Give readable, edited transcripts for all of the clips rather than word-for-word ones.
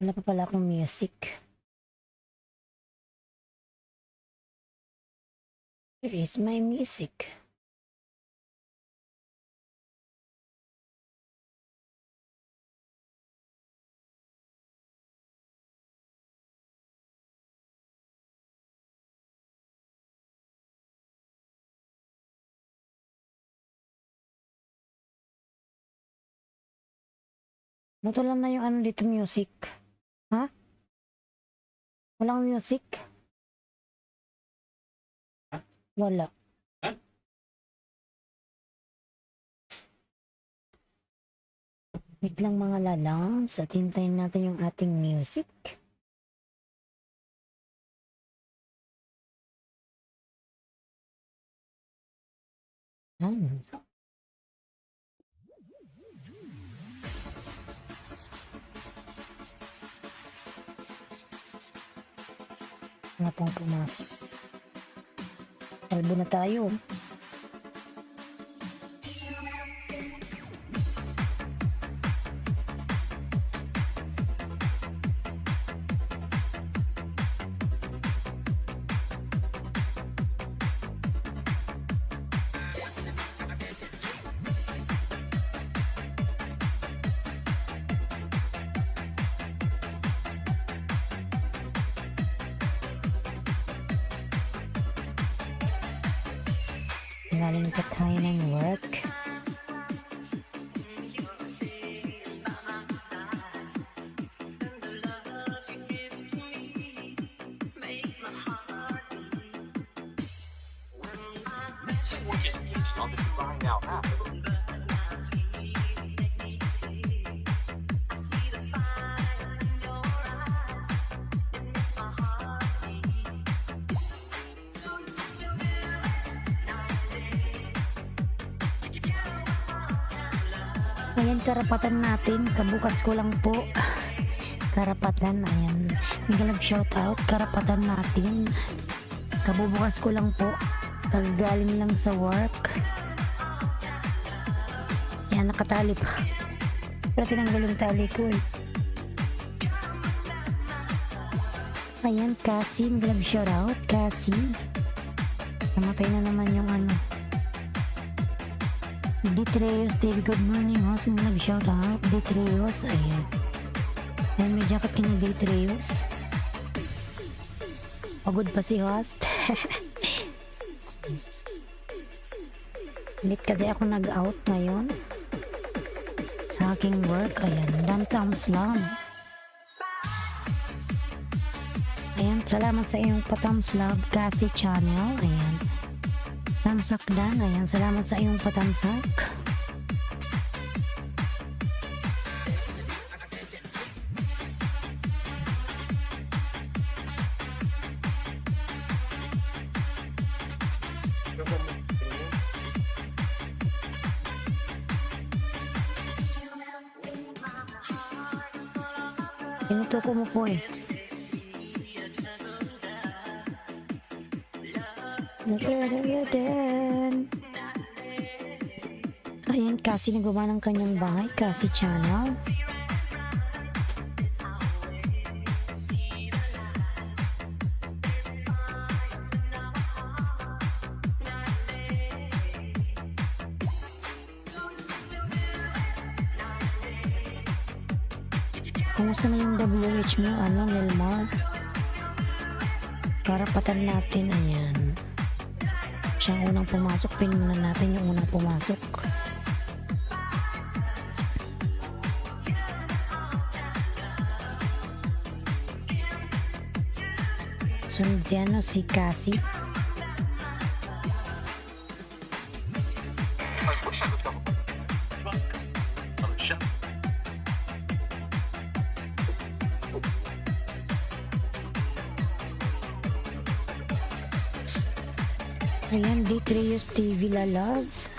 Wala pa pala akong music. Where is my music? Buto lang na yung ano dito music. Ha? Walang music? Wala. Wait lang mga lalams at hintayin natin yung ating music. Yan. Wala pang pumasok. Kalbo na tayo. Galing pa tayo ng work. So work is easy on the Buy Now app. Ayan, karapatan natin. Kabukas ko lang po. Karapatan, ayan. Migalab shoutout. Karapatan natin. Kabubukas ko lang po. Kagaling lang sa work. Yan, nakatali pa. Pero tinanggal yung tali ko eh. Ayan, Cassie. Migalab shoutout. Cassie. Namatay na naman yung ano. Ditreos, David, good morning, host. Migalab shoutout. Ditreos, ayan. Ayan, may jacket ka ni Ditreos. Pagod pa si host. Hindi kasi ako nag-out ngayon sa aking work. Ayan, dan thumbs lang. Ayan, salamat sa iyong pa-thumbs love, Cassie channel. Ayan, thumbs up dan. Ayan, salamat sa iyong pa-thumbs-up. Pinutuko mo po eh. Ayan, Cassie nagawa ng kanyang bahay. Cassie channel. Kumusta na yung WH mo? Ano, Lilmar? Karapatan natin, ayan. Siya ang unang pumasok. Pinunan natin yung unang pumasok. Sunod siya, no? Si Cassie. Ayan, Ditreos TV lalabs.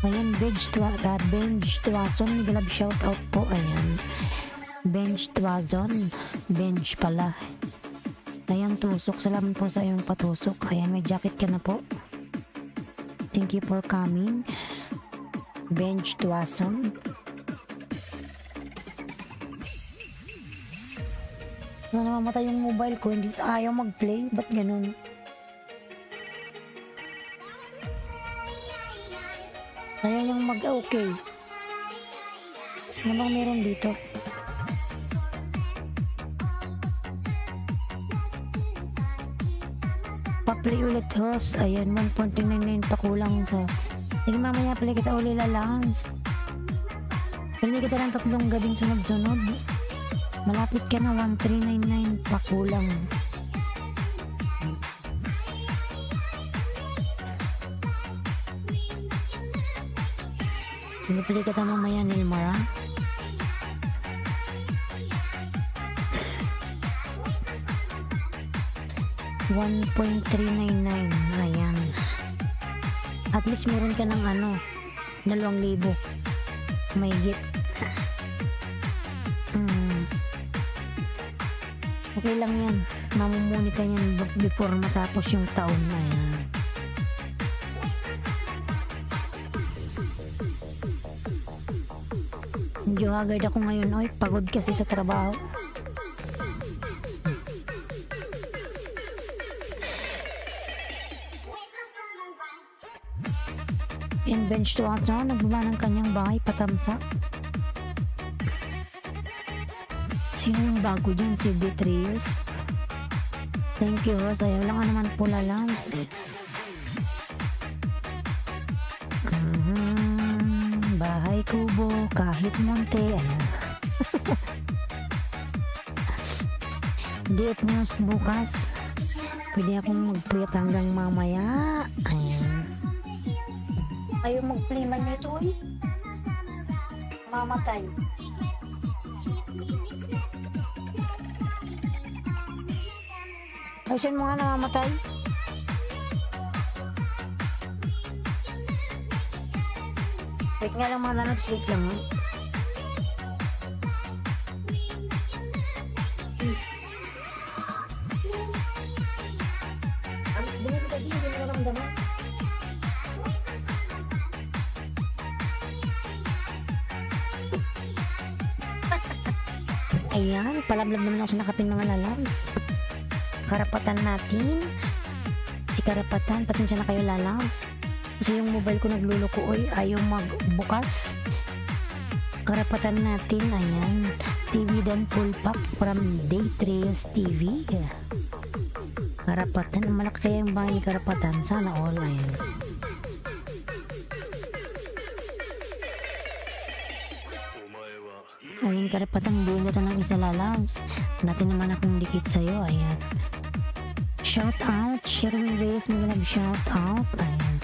Benj Tuason, galab shoutout po. Ayan. Benj Tuazon. Benj pala. Ayan, tusok. Salamat po sa iyong patusok. Ayan, may jacket ka na po. Thank you for coming. Benj Tuason. Namamatay yung mobile ko. Hindi ayaw mag-play. Ba't ganun? Ayaw yung mag-okay. Ano bang meron dito? Pa-play ulit host. Ayan, 1.99 pa kulang sa... Sige, mamaya play kita uli lang. Play kita ng 3 gabing sunod-sunod. Malapit ka na, 1399 pa kulang. Play kita mamaya, Nilmar, ha? $1.399. Ayan. At least meron ka ng 2,000 may git. Okay lang yan, mamumuni ka yan before matapos yung taon na yan. Medyo haggard ako ngayon. Oy, pagod kasi sa trabaho. In bench to ato, nagbaba ng kanyang bahay patamsa. Sino yung bago dyan? Si Detrius. Thank you, Ross. Ayaw lang naman pula lang. Bahay kubo, kahit monte. Date news bukas. Pwede akong mag-play hanggang mamaya. Ayan. Ayaw mag-play man nito eh. Mamatay. Ayusin mo nga, namamatay. Wait nga lang mga nanods, wait lang. Binili ka din, hindi mo naramdaman. Ayan, palablab naman ako sa nakapin mga lalams. Karapatan natin. Si Karapatan, pasensya na kayo lalams. Kasi yung mobile ko nagluloko, oy, ayaw magbukas. Karapatan natin, ayan. TV dan full pack from Detrius TV. Karapatan, malaki kaya yung bahay ni Karapatan. Sana all, ayan. Ayun, Karapatan, buhin kita ng isa lalams. Natin naman akong dikit sa'yo, ayan. Shout out, Sherwin Reyes, magalag shout out, ayan.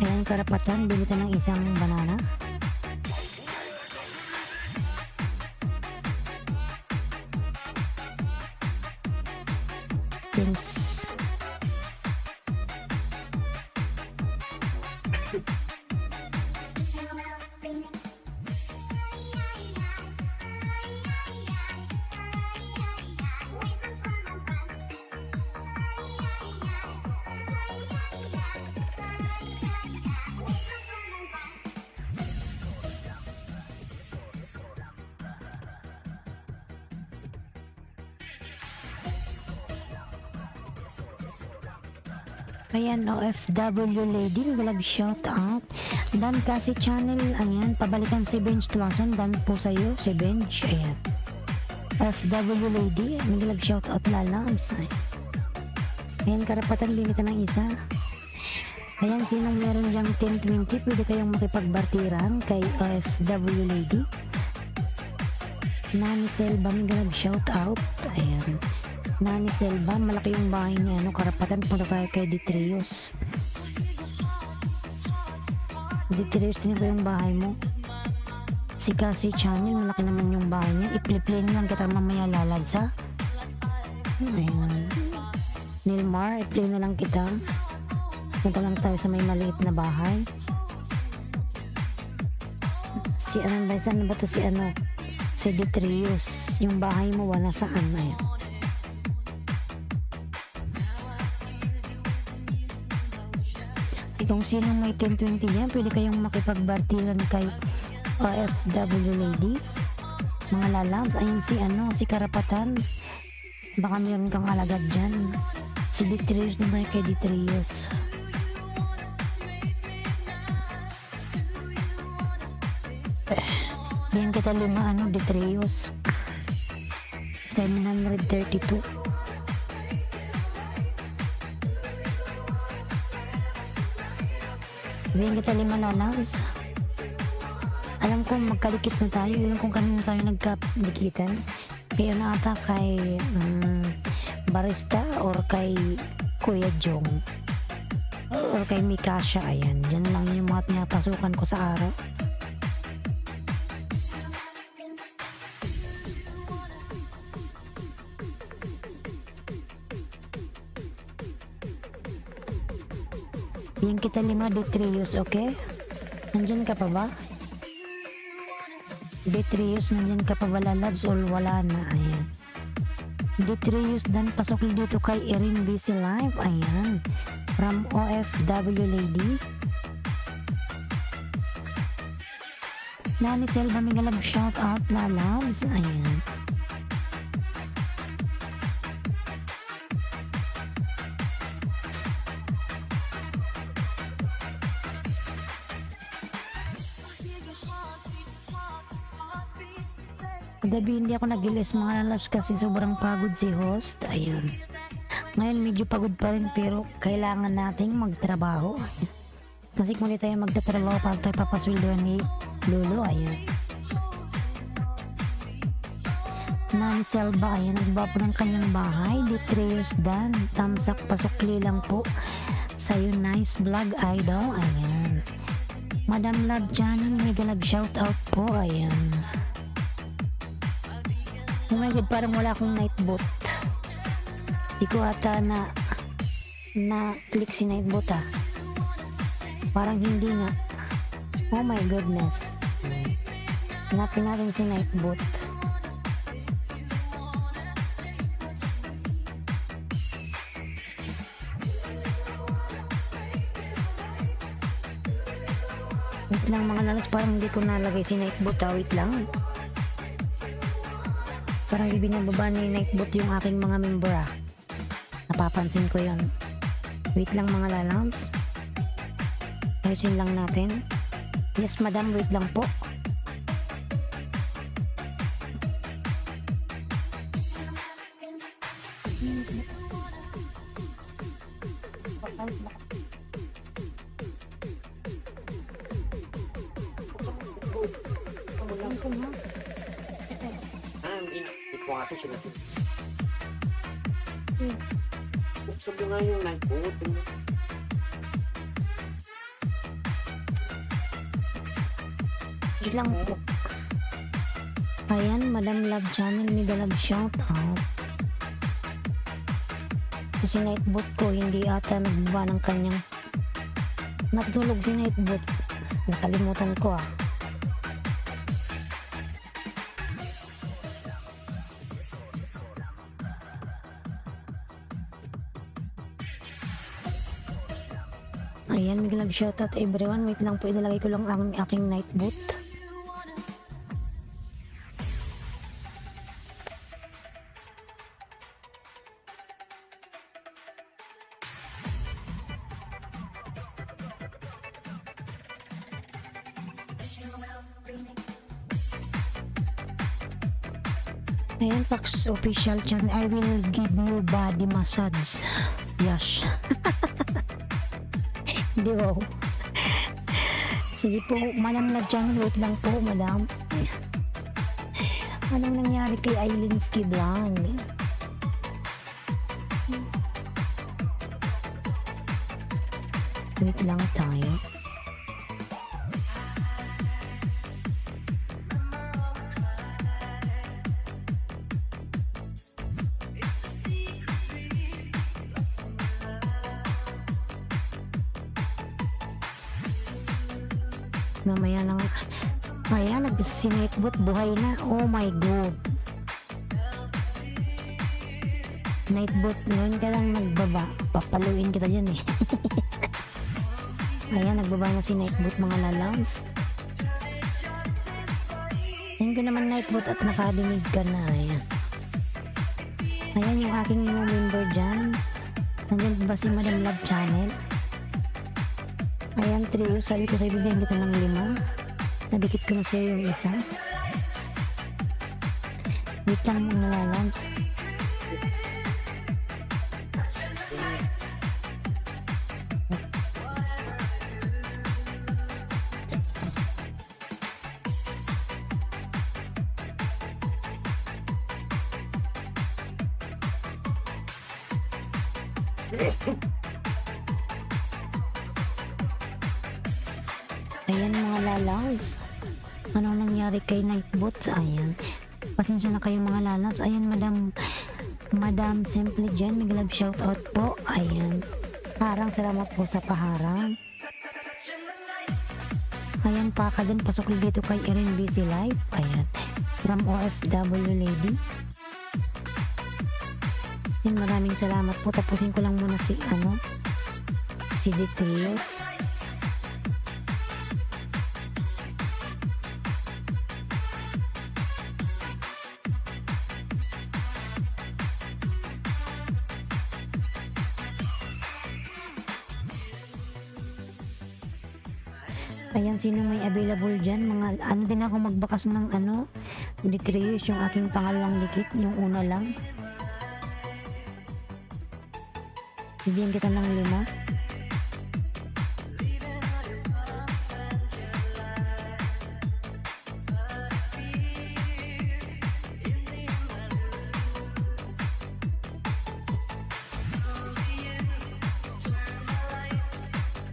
Ayan, Karapatan, bili ka ng isang banana. Thanks. Ayan, OFW lady, magalag shout out. Dan kasi channel, ayan, pabalikan si Benj Tuason, dan po sa'yo, si Benj, ayan. OFW lady, magalag shout out lalams. Ayan, Karapatan, bili ka ng isa. Ayan, sinong meron diyang 1020, pwede kayong makipagbartiran kay OFW lady. Nani Selva, magalag shout out, ayan. Nani Selva, malaki yung bahay niya, Karapatan, punta tayo kay Detrius. Detrius, tingnan ko yung bahay mo. Si Cassie Channel, malaki naman yung bahay niya. I-play na lang kita mamaya lalabs, ha? Ayan. Nilmar, i-play na lang kita. Punta lang tayo sa may maliit na bahay. si ano ba, saan ba to si ano? Si Detrius. Yung bahay mo wala saan na yan. Kung sino may 1020 yan, pwede kayong makipagbartilan kay OFW lady. Mga lalabs, ayun si ano, si Karapatan. Baka meron kang alagad dyan. Si Detrius naman kay Detrius. Yan kita 5 ano, Detrius. 732. Sabihin kita 5 lalabs. Alam ko magkalikit na tayo. Alam kung kanina tayo nagkalikitan. Kaya na ata kay Barista or kay Kuya Jong or kay Mikasha. Ayan. Diyan lang yung mga pinapasukan ko sa araw. Yan kita 5 Detrius, okay? Nandyan ka pa ba? Detrius, nandyan ka pa ba lalabs or wala na? Ayan. Detrius, dan pasok dito kay Erin Busy Life. Ayan. From OFW lady. Nani Selva Migalab, shout out lalabs. Ayan. Gabi hindi ako nagilis mga lalabs kasi sobrang pagod si host. Ayun. Ngayon medyo pagod pa rin pero kailangan nating magtrabaho. Kasi kung hindi tayo magtatrabaho para tayo papasweldoan ni Lolo. Ayun. Nani Selva, ayan, nagba po ng kanyang bahay. Detrius Dan, tamsak pasukli lang po sa'yo, nice vlog idol. Ayan. Madam Love Channel, mega love shout out po. Ayan. Oh my god, parang wala akong nightbot. Di ko ata na click si nightbot ah. Parang hindi nga. Oh my goodness. Hanapin natin si nightbot. Wait lang mga lalas, parang hindi ko nalagay si nightbot ah. Wait lang. Parang ibinababa ni Nightbot yung aking mga member ah. Napapansin ko yon. Wait lang mga lalabs. Ayusin lang natin. Yes madam, wait lang po. Water sila dito. Buksan mo nga yung nightbot. Ilang po. Ayan, Madam Love Channel, mega love shout out. Kasi nightbot ko, hindi ata nagbaba ng kanyang natulog si nightbot. Nakalimutan ko ah. Ayan, mega love shout out everyone. Wait lang po, ilalagay ko lang ang aking nightbot. Ayan, Pax official channel. I will give you body massage. Yes. Di ba? Sige po, Madam Love Channel. Wait lang po, madam. Anong nangyari kay Ailinski Blanc? Wait lang tayo. Mamaya lang Ayan, si Nightbot buhay na. Oh my god. Nightbot, ngayon ka lang nagbaba. Papaluin kita dyan eh. Ayan, nagbaba na si Nightbot mga lalams. Ayan ko naman Nightbot at nakadinig ka na. Ayan. Ayan yung aking new member dyan. Nandyan ba si Madam Love Channel? Ayan, trio. Sabi ko sa'yo, bigyan kita ng 5. Nadikit ko na sa'yo yung isa. Wait lang mga lalams. Ayan mga lalams. Anong nangyari kay Nightbot? Ayan. Pasensya na kayo mga lalams. Ayan, Madam Simply Jen, nag-love shoutout po. Ayan. Harang, salamat po sa paharang. Ayan, paka din. Pasok dito kay Erin Busy Life. Ayan. From OFW Lady. Ayan, maraming salamat po. Tapusin ko lang muna si Detrios. Ayan, sino may available dyan? Mga, din ako magbakas ng Detrios, yung aking pangalawang dikit, yung una lang. Bigyan kita ng 5.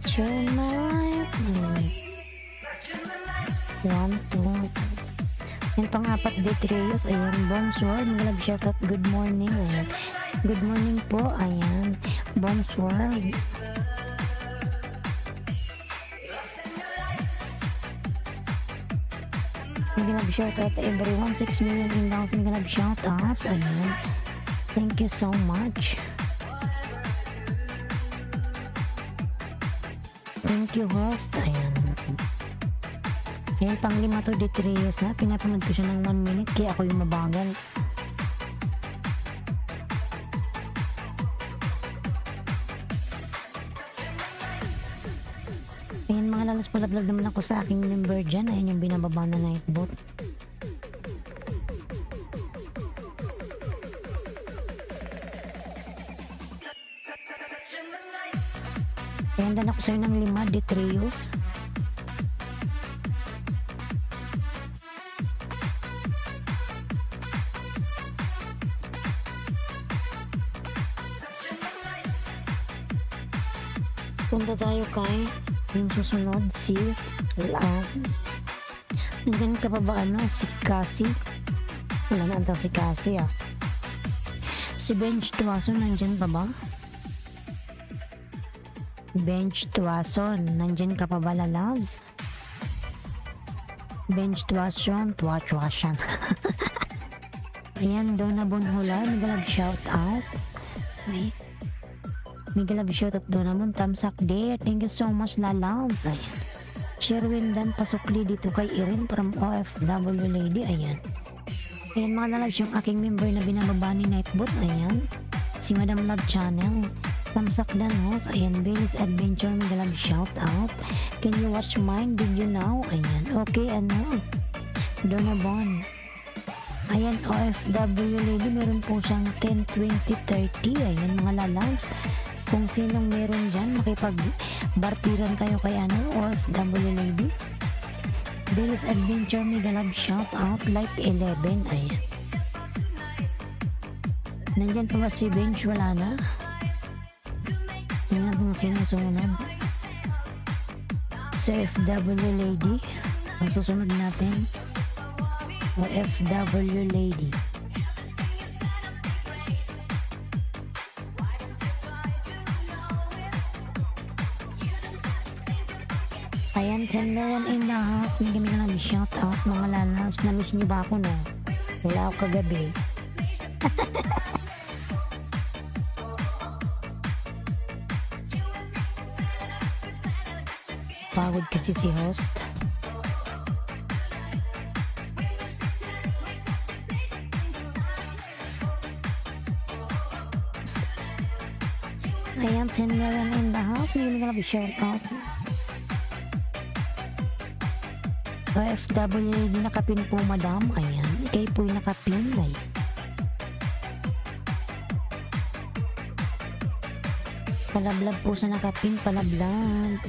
Turn my life. 1, 2. Yan pang-4 Detrios. Ayan, bonsoir. Mag-love shoutout. Good morning. Ayan. Good morning po. Ayan. Bonsoir. Mag-love shoutout everyone. 6 million inbounds. Mag-love shoutout. Ayan. Thank you so much. Thank you, host. Ayan. Ayan, pang-5 to Detrios ha. Pinapanood ko siya ng 1 minute kaya ako yung mabagal. Ayan mga lalas, palablag naman ako sa aking member dyan. Ayan yung binababa na Nightbot. Ayan, dan ako sa'yo ng 5 Detrios. Punta tayo kay yung susunod si nandyan ka pa ba si Cassie? Wala na ata si Cassie Si Bench Tuason nandyan pa ba? Bench Tuason nandyan ka pa ba lalabs? Bench Tuason Tuason Ayan, Donna Bonholar, nag-love shout out. Nag-love shout out Donna Bon, thumbs up there. Thank you so much lalabs. Ayan. Sherwin Dan pasukli dito kay Erin from OFW Lady. Ayan. Ayan mga lalabs, yung aking member na binababa ni Nightbot. Ayan. Si Madam Love Channel. Thumbs up Dan host. Ayan. Billy's Adventure, nag-love shout out. Can you watch mine video now? Ayan. Okay, Donna Bon. Ayan, OFW Lady, meron po siyang 10, 20, 30. Ayan mga lalabs. Kung sinong meron dyan, makipag-bartiran kayo kay OFW Lady. Billy's Adventure, mega love shout out, like 11. Ayan. Nandyan pa ba si Bench? Wala na. Tingnan kung sino sumunod. Si OFW Lady. Ang susunod natin. OFW Lady. Ayan, Chandler in the house. May kami na shout out mga lalabs. Na-miss niyo ba ako no? Wala ako kagabi. Pagod kasi si host. Ayan, Chandler in the house. May kami na shout out. OFW din nakapin po madam. Ayan, ikay po yung nakapin. Ay. Palablag po sa nakapin, palablag.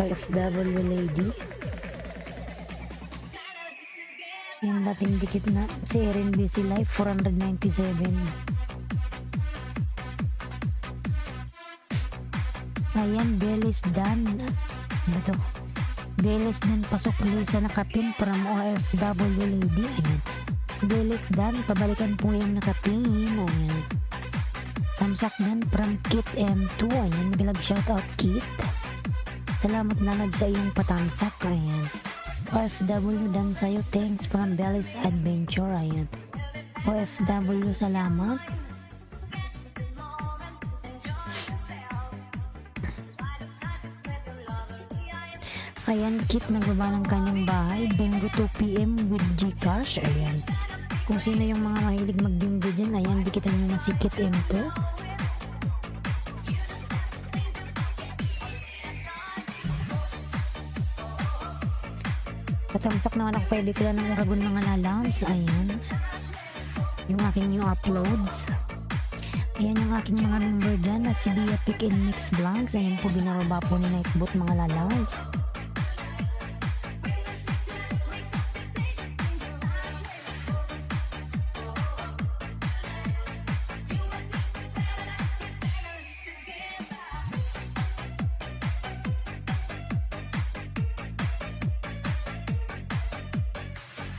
OFW lady. Yung dating dikit na si Erin Busy Life 497. Ayan, Belis Dan. Ano to? Belis Dan pasok ulit sa nakapin from OFW lady. Ayan. Belis Dan, pabalikan po yung nakapin. Ayan. Tamsak Dan from Kit M2. Ayan, naglag shoutout Kit. Salamat na sa iyong patamsak. Ayan. OFW Dan sa'yo. Thanks from Belis Adventure. Ayan. OFW, salamat. Ayan, Kit nagbaba ng kanyang bahay. Bingo 2 PM with Gcash. Ayan. Kung sino yung mga mahilig mag-bingo dyan, ayan, dikitan nyo na si Kit M2. Patamsak naman ako kay Bikla ng Uragon mga lalams. Ayan. Yung aking new uploads. Ayan yung aking mga member dyan na si Bia Pick and Mix Blanks. Ayan po, binababa po ni Nightbot mga lalams.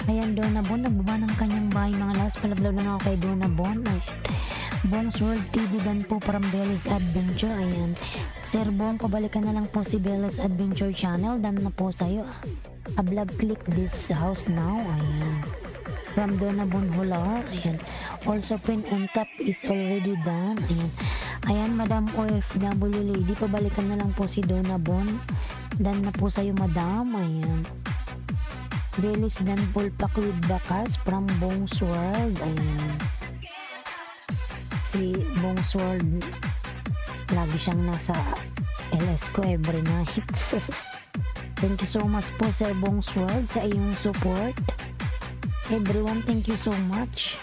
Ayan, Donna Bon, nagbaba ng kanyang bahay mga lalams. Palablaw lang ako kay Donna Bon. Bon's World TV dan po from Bella's Adventure. Ayan. Sir Bon, pabalikan na lang po si Bella's Adventure channel. Dan na po sa'yo. A vlog, click this house now. Ayan. From Donna Bon Hular. Ayan. Also pin on top is already done. Ayan. Ayan, Madam OFW lady, pabalikan na lang po si Donna Bon. Dan na po sa'yo, Madam. Ayan. Belis dan Pulpak with Bakas from Bong's World. Ayan. Si Bong's World, lagi siyang nasa LS ko every night. Thank you so much po Sir Bong's World sa iyong support. Everyone, thank you so much.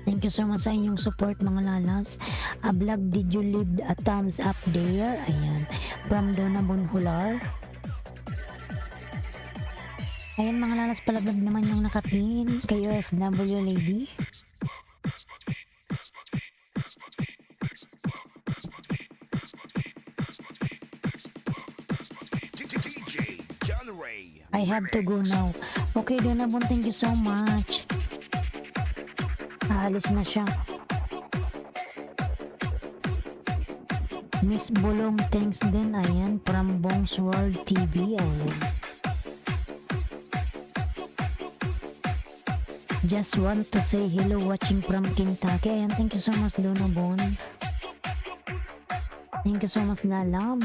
Thank you so much sa inyong support mga lalabs. A vlog, did you leave a thumbs up there? Ayan. From Donna Bonhular. Ayan mga lalas, palablag naman yung nakapin kay OFW lady. I have to go now. Okay, Donna Bon, thank you so much. Aalis na siya. Miss Bulong, thanks din. Ayan, from Bong's World TV. Ayan. Just want to say hello watching from Kentucky. Ayan, thank you so much, Donna Bon. Thank you so much, Lalam.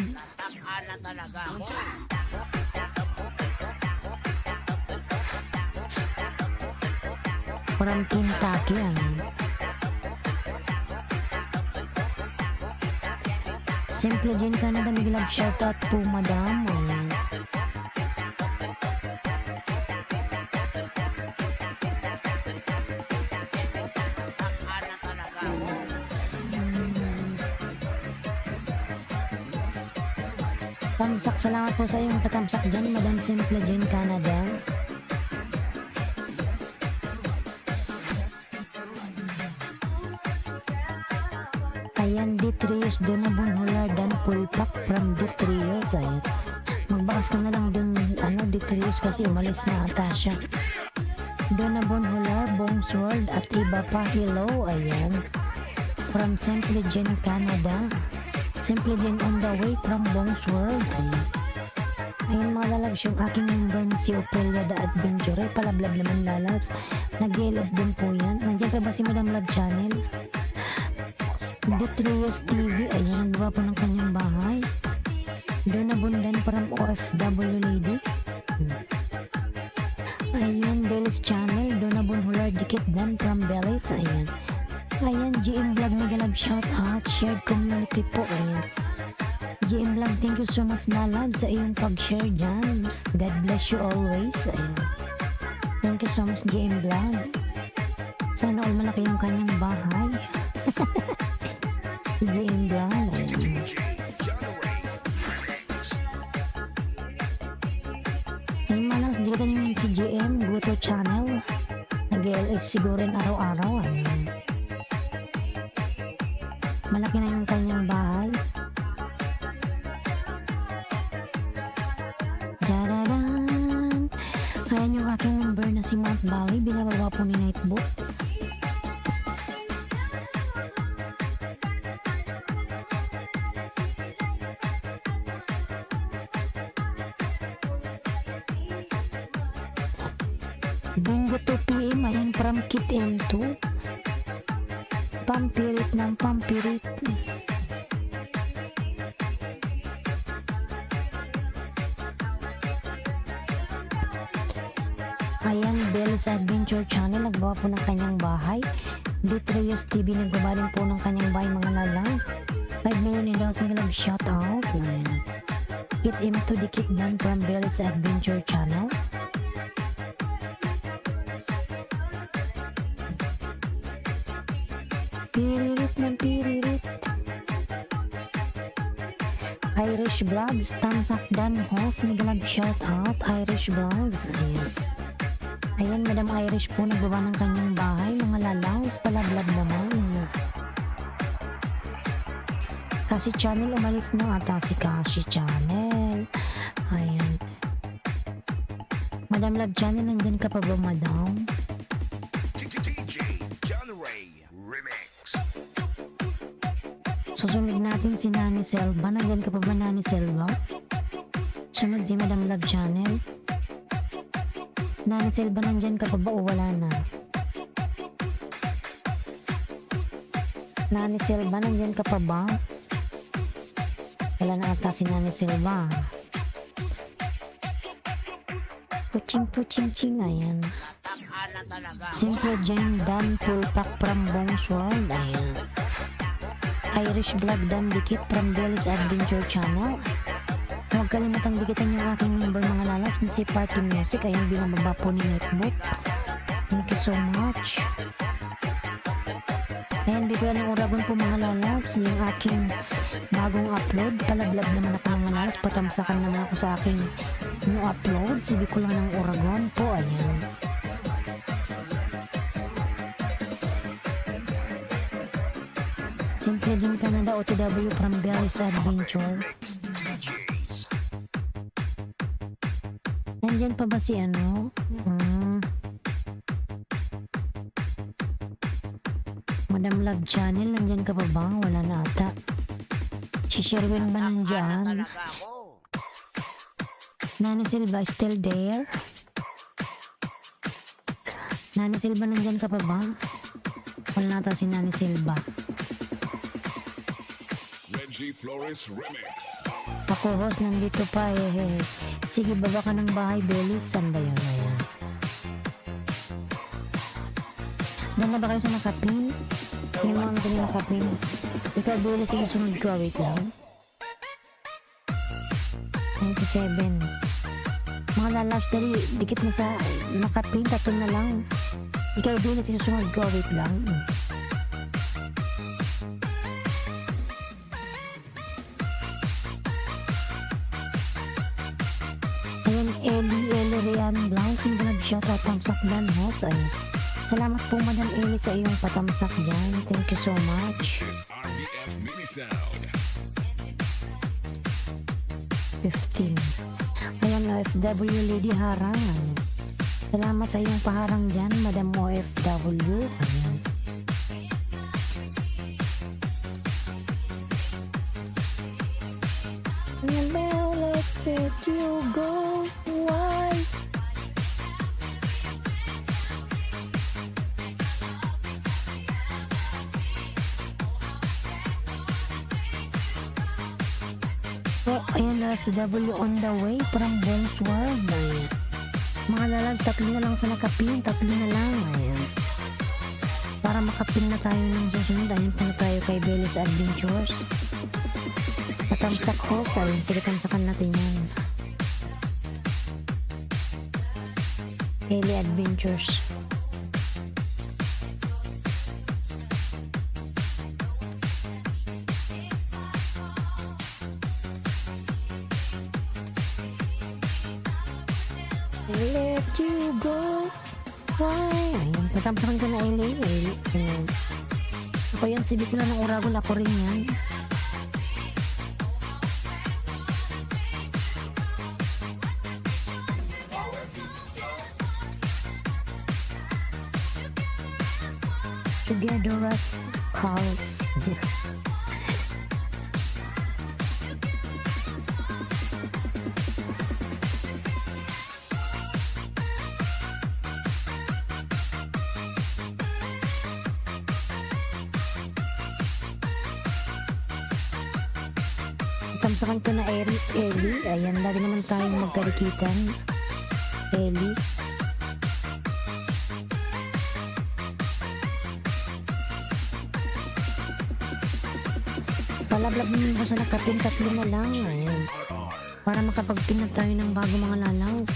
From Kentucky, ayan. Simple Jen Canada, big love shoutout po, madam. Ayan. Tamsak, salamat po sa iyong patamsak dyan, Madam Simple Jen Canada. Ayan, Detrius, Donna Bonhular, Dan Pulpak from Detrius. Ayan. Magbakas ka na lang dun, Detrius, kasi umalis na ata siya. Donna Bonholar, Bongs World at iba pa. Hello, ayan. From Simply Jen, Canada. Simply Jen on the way from Bongs World. Ayan. Ayun mga lalabs, yung aking member na si Opelia the Adventurer, palablab naman lalabs. Nag-LS din po yan. Nandiyan pa ba si Madam Love Channel? Detrios TV, ayun, ang gwapo ng kanyang bahay. Doon nabundan from OFW lady. Ayun, Bellis Channel, doon nabunhular dikit dan from Bellis, ayun. Ayan, GM Vlog, mega love shout out, shared community po, ayun. GM Vlog, thank you so much na love sa iyong pag-share dyan. God bless you always. Ayun. Thank you so much GM Vlog. Sana all malaki yung kanyang bahay. GM Vlog. Ayun. Ayun malang, hindi ka niyo si GM Guto Channel. Nag-LS siguro rin araw-araw. Ayun. Malaki na yung kanyang bahay. Dararan. Ayan yung aking member na si Mount Valley, binababa po ni Nightbook. Bingo 2 PM, ayan from Kit M2. Pampirit ng pampirit. Ayan, Bells Adventure Channel, nagbawa po ng kanyang bahay. Detrios TV, nagbawa rin po ng kanyang bahay mga lalang. 5 million in daw, mga love shout out. Kit M2 dikit dan from Bells Adventure Channel. Piririt ng piririt. Irish Vlogs, thumbs up dan host, mga love shout out. Irish Vlogs, ayan. Ayan, Madam Irish po, nagbaba ng kanyang bahay. Mga lalaws, palablab naman. Kasi Channel, umalis na ata si Kashi Channel. Ayan. Madam Love Channel, nandyan ka pa ba, Madam? Susunod natin si Nani Selva. Nandyan ka pa ba, Nani Selva? Sunod si Madam Love Channel. Nani Selva, nandyan ka pa ba o wala na? Nani Selva, nandyan ka pa ba? Wala na ata si Nani Selva. Puching, ayan. Simple Jane Dan Tulpak from Bongs World, ayan. Irish Vlog Dan Dikit from Bellis Adventure Channel. Huwag kalimutang dikitan yung aking member mga lalap na si Party Music. Ayun, binababa po ni Netbook. Thank you so much. Ayan, bigla ng Uragon po mga lalaps. Yung aking bagong upload. Palablab naman ako ng mga lalaps. Patamsakan naman ako sa aking new upload. Sibi ko lang ng Uragon po. Ayan. Simple Jim Canada OTW from Bellis Adventure. Nandyan pa ba si ano? Madam Love Channel, nandyan ka pa ba? Wala na ata. Si Sherwin ba nandyan? Nani Silva still there? Nani Silva, nandyan ka pa ba? Wala na ata si Nani Silva. Reggie Flores Remix. Ako host, nandito pa eh. Sige, baba ka ng bahay, Bellis. Saan ba yun? Ayan. Doon na ba kayo sa nakapin? Yung mga magaling nakapin. Ikaw, Bellis, sige, sunod ko. Wait lang. 97. Mga lalabs, dali, dikit na sa nakapin. Tatlo na lang. Ikaw, Bellis, susunod ko. Wait lang. Eli Rian Blanc, single nag-shoutout, thumbs up dan host. Ay, salamat po Madam Eli sa iyong patamsak dyan. Thank you so much. It's RBF Mini Sound. 15. Ayan, OFW Lady Harang. Salamat sa iyong paharang dyan, Madam OFW. Ayan. Never let you go. Why? Oh, ayan na si W on the way from Bones World. Ayan. Mga lalabs, 3 na lang sa nakapin, 3 na lang. Ayan. Para makapin na tayo ng susunod, ayun po na tayo kay Belly's Adventures. Patamsak ko, ayun, sige tamsakan natin yan. Belly Adventures. Let you go. Why? Ayun, patamsakan ko na Ellie. Ayun. Ako yan, sibi ko na ng Uragon, ako rin yan. Together as pals. Tamsakan ko na Ellie. Ayan, lagi naman tayong magkarikitan. Ellie. Palablab naman ko sa nakapin, 3 na lang. Ayan. Para makapagpin na tayo ng bago mga lalaws.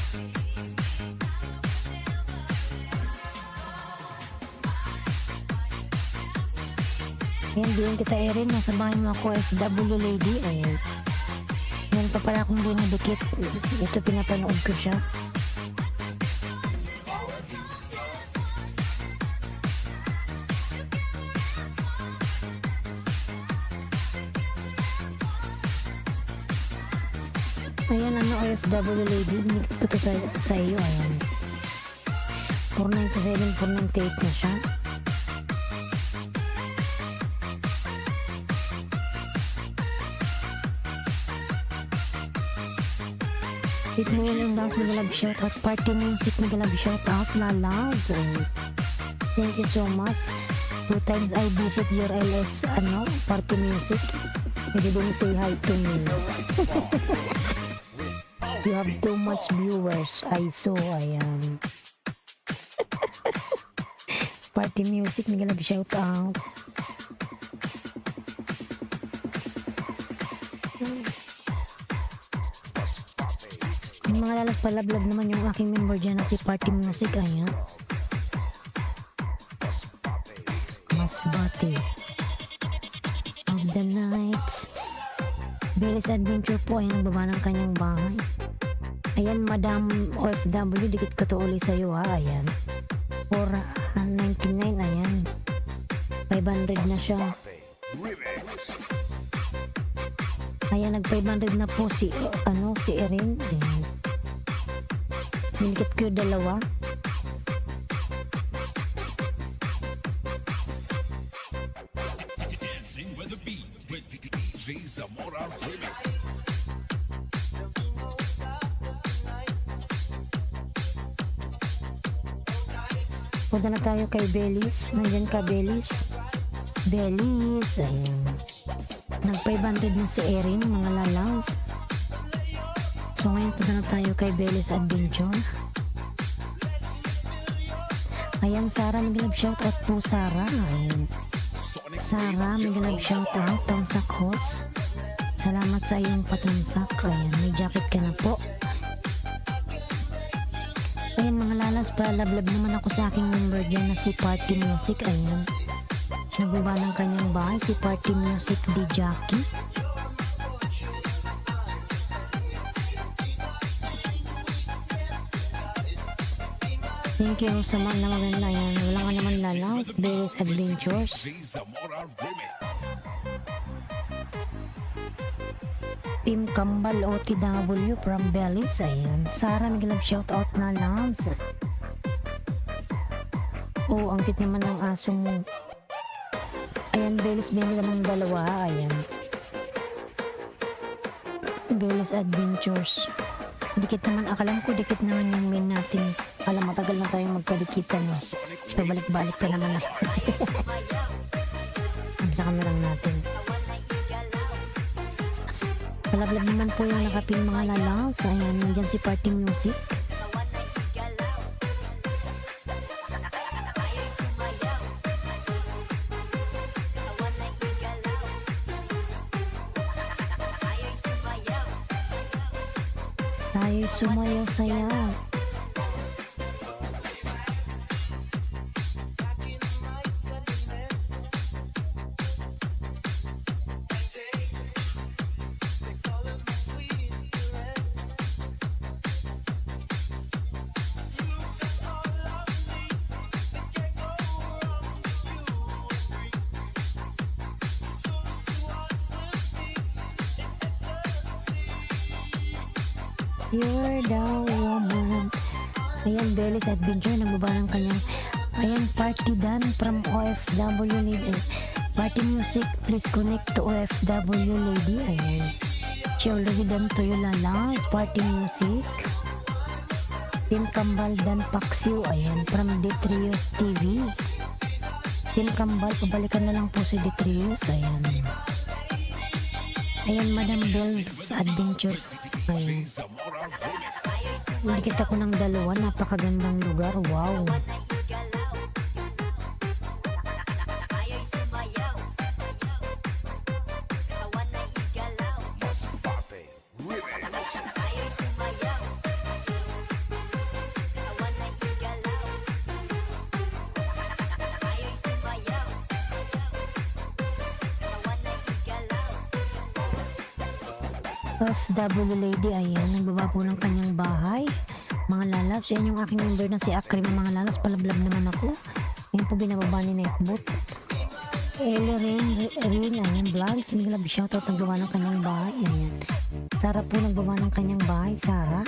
Ayan, diyan kita Erin. Nasa bahay mo ako, FW lady. Ayan. Yan pa pala akong dinadikit. Ito pinapanood ko siya. Ayan, ano, OFW lady, dinikit ko to sa iyo. Ayan, 497, 498 na siya. Hit mo yan yung dance, mag-love shoutout. Party music, mag-love shoutout. Lalaws. Thank you so much. 2 times I visit your LS, party music. Maybe don't say hi to me. You have too much viewers. I saw, ayan. Party music, mag-love shoutout. Yung mga lalas palablab naman yung aking member dyan na si Party Music. Ayan. Masbate of the nights. Belly's Adventure po. Ayan, baba ng kanyang bahay. Ayan, Madam OFW, dikit ko to uli sa'yo ha. Ayan, 499. Ayan, 500 na siya. Ayan, nag 500 na po si Erin. Ayan, nilikit ko yung dalawa. Dancing with the beat with DJ Zamora Remix. Punta na tayo kay Belly's. Nandyan ka, Belly's. Belly's. Ayan, nag 500 na si Erin, mga lalaws. So ngayon punta na tayo kay Belly's Adventure. Ayan, Sarah, mag-love shoutout po, Sarah. Ayan, Sarah, mag-love shoutout. Tamsak host, salamat sa iyong patamsak. Ayan, may jacket ka na po. Ayan, mga lalas, palablab naman ako sa aking member dyan na si Party Music. Ayan, nagbaba ng kanyang bahay si Party Music di Jackie. Thank you sa mga na maganda. Yan, wala ka naman lalaws. Belly's Adventures. Team Kambal OTW from Belly's. Ayan, Sarah, mag-love shoutout na lang. Oh, ang cute naman ng aso mo. Ayan, Belis, bigyan ka ng dalawa. Ayan. Belis Adventures. Dikit naman, akalam ko dikit naman yung main natin. Alam, matagal na tayong magkadikitan eh. Tapos pabalik-balik ka naman ah. Sa kamerang natin. Palaglag naman po yung nakapin mga lalaw. So, ayan, nandyan si Party Music. Tayo sumayaw-sayaw. You're the woman. Ayan, Belis Adventure, nagbaba ng kanyang, ayan, party done from OFW lady. Party music, please connect to OFW lady. Ayan. She already done to you lalas. Party music. Team Kambal dan Paksiw. Ayan, from Detrios TV. Team Kambal, pabalikan na lang po si Detrios. Ayan. Ayan, Madam Bells Adventure. Ayan. Nakikita ko ng dalawa, napakagandang lugar. Wow. OFW lady, ayan, nagbaba po ng kanyang bahay. Mga lalabs, yan yung aking member na si Akrim. Mga lalabs, palablab naman ako. Yan po binababa ni Netbot. Rin, ayan, vlogs, niglab shoutout, nagbaba ng kanyang bahay. Ayan. Sara po nagbaba ng kanyang bahay, Sara.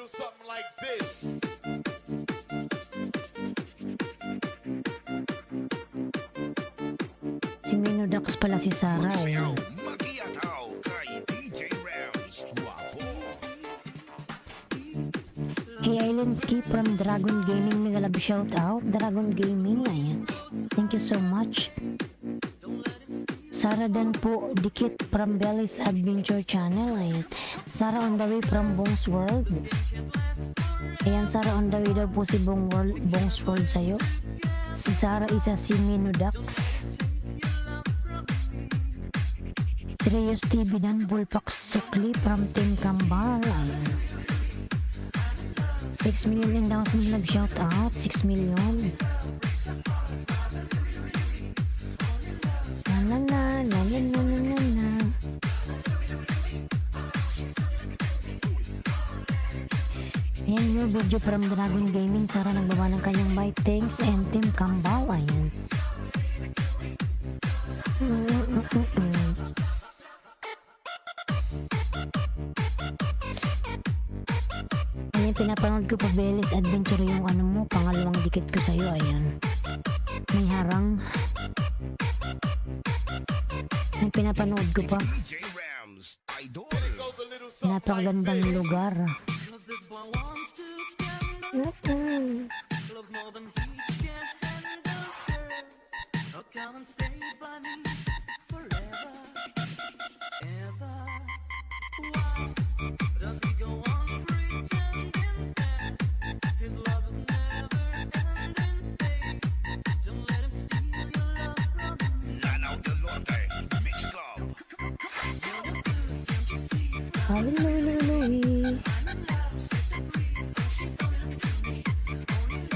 Something like this. Si Mino Dax pala si Sara. Ayan. Hey Islandski from Dragon Gaming, mega love shout out. Dragon Gaming, ayan. Thank you so much. Sara dan po, dikit from Belis Adventure Channel. Ayan. Sara on the way from Bong's World. Ayan, Sara on the way daw po si Bong's World sa'yo. Si Sara isa si Mino Dax. Trios TV dan Bullpack Sukli from Team Kambal. Ayan. 6 million in daw sa love shout out. 6 million. Na na na na na na na na. Ayan yung video from Dragon Gaming. Sara nagbaba ng kanyang bite. Thanks and Team Kambal. Ayan. Ayan, pinapanood ko pa Belis Adventure yung ano mo, pangalawang dikit ko sa'yo. Ayan. May harang. Ayan, pinapanood ko pa. Napakagandang lugar.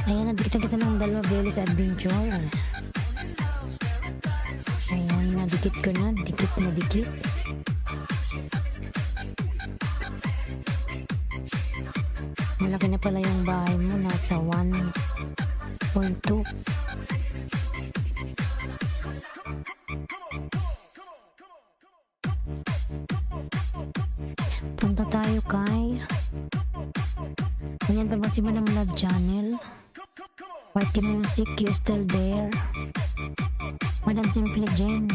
Ayan, nagdikit kita ng dalawa Belis Adventure. Ayan, nadikit ko na, dikit na dikit. malaki na pala yung bahay mo, nasa 1.2. Punta tayo kay ayan pa ba si Madam Love Channel? Whitey Music, You Still There? Madam Simple Jen.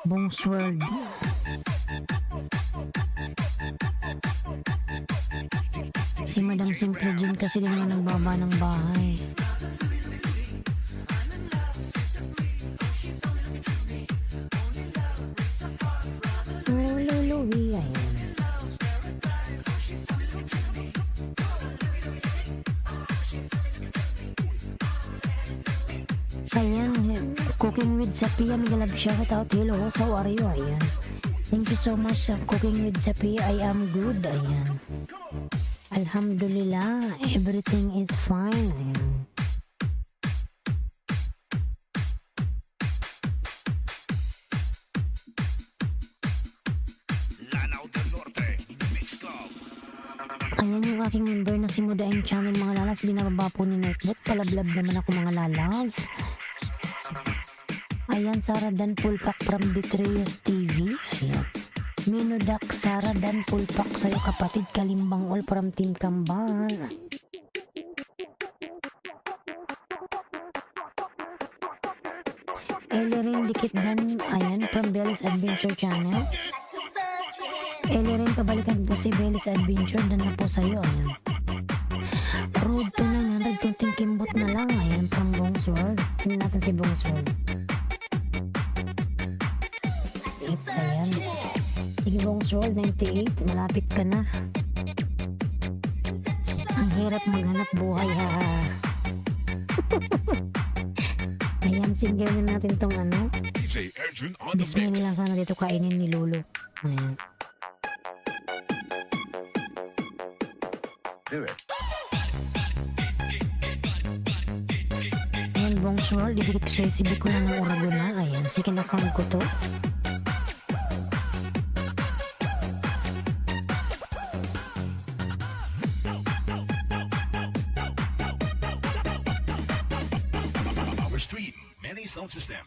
Bong's World. Si Madam Simple Jen kasi din naman nagbaba ng bahay. Luluwi, ayan. Ayan, Cooking with Sapia, may love shout out. Hello, how are you? Ayan. Thank you so much sa Cooking with Sapia. I am good. Ayan. Alhamdulillah, everything is fine. Ayan. Lanao del Norte, Mix Club. Ayan yung aking member na si Mudaing Channel, mga lalas. Binababa po ni Nightbot. Palablab naman ako, mga lalas. Ayan, Sara Dan Pulpak from Betrayos TV. Ayan. Minodak Sara Dan Pulpak sa'yo kapatid. Kalimbang all from Team Kambal. Elerin Dikit Dan, ayan, from Belly's Adventure Channel. Elerin, pabalikan po si Belly's Adventure. Dan na po sa'yo, ayan. Road to 900, kunting kimbot na lang. Ayan, from Bong's World. Tingnan natin si Bong's World. Ayan. Sige, Bong's World, 98. Malapit ka na. Ang hirap maghanap buhay, ha. Ayan, single na natin tong ano. DJ Erjun on the mix. Bismillah, sana dito kainin ni Lolo. Ayan. Do it. Ayan, Bong's World, didikit ko sa SCB ko lang ng Oragona. Ayan, second account ko to. Our street, many sound system.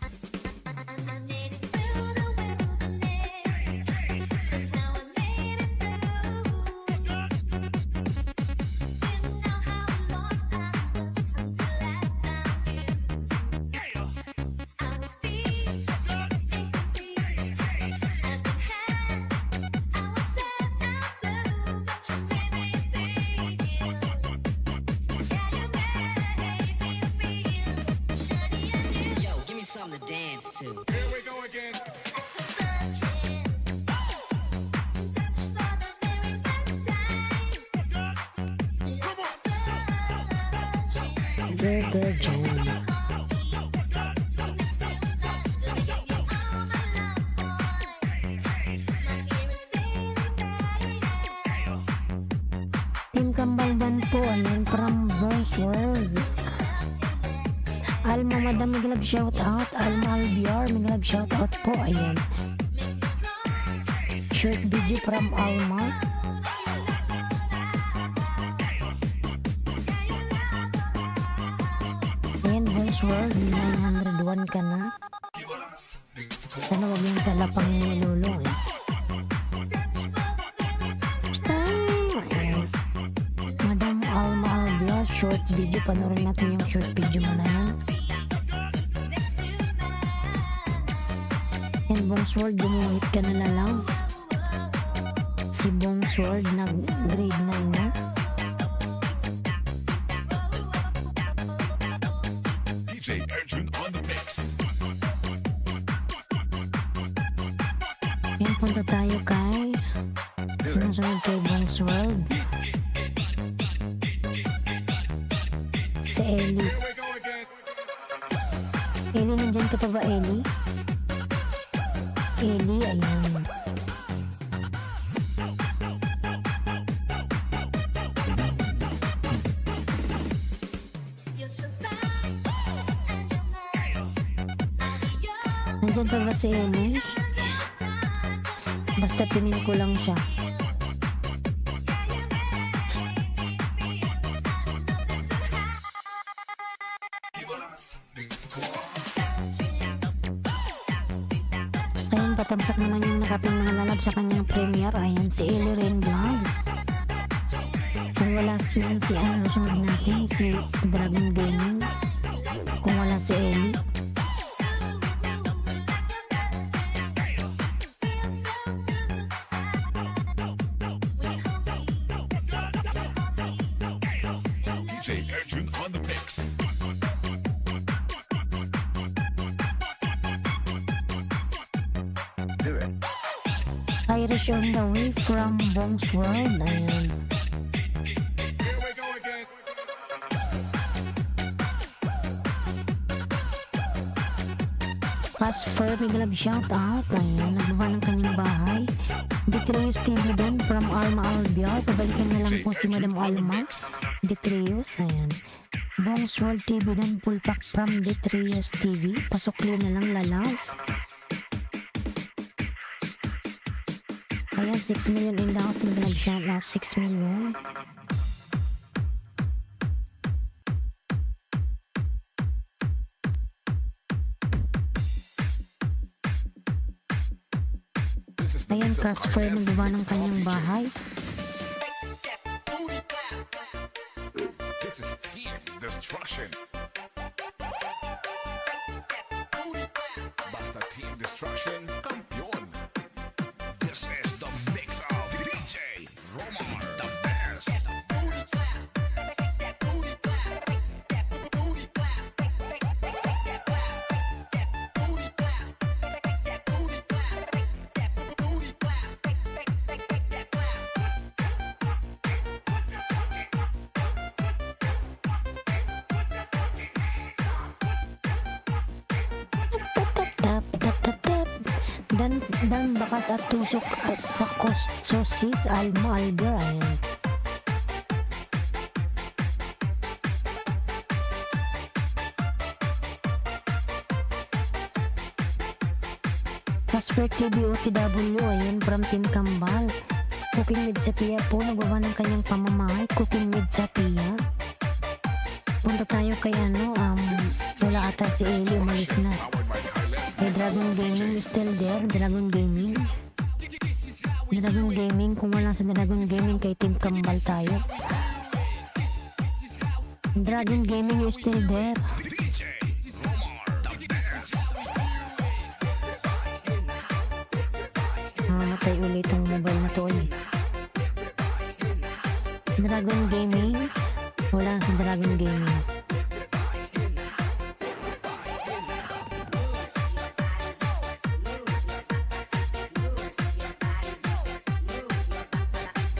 Yo, give me something to dance to. Here we go again. Burger Jam. Team Kambal Dan po, ayan, from Bong's World. Alma Madam, may shout out. Alma Albiar, may shout out po, ayan. Short video from Alma. Ayan, Bong's World, 901 ka na. Sana wag yung talapang ni Lolo, eh. Ayan. Madam Alma Albiar, short video. Panoorin natin yung short video mo na yan. Yan, Bong's World, gumuhit ka na na lang. Si Bong's World, nag-grade 9 na. DJ Erjun on the mix. Yan, punta tayo kay sinusunod kay Bong's World. Si Ellie. Ellie, nandyan ka pa ba, Ellie? Ellie, ayan. Nandyan pa ba si Amy? Basta pinin ko lang siya. Ayan, patamsak naman yung nakaping mga lalab sa kanyang premiere. Ayan, si Ellie Rain Vlogs. Kung wala si ano sunod natin, si Dragon Gaming. Kung wala si Ellie. DJ Arjun on the mix. Irish on the way from Bong's World. Ayan. Here we go again. Casper, big love shout out. Ayan, nagbaba ng kanyang bahay. Detrius TV din from Alma Albiar. Pabalikan na lang po si Madam Alma. Detrius, ayan. Bong's World TV din, full pack from Detrius TV. Pasukli na lang lalaws. Ayan, 6 million in the house. Big love shout out, 6 million. This is the Ayan, mix of Casper, Carles nagbaba mix ng kanyang of bahay. This is Team Destruction. Basta Team Destruction, campeón. This is the mix of DJ Romar, the best. Tap, tap, tap, tap. Dan bakas at tusok sa sosis Alma Albiar. Ayan. Casper TV OTW, ayan, from Team Kambal. Cooking with Sapia po, nagawa ng kanyang pamamahay. Cooking with Sapia. Punta tayo kay wala ata si Ellie, umalis na. Powered by Carles. May Dragon Gaming is still there. Dragon Gaming. Dragon Gaming. Kung wala sa Dragon Gaming, kay Team Kambal tayo. Dragon Gaming is still there. DJ Romar, the best. Mamatay ulit itong mobile na to eh. Dragon Gaming. Wala sa Dragon Gaming.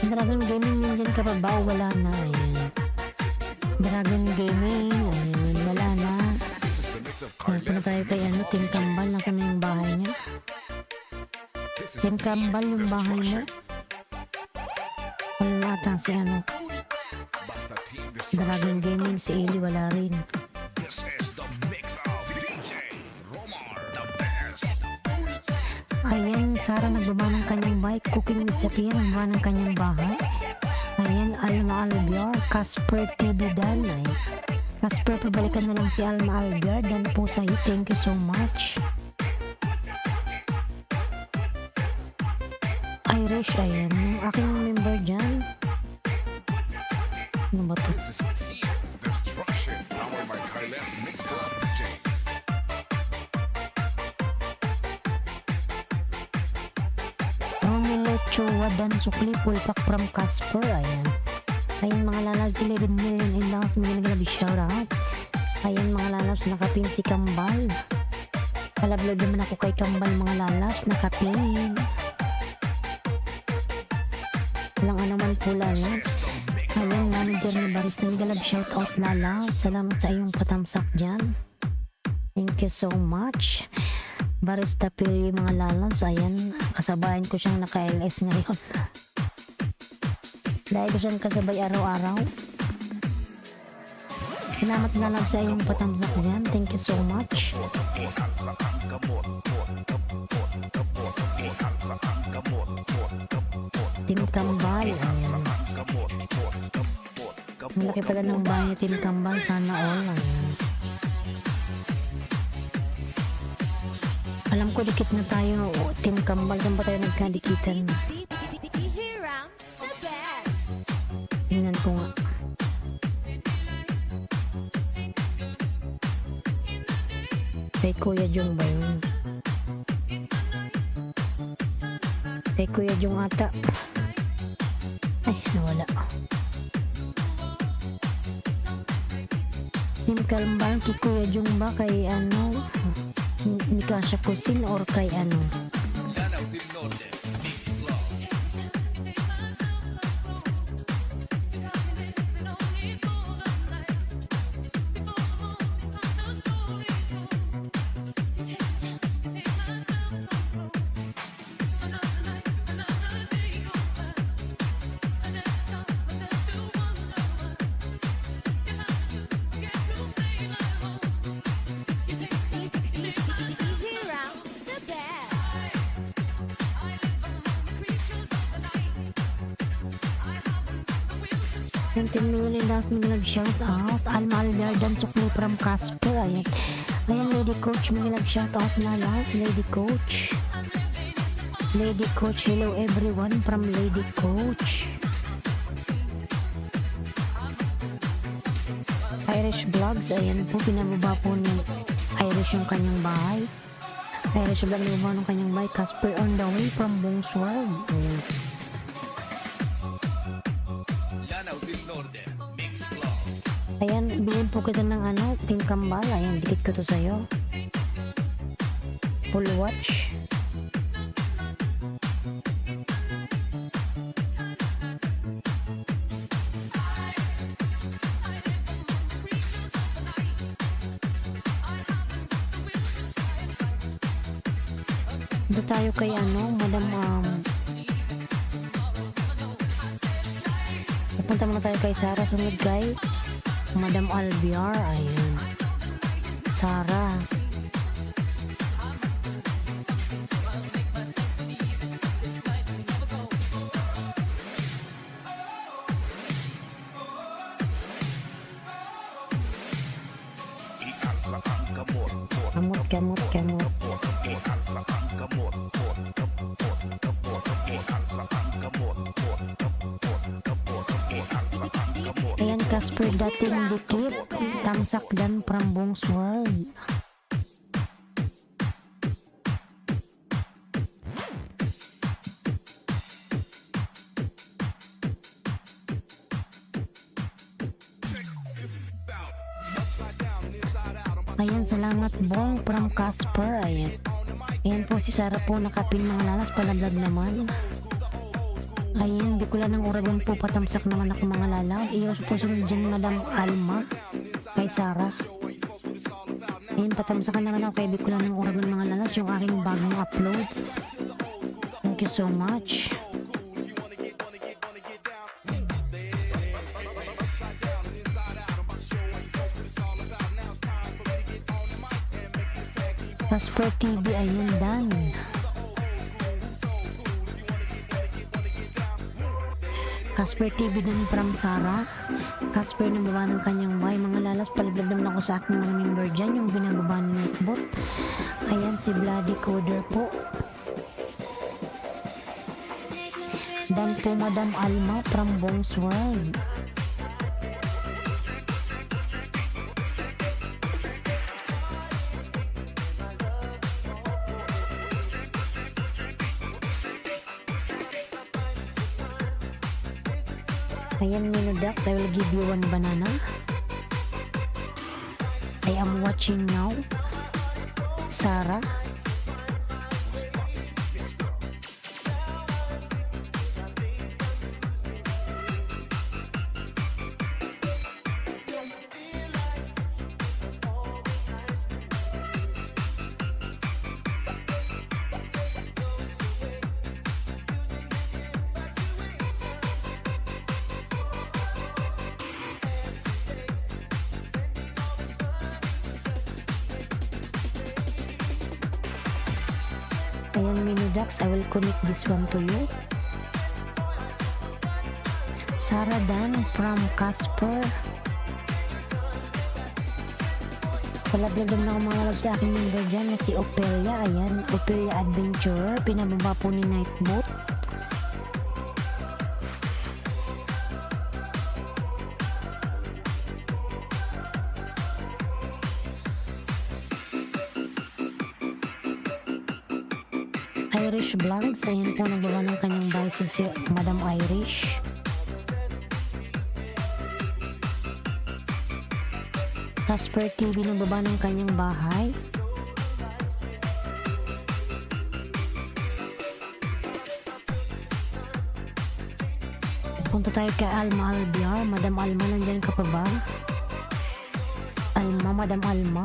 Dragon Gaming, nandiyan ka pa ba? Wala na. Ayan. Dragon Gaming. Ayan. Wala na. This is the mix of Punta Carles. tayo kay Team Kambal. Nasa na yung bahay niya? This is Team Kambal yung bahay niya? Wala na ata si Basta Team Destruction. Dragon Gaming. Si Ellie wala rin. This is the mix of DJ Romar, the best. Ayan, Sara nagbaba ng kanyang bike. Cooking with Sapia, nagbaba ng kanyang bahay. Ayan, Alma Albiar. Casper TV Dan. Ay. Casper, pabalikan na lang si Alma Albiar. Dan po sa'yo. Thank you so much. Irish, ayan. Yung aking member dyan. Ano ba to? This is Team Destruction, powered by Carles Mix Club DJs. Romelo Chua Dan Sukli. Full pack from Casper. Ayan. Ayan mga lalabs. 11 million in loss. May naglabi shoutout. Ayan mga lalabs. Nakapin si Kambal. Palablog naman ako kay Kambal mga lalabs. Nakapin. Walang anuman po lalabs. Ayan, manager ni Baris ng Galab, shout out Lala. Salamat sa iyong patamsak dyan. Thank you so much. Barista Pili mga lalabs. Ayan, kasabayan ko siyang naka-LS ngayon. Dahil ko siyang kasabay araw-araw. Salamat na lang sa iyong patamsak dyan. Thank you so much. Team Kambal. Ayan. Malaki pala ng bahay ni Team Kambal. Sana all. Ayan. Alam ko dikit na tayo. Team Kambal. Saan ba tayo nagkadikitan? DJ Ram, the best. Tingnan ko nga. Kay Kuya Jong ba yun? Kay Kuya Jong ata. Ay, nawala. Team Kambal, kay Kuya Jong ba? Kay ano? Mikasha Kusin or kay ano? Lanao del Norte, Mix Club. DJ Ram, the best. Yung Team Lily Dance may nag-shout out. Alma Alberdan Sukli from Casper. Ayan. Ayan, Lady Coach may nag-shout out na lahat. Lady Coach. Lady Coach. Hello everyone from Lady Coach. Irish Vlogs. Ayan po, pinababa po ni Irish yung kanyang bahay. Irish Vlog na ng kanyang bahay. Casper on the way from Bongsword. Ayan. Lanao del Norte, Mix Club. Ayan, bilhin po kita ng ano, Team Kambal. Ayan, dikit ko to sa'yo. Full watch. Ito tayo kay ano, Madam Pupunta muna tayo kay Sarah. Sunod kay Madam Albiar. Ayan. Sarah. Kamot, kamot, kamot. Ayan, Casper dating dikit. Tamsak dan Prambong Sword. Ayan, salamat Bong from Casper. Ayan. Ayan po si Sarah po nakapin mga lalas. Palaglag naman. Ayan, Bikulan ng Uragon po. Patamsak naman ako mga lalaw. Iyos po sunod dyan Madam Alma kay Sarah. Ayan, patamsakan naman ako kay Bikulan ng Uragon mga lalas. Yung aking bagong uploads. Thank you so much. Casper TV, ayun dan. Casper TV din from Sarah. Casper na baba ng kanyang bahay. Mga lalas, paliblag naman ako sa aking mga member dyan. Yung binababa ni Nightbot. Ayan, si Bloody Coder po. Dan po Madam Alma from Bongsword. Ayan, Minodax, I will give you one banana. I am watching now. Sarah. Ayan, Minidax, I will connect this one to you. Sarah Dan from Casper. Palaglag naman ako mga love sa aking member dyan na si Ophelia. Ayan, Ophelia Adventurer. Pinababa po ni Nightbot. Irish Vlogs. Ayan po, nagbawa ng kanyang bahay si Madam Irish. Casper TV, nagbaba ng kanyang bahay. Punta tayo kay Alma Albiar. Madam Alma, nandyan ka pa ba? Alma, Madam Alma.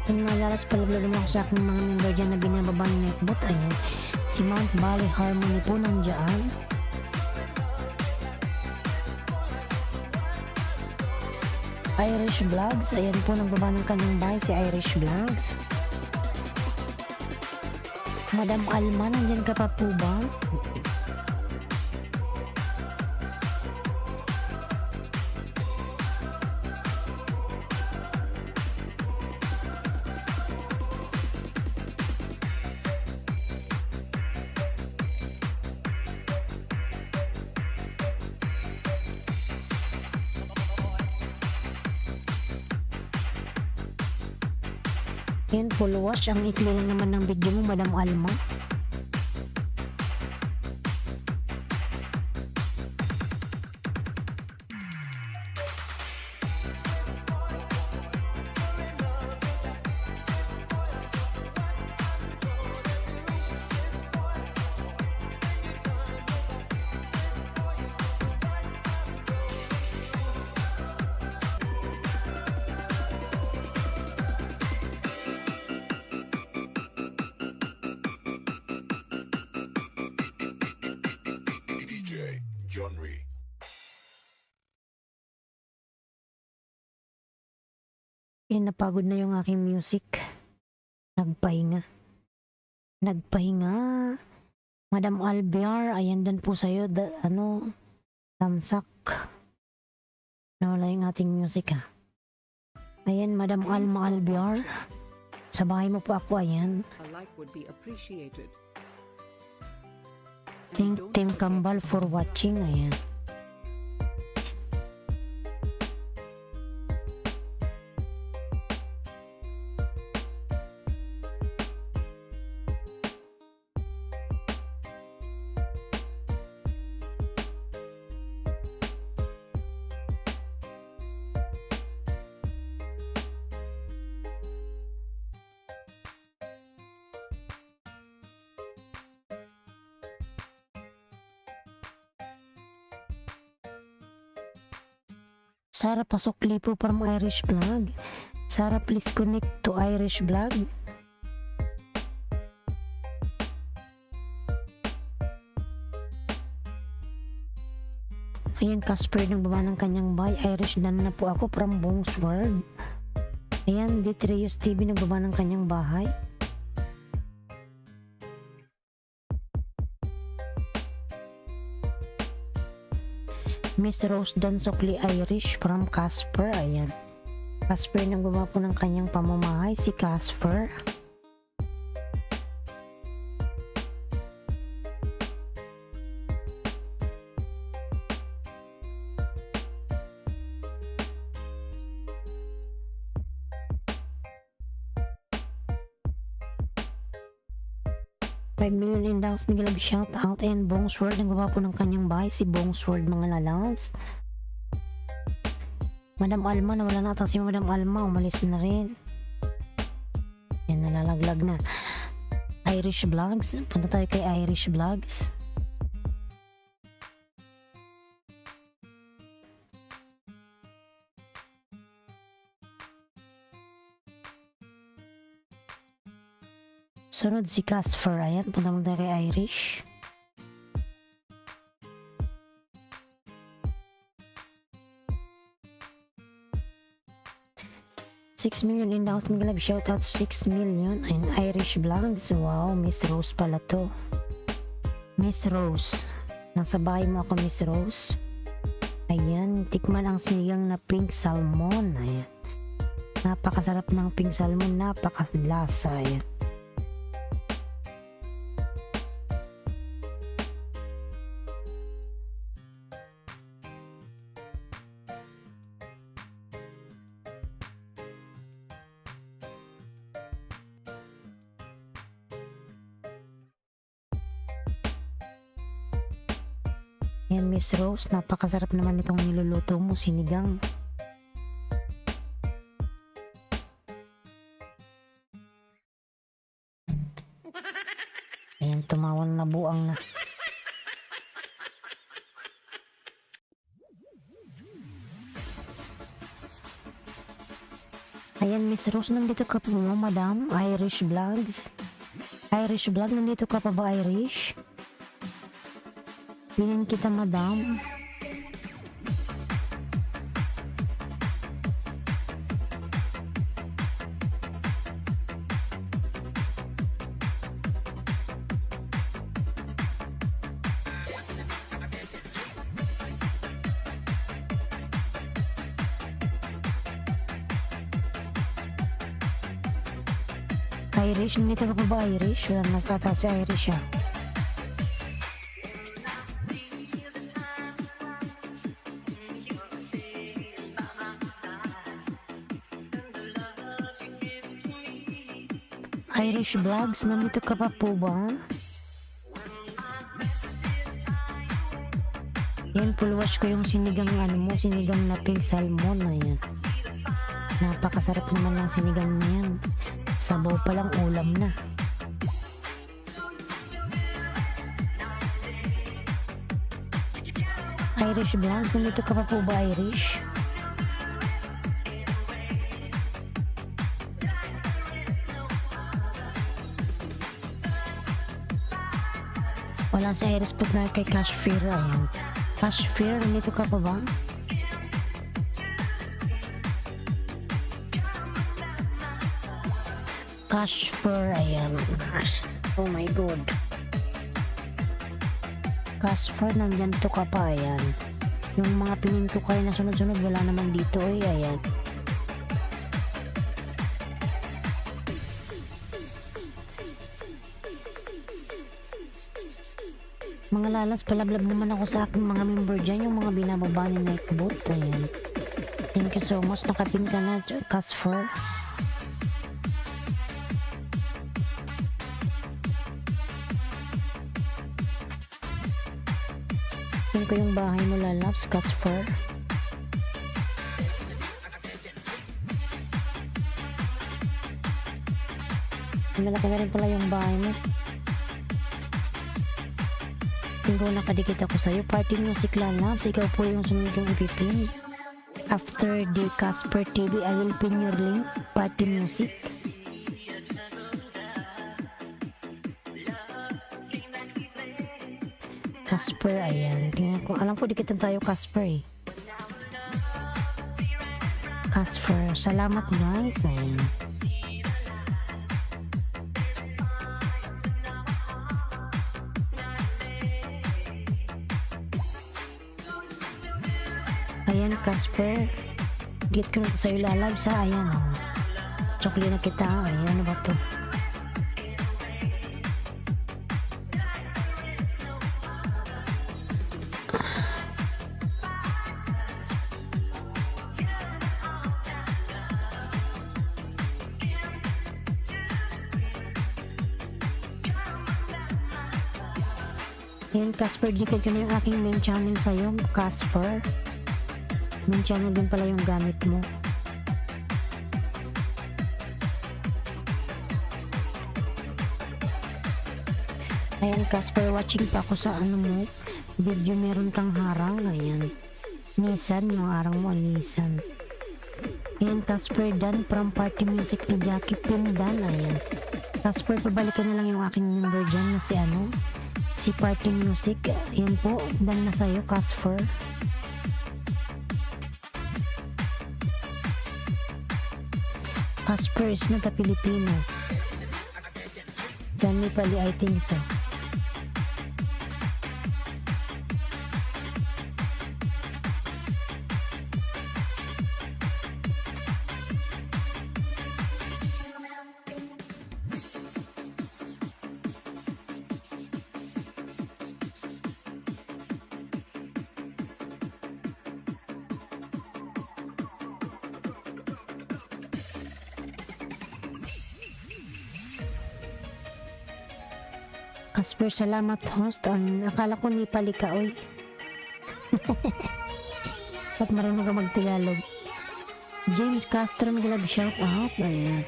Yung malalas palablag mo ako sa aking mga member dyan na binababa ng Nightbot. Ayun, si Mount Valley Harmony po nandiyan. Irish Vlogs, ayan po, nagbaba ng kanyang bahay si Irish Vlogs. Madam Alma, nandyan ka pa po ba? Yan, full wash. Ang ikli lang naman ng video mo, Madam Alma. DJ John Ree. Napagod na yung aking music. Nagpahinga. Madam Albiar, ayan din po sa'yo. Tamsak. Nawala yung ating music, ha. Ayan, Madam Alma Albiar. Sa bahay mo po ako, ayan. A like would be appreciated. Thank Tim Kambal for watching, ayan. Sarah Pasokli po from Irish Vlog. Sarah, please connect to Irish Vlog. Ayan, Casper, nagbaba ng kanyang bahay. Irish Dan na po ako from Bongsword. Ayan, Detrius TV, nagbaba ng kanyang bahay. Miss Rose Dan Sokli Irish from Casper. Ayan, Casper, nagbaba po ng kanyang pamamahay si Casper. $5 million in Laos, Miguel Ab, shout out. And Bongsword, nagbaba po ng kanyang bahay si Bongsword, mga lalaws. Madam Alma, nawala na ata si Madam Alma, umalis na rin. Yan, nalalaglag na. Irish Vlogs, punta tayo kay Irish Vlogs. Sunod si Casper. Ayan, punta mo tayo kay Irish. 6 million in the house. Mga love, shout out 6 million. Ayun, Irish Vlogs. Wow, Miss Rose pala to. Miss Rose. Nasa bahay mo ako, Miss Rose. Ayan, tikman ang sinigang na pink salmon. Ayan. Napakasarap ng pink salmon, napakalasa. Ayan. Ayan, Miss Rose, napakasarap naman itong niluluto mo, sinigang. Ayan, tumawan na buang na. Ayan, Miss Rose, nandito ka po mo, Madam. Irish Vlogs. Irish Vlog, nandito ka pa ba, Irish? Pinin kita, Madam. Irish, nandito ka pa ba, Irish? Wala nakata si Irish, ah. Irish Vlogs, nandito ka pa po ba? Yan, full watch ko yung sinigang sinigang na pink salmon. Ayan. Napakasarap naman ng sinigang na yan. Sabaw pa lang, ulam na. Irish Vlogs, nandito ka pa po ba, Irish? Wala si Iris po na kay Cash Fair. Ayan. Cash Fair, nandito ka pa ba? Cash Fair, ayan. Oh my god. Cash Fair, nandyan to ka pa, ayan. Yung mga pininto kayo na sunod-sunod, wala naman dito, ayan. Mga lalas, palablab naman ako sa aking mga member dyan, yung mga binababa ni Nightbot. Ayan. Thank you so much. Nakapin ka na, Casper. Pin ko yung bahay mo, lalabs, Casper. Malaki na rin pala yung bahay mo. Tingko nakadikit ako sa'yo. Party Music Lalabs, ikaw po yung sunod yung ipipin. After the Casper TV, I will pin your link. Party Music. Casper, ayan. Tingnan ko. Alam ko dikitan tayo, Casper, eh. Casper, salamat guys. Ayan. Ayan, Casper. Get ko na ito sa'yo, lalabs, ha. Ayan, oh. Chokli na kita. Ayan, ano ba ito? Ayan, Casper, dikit ko na yung aking main channel sa'yo, Casper. Main channel din pala yung gamit mo. Ayan, Casper, watching pa ako sa ano mo, video, meron kang harang. Ayan, Nissan, yung harang mo, Nissan. Ayan, Casper, Dan from Party Music ni Jackie Pindan. Ayan, Casper, pabalikan na lang yung aking number dyan na si ano, si Party Music. Ayan po, Dan na sa'yo, Casper. Casper is not a Filipino. Johnny Pali, I think so. Casper, salamat host. Akala ko Nepali ka, oy. Ba't marunong ka magtagalog? James Castro, nag-love shout out. Ayan.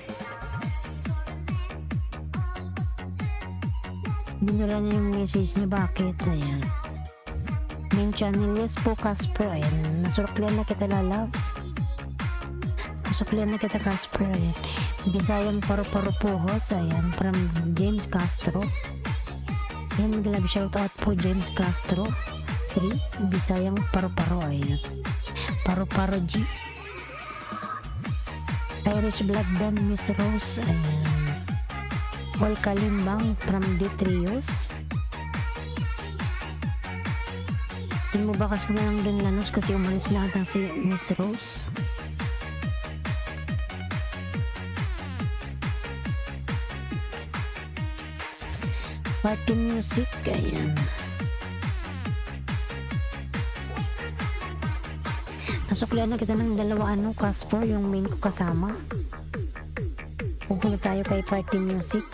Binura niya yung message niya. Bakit? Ayan. Main channel, yes po, Casper. Ayan. Nasuklian na kita, lalabs. Nasuklian na kita, Casper. Ayan. Bisayang paru-paro po host. Ayan. From James Castro. Ayan, mag-love shoutout po James Castro 3, Bisayang Paro-Paro. Ayan, Paro-Paro G. Irish Blood Dan Miss Rose. Ayan, All Kalimbang from Detrios. Tingin mo ba kasi na lang din lanos kasi umalis na ata si Miss Rose. Party music. Ayan. Nasuklian na kita ng dalawa Casper, yung main ko kasama. Pupunta tayo kay party music.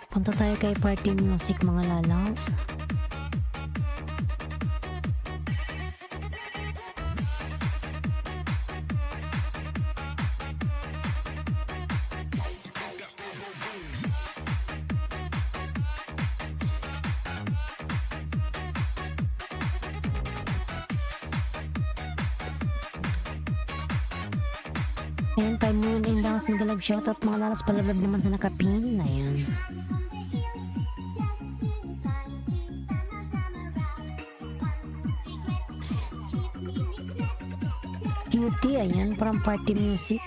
Punta tayo kay party music mga lalaws. Ayan, 5 million inbounds, magalag shoutout mga lalas, palabag naman sa nakapin. Ayan. Cutie, ayan, from party music.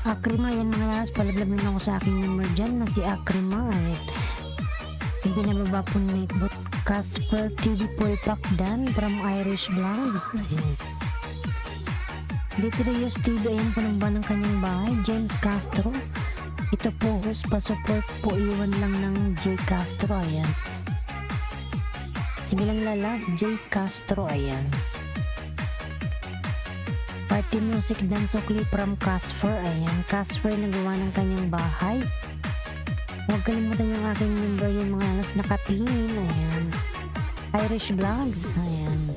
Akrima, ayan mga lalas, palabag naman ako sa aking number dyan na si Akrima. Ayan. Yung pinababa po na itbot. Casper TV Pulpak Dan from Irish Blog. Detrios TV, ayan po ng ba ng kanyang bahay. James Castro. Ito po host, pa-support po, iwan lang ng J Castro. Ayan. Sige lang lala, J Castro. Ayan. Party music dance clip from Casper. Ayan. Casper nagawa ng kanyang bahay. Huwag kalimutan yung aking number, yung mga nakapinin. Ayan. Irish Vlogs. Ayan.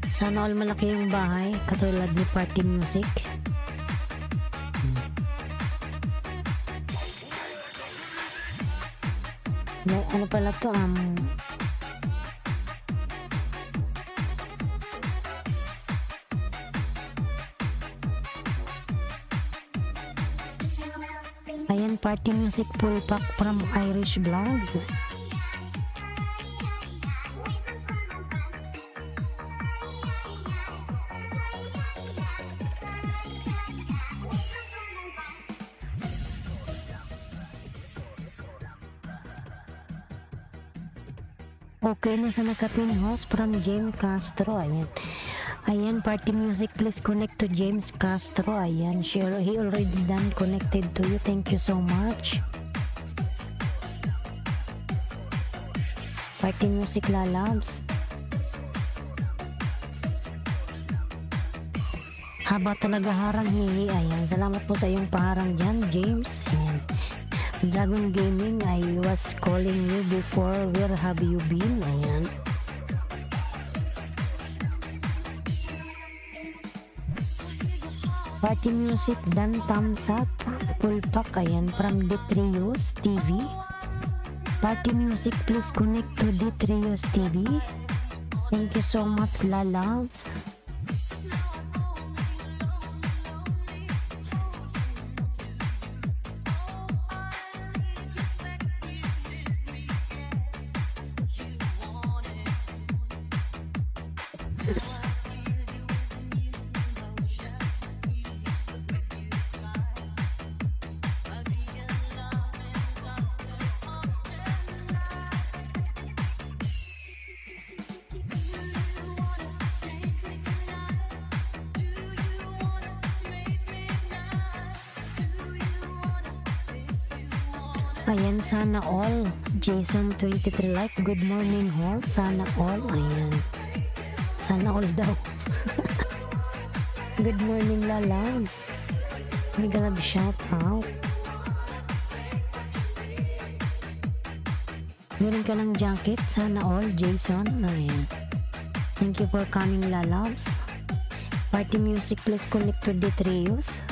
Sana all malaki yung bahay katulad ni party music. May ano pala to, ayan, party music full pack from Irish Vlogs. Okay na sa nakapin host from James Castro. Ayan. Ayan, party music, please connect to James Castro. Ayan, sure, he already done connected to you. Thank you so much. Party music lalabs. Haba talaga harang hihi. Ayan, salamat po sa iyong paharang dyan, James. Ayan. Dragon Gaming, I was calling you before. Where have you been? Ayan. Party music, dan thumbs up, full pack. Ayan, from Detrios TV. Party music, please connect to the Trios TV. Thank you so much, Lalabs. Ayan, sana all. Jason 23 like, good morning all. Sana all. Ayan. Sana all daw. Good morning, Lalabs. Mega love shout out. Meron ka ng jacket. Sana all, Jason. Ayan. Thank you for coming, Lalabs. Party music, please connect to the trios.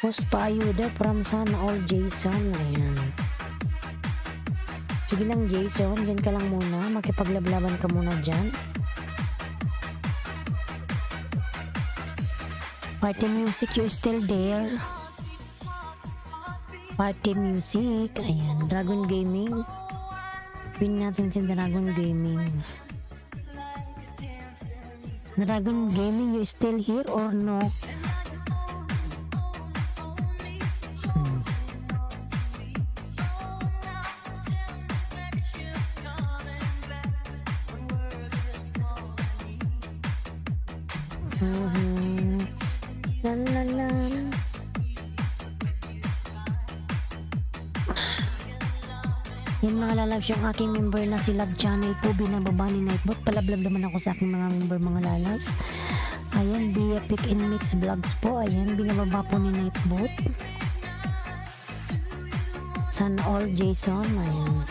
Post pa ayuda from Sana All Jason. Ayan. Sige lang Jason, dyan ka lang muna. Makipaglaban ka muna dyan. Party music, you still there? Party music. Ayan. Dragon Gaming. Pin natin si Dragon Gaming. Dragon Gaming, you still here or no? Yan mga lalabs, yung aking member na si Love Channel po, binababa ni Nightbot. Palablab naman ako sa aking mga member mga lalabs. Ayan, Bia Pick and Mix Vlogs po. Ayan, binababa po ni Nightbot. Sana all Jason. Ayan.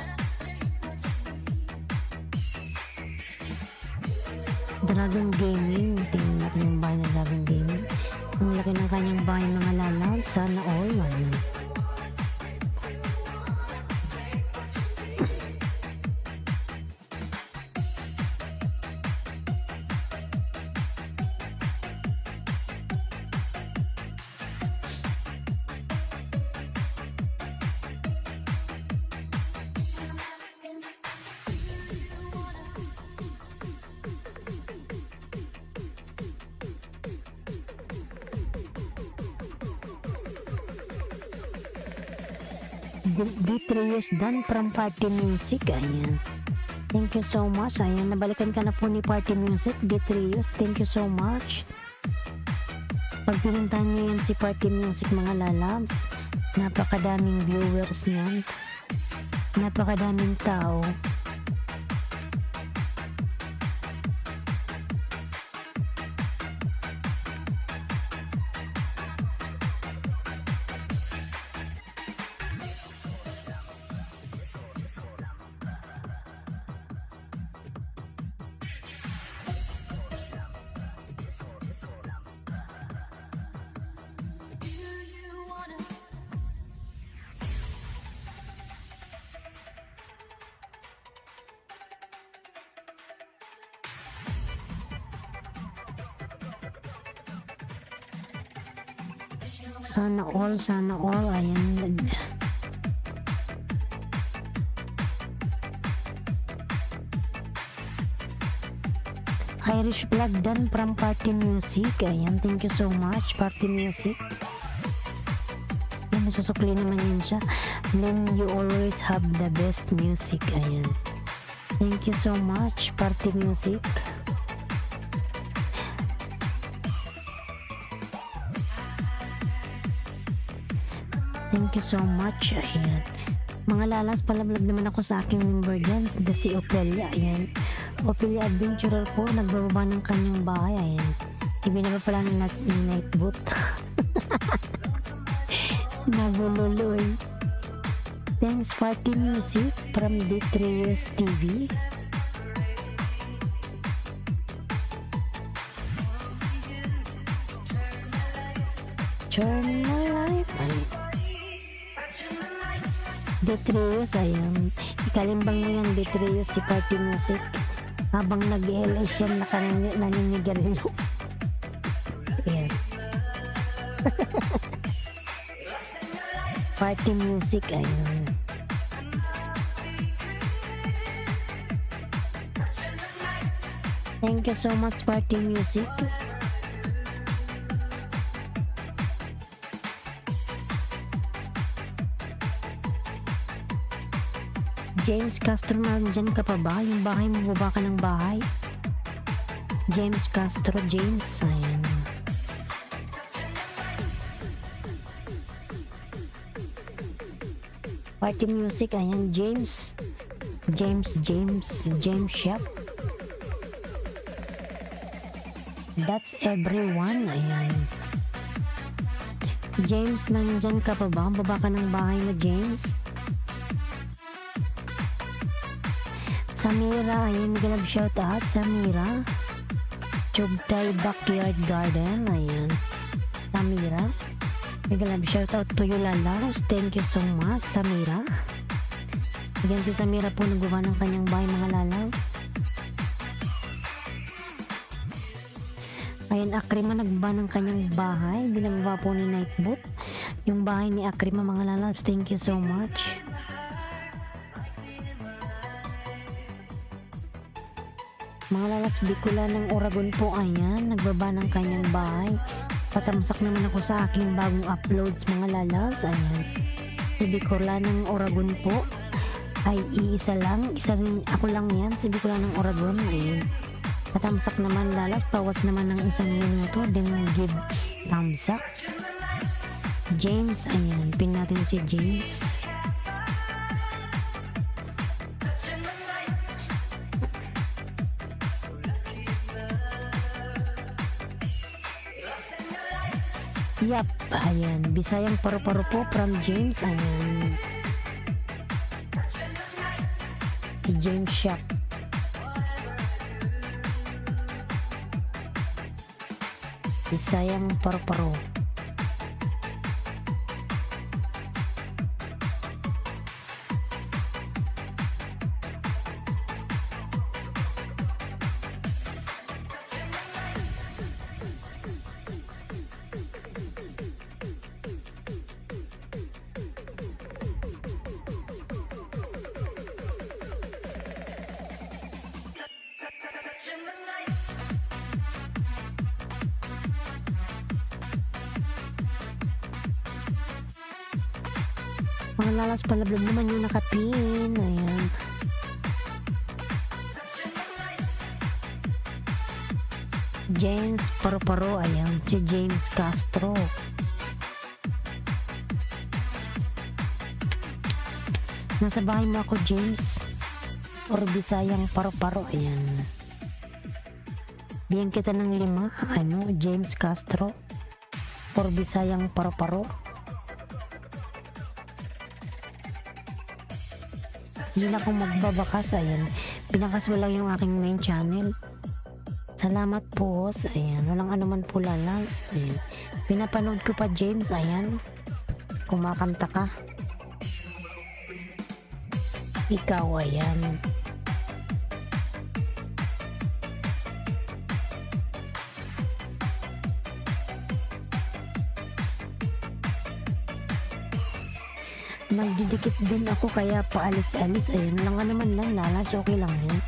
Dragon Gaming. Tingnan natin yung bahay ng Dragon Gaming. Ang laki ng kanyang bahay mga lalabs. Sana all. Ayan. Detrius done from Party Music. Ayan. Thank you so much. Ayan, nabalikan ka na po ni Party Music. Detrius, thank you so much. Pag pinuntahan nyo yan si Party Music mga lalabs, napakadaming viewers niyan. Napakadaming tao. Sana all, sana all. Ayan. Irish vlog done from Party Music. Ayan, thank you so much Party Music. Ayan, nasusukli naman yun siya. Then you always have the best music. Ayan, thank you so much Party Music. Thank you so much. Ayan. Mga lalas, palablog naman ako sa aking member dyan. Si Ophelia. Ayan. Ophelia Adventurer po. Nagbababa ng kanyang bahay. Ayan. Ibinaba pala ng night boot. Nabululoy. Thanks Party Music from Detrius TV. Turn my life. Detrius, ayan. Ikalimbang mo yan, Detrius, si Party Music. Habang nag-LS yan, naninigarilyo. Ayan. Party Music, ayun. Thank you so much, Party Music. James Castro, nandyan ka pa ba? Yung bahay mo, baba ka ng bahay. James Castro, James, ayan. Party Music, ayan, James Shop. That's everyone, ayan. James, nandyan ka pa ba? Baba ka ng bahay mo, James. Samira, ayan, ganap shout out, Samira. Chugtay Backyard Garden, ayan. Samira. Ganap shout out to you, Lalaos. Thank you so much, Samira. Again, si Samira po nagawa ng kanyang bahay, mga Lalaos. Ayan, Akrima nagba ng kanyang bahay. Binagawa po ni Nightboot. Yung bahay ni Akrima, mga Lalaos. Thank you so much. Mga lalas, Bicula ng Oragon po, ayan, nagbaba ng kanyang bahay. Patamsak naman ako sa aking bagong uploads, mga lalas, ayan. Si Bicula ng Oragon po ay iisa lang, ako lang yan, si Bicula ng Oragon, ayan. Patamsak naman lalas, pawas naman ng 1 minuto, then give thumbs up. James, ayan, pin natin si James. Yap, ayan, Bisayang Paru-Paru po from James, ayan. Si James Shop. Bisayang Paru-Paru. Mga lalas, palablog naman yung nakapin. Ayan. James Paru-Paru. Ayan. Si James Castro. Nasa bahay mo ako, James. Or Bisayang Paru-Paru. Ayan. Bigyan kita ng 5. Ano? James Castro. Or Bisayang Paru-Paru. Hindi na akong magbabakas, ayan. Pinakas mo lang yung aking main channel. Salamat po, ayan. Walang anuman po, lalas. Ayan. Pinapanood ko pa, James, ayan. Kumakanta ka. Ikaw, ayan. Nagdidikit din ako kaya paalis-alis. Ayun lang naman lang, lalas, okay lang yan.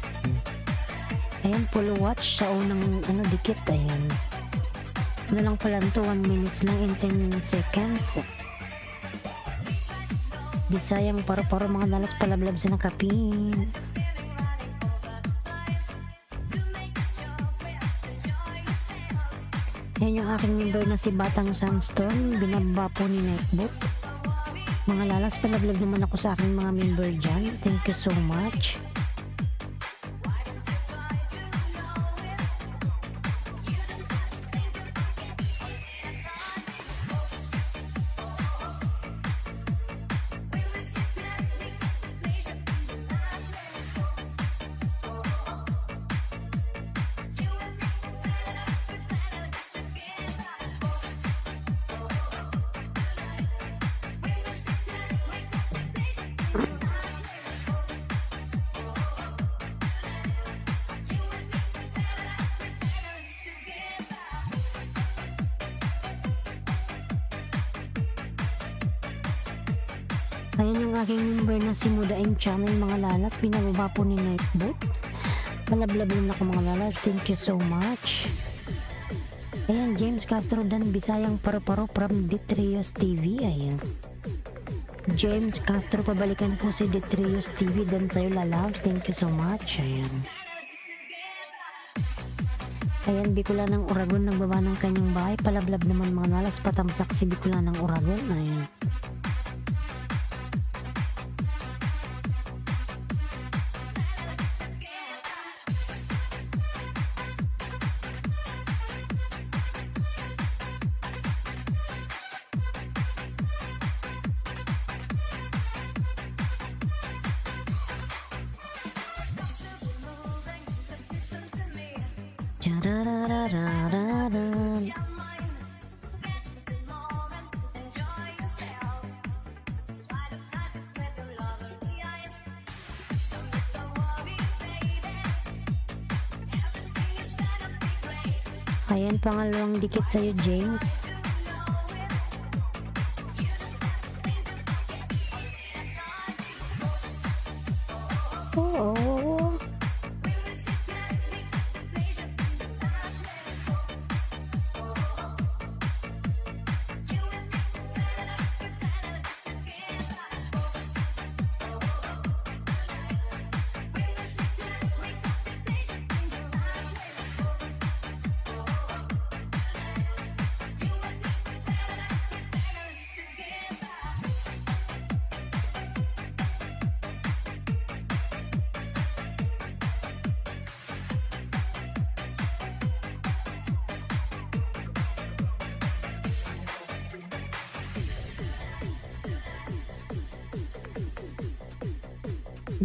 Ayan, full watch sa unang dikit. Ayan, ano lang pala ito, 1 minutes lang and 10 seconds. Bisayang Paru-Paru, mga lalas, palablab sa nakapin. Ayan yung aking member na si Batang Sandstone. Binaba po ni Nightboot. Mga lalas, palaglag naman ako sa aking mga member dyan. Thank you so much. Ayan yung aking member na si Mudaing Channel, mga lalas. Binababa po ni Nightbot. Palablab lang ako, mga lalas. Thank you so much. Ayan, James Castro Dan Bisayang Paro-Paro from Detrios TV. Ayan. James Castro, pabalikan po si Detrios TV. Dan sa'yo, lalabs. Thank you so much. Ayan. Ayan, Bicolana ng Uragon, nagbaba ng kanyang bahay. Palablab naman, mga lalas. Patamsak si Bicolana ng Uragon. Ayan. Charararararan. Ayan, pangalawang dikit sa'yo, James. Oo.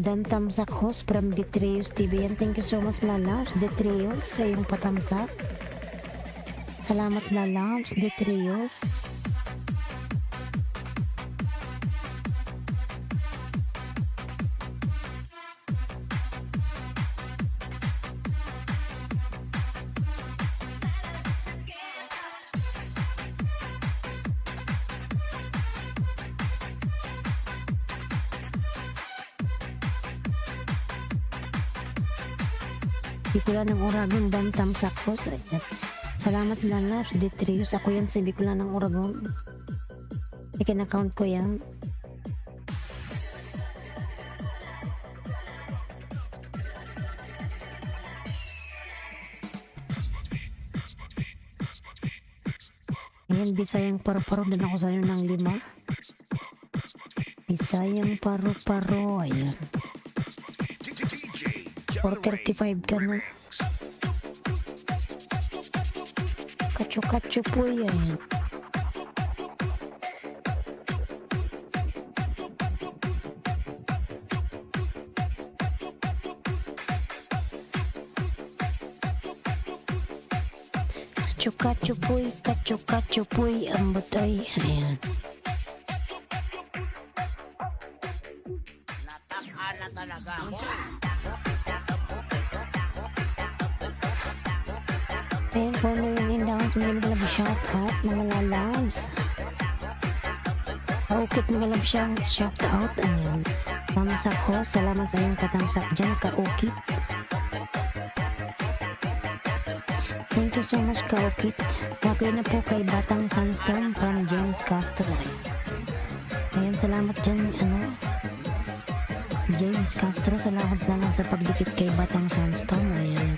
Dan Tamsak host from Detrios TV. And thank you so much, lalabs. Detrios sa iyong patamsak. Salamat, lalabs. Detrios. Bicolana ng Uragon, Dan Tamsak host. Salamat, lalabs. Detrios. Ako yan si Bicolana ng Uragon. I-account ko yan. Ayan, Bisayang Paro-Paro. Dan ako sa'yo ng 5. Bisayang Paro-Paro. Ayan. 4:35 ka na. Kacho-kacho po yan. Kacho-kacho po'y, ang batay. Ayan. Ayan po, mayroon in downs. Mga love shout out, mga lalabs. Kaukit mga love shout out. Ayan. Tamsak ho, salamat sa iyong katamsak dyan, Kaukit. Thank you so much, Kaukit. Okay na po kay Batang Sandstorm from James Castro. Ayan, salamat dyan, James Castro. Salamat naman sa pagdikit kay Batang Sandstorm. Ayan.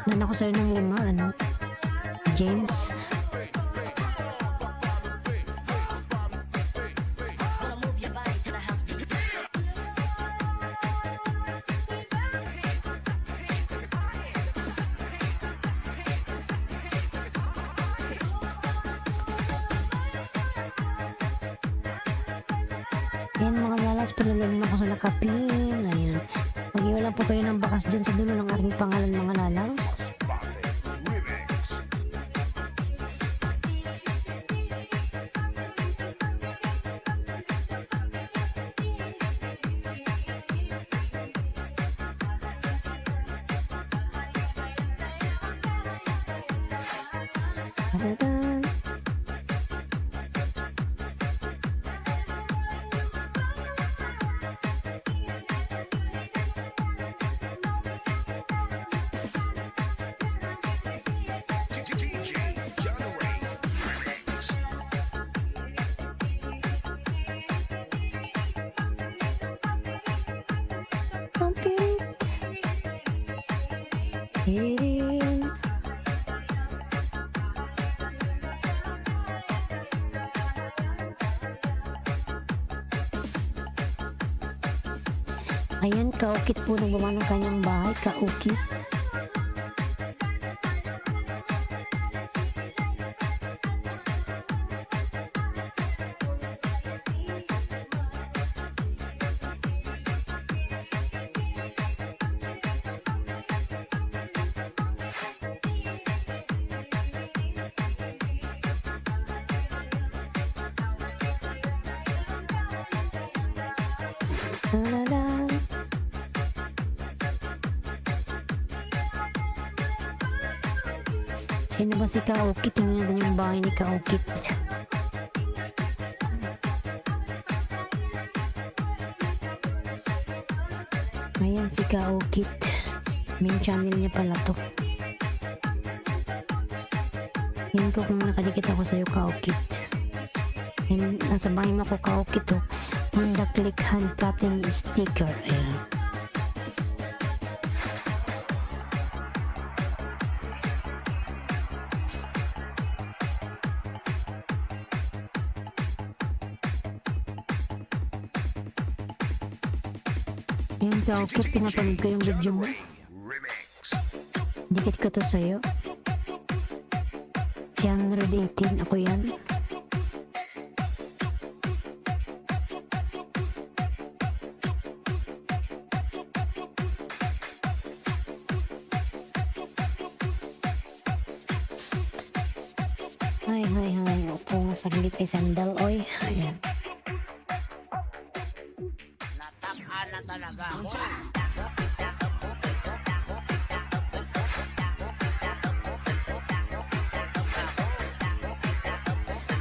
Nan ako sa'yo ng 5, James. Yan mga lalas, pinalagyan ako sa nakapin. Ayan. Mag-iwala po kayo ng bakas dyan sa dulo ng aking pangalan mga lalas. Tadadaan. DJ John Ray Remix. Pumping. Hitting. Ayan, kaukit po nang gumawa ng kanyang bahay, kaukit. Tadadaan. Sino ba si Kaukit? Tingnan natin yung bahay ni Kaukit. Ayan si Kaukit. Main channel niya pala to. Tingnan ko kung nakadikit ako sa'yo, Kaukit. Nasa bahay mo ako, Kaukit, oh. Honda Click Hand Cutting Sticker. Ayan. Ayan, Kaukit, pinapanood ko yung video mo. Remix. Dikit ko to sa'yo. Si 118, ako yan. Hay. Opo nga saglit ay sandal, oy. Ayan.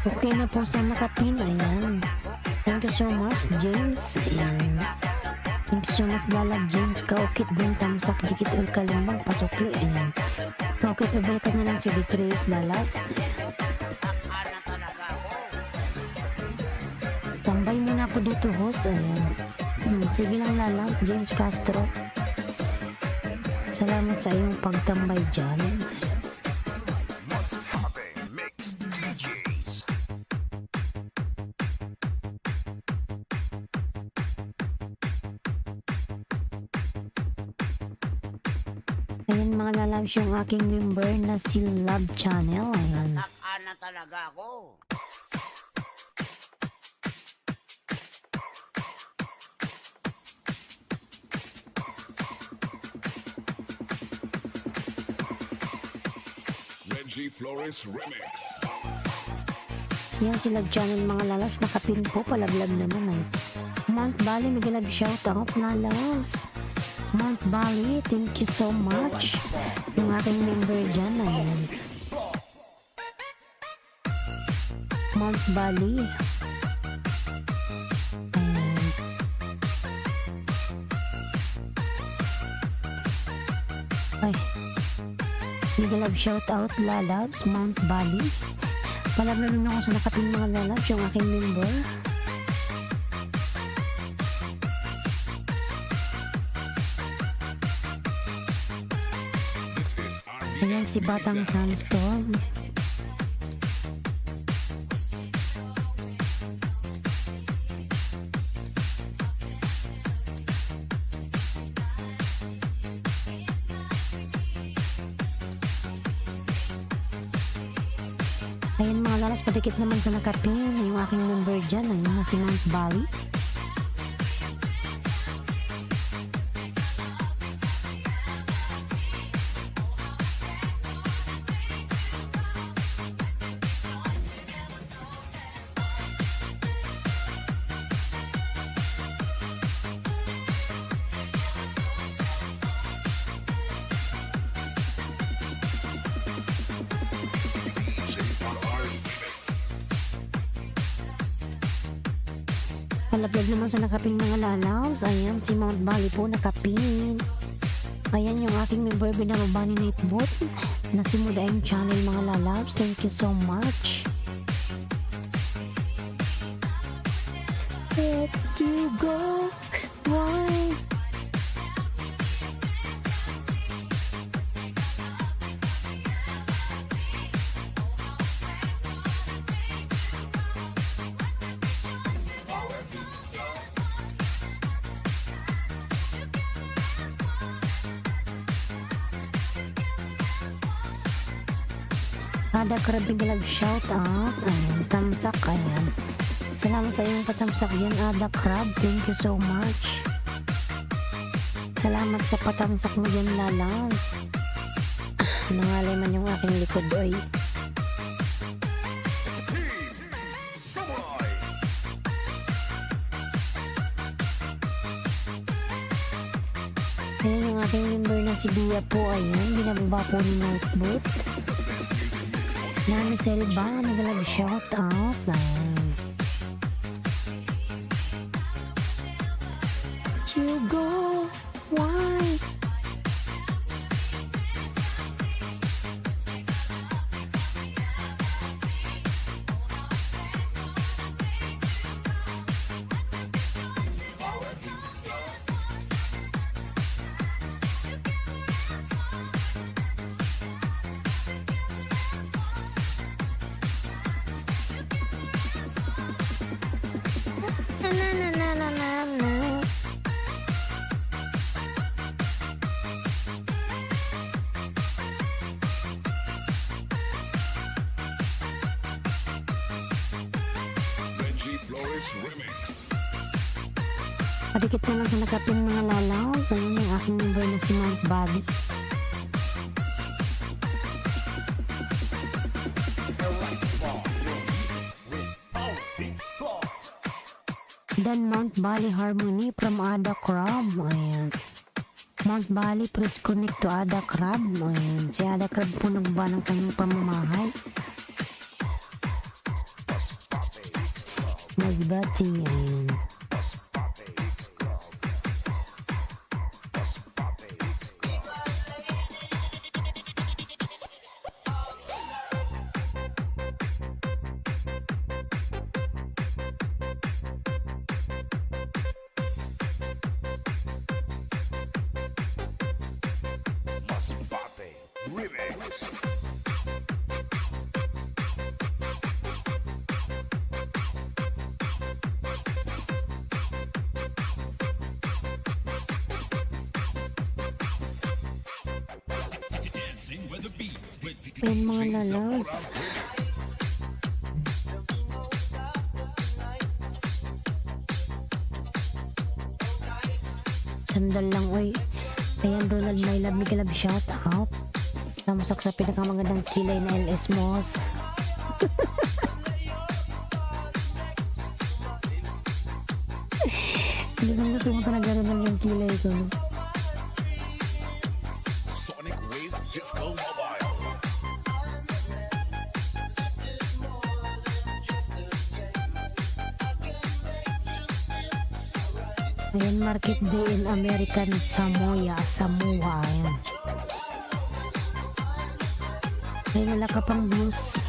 Okay na po sa nakapin. Ayan. Thank you so much, James. Ayan. Thank you so much, Dalag James. Kaukit din, tamsak, dikit, ulkalimbang, pasukli. Ayan. Kaukit, pabalikan na lang si Detrius Dalag. Tambay muna ako dito, host. Ayan. Sige lang, Lalag, James Castro. Salamat sa iyong pagtambay dyan. Mas Pape Mix DJs. Ayan mga lalabs yung aking member na si Love Channel. Ayan. Na talaga ako. Reggie Flores Remix. Yan si Love Channel mga lalabs. Nakapin po, palaglag naman ay. Mount Bali, mag-love shoutout na lalabs. Mount Bali, thank you so much. Yung aking member dyan, ayan. Mount Bali. Ayan. Ay. Mag-love shoutout lalabs, Mount Bali. Palaglag na ako sa nakapin mga lalabs, yung aking member. This is our Ayan si Batang Sandstorm. Ayan mga lalas, padikit naman sa nakapin yung aking member dyan, ayun na si Mount Bali. Palaplag naman sa nakapin mga lalaws. Ayan, si Mount Bali po nakapin. Ayan yung aking member binababa ni Nightbot na si Mudaing Channel mga lalaws. Thank you so much. Let you go, why? Ada karabing galag shout out. Ayan, tamsak. Ayan. Salamat sa iyong patamsak yan, Ada Crab. Thank you so much. Salamat sa patamsak mo dyan, Lalang. Nangalay man yung aking likod, oy. Samurai. Ayan yung aking member na si Bia po. Ayan, binababa po ni Nightbot. Nami Selva, nagalag shout out. Ayan. You go, why? Na na na na na na na. Benji Flores Remix. Padikit naman sa nakapin mga lalaw. Sa inyo yung aking member na si Mount Bali. Dan Mount Bali Harmony from Ada Crab. Ayan. Mount Bali, please connect to Ada Crab. Ayan. Si Ada Crab po nagba ng kanyang pamamahay. Masbati. Ayan. Masbate Remix. Dancing with the beat with Ayan mga DJ lalaws. Zamora Remix. Sandal lang, oy. Ayan, Ronald My Love, Miguel Love, shout out. Namasak sa pinakamagandang kilay na LS Moss. Gusto mo talaga Ronald yung kilay ko. No? Sonic Wave Disco Mobile. Ayan, Market Day in American Samoa. Ayan. Ayan, wala ka pang blues.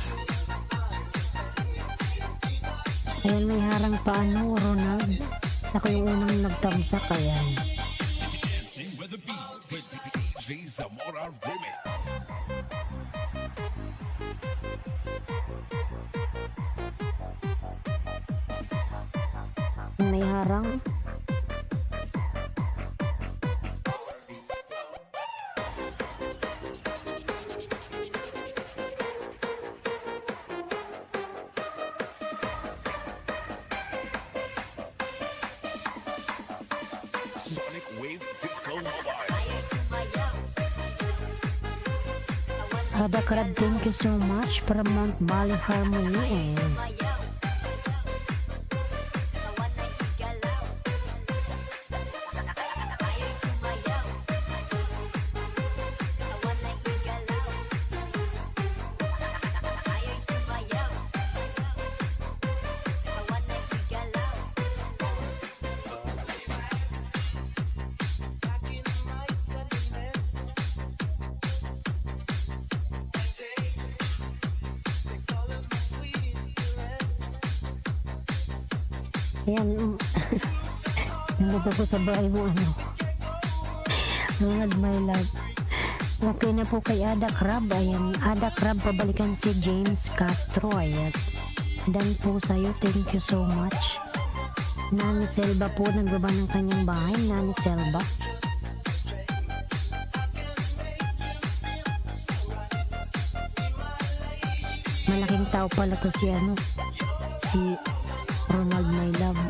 Ayan, may harang pa ano, Ronald. Ako yung unang nagtamsak. Ayan. Dancing with the beat with DJ Zamora Remix. May harang. Ada Crab, thank you so much para Mount Valley Harmony. Ayan, nandito po sa bahay mo, ano, Ronald my love. Okay na po kay Ada Crab. Ayan, Ada Crab, pabalikan si James Castro. Ayan, dan po sa'yo, thank you so much. Nani Selva po, nagbaba ng kanyang bahay. Nani Selva. Malaking tao pala to si ano, si Ronald my love.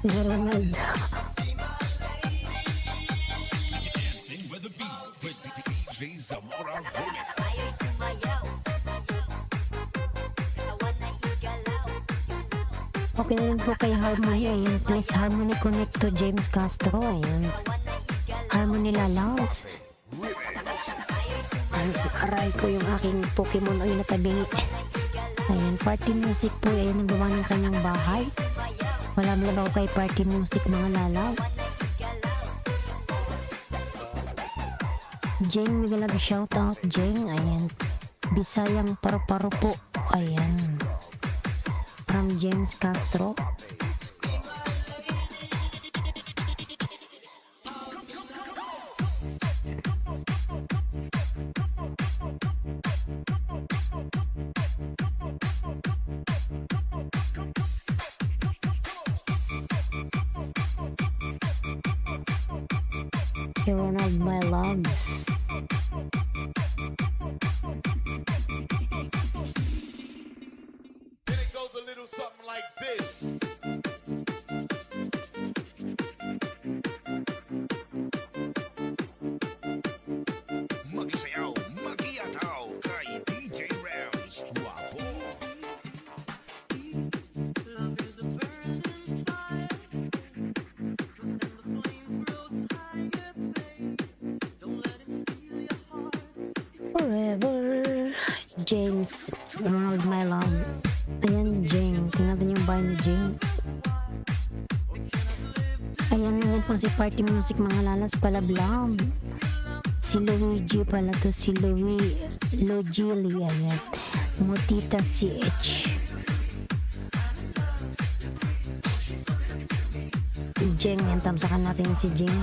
Si Ronald. Dancing with the beat with DJ Zamora Remix. Okay na rin po kay Harmony. Ayan, please Harmony connect to James Castro. Ayan, Harmony Lalaws. Aray ko yung aking Pokemon ay natabingi. Ayan, party music po. Ayan, nagawa ng kanyang bahay. Walang labaw kay party music, mga lalaw. Jeng, migalag shout out Jeng. Ayan, Bisayang Paru-Paro po. Ayan, from James Castro. Si Ronald my loves. Then it goes a little something like this. Magisayaw, magiataw kay DJ Rams. Guwapo. Forever. James Ronald my love. Ayan, Jeng. Tingnan natin yung bahay ni Jeng. Ayan, ayan po si party music, mga lalas palablab. Si Luigi pala to, si Logili. Ayan, Motita CH. Jeng, yan, tamsakan natin si Jeng.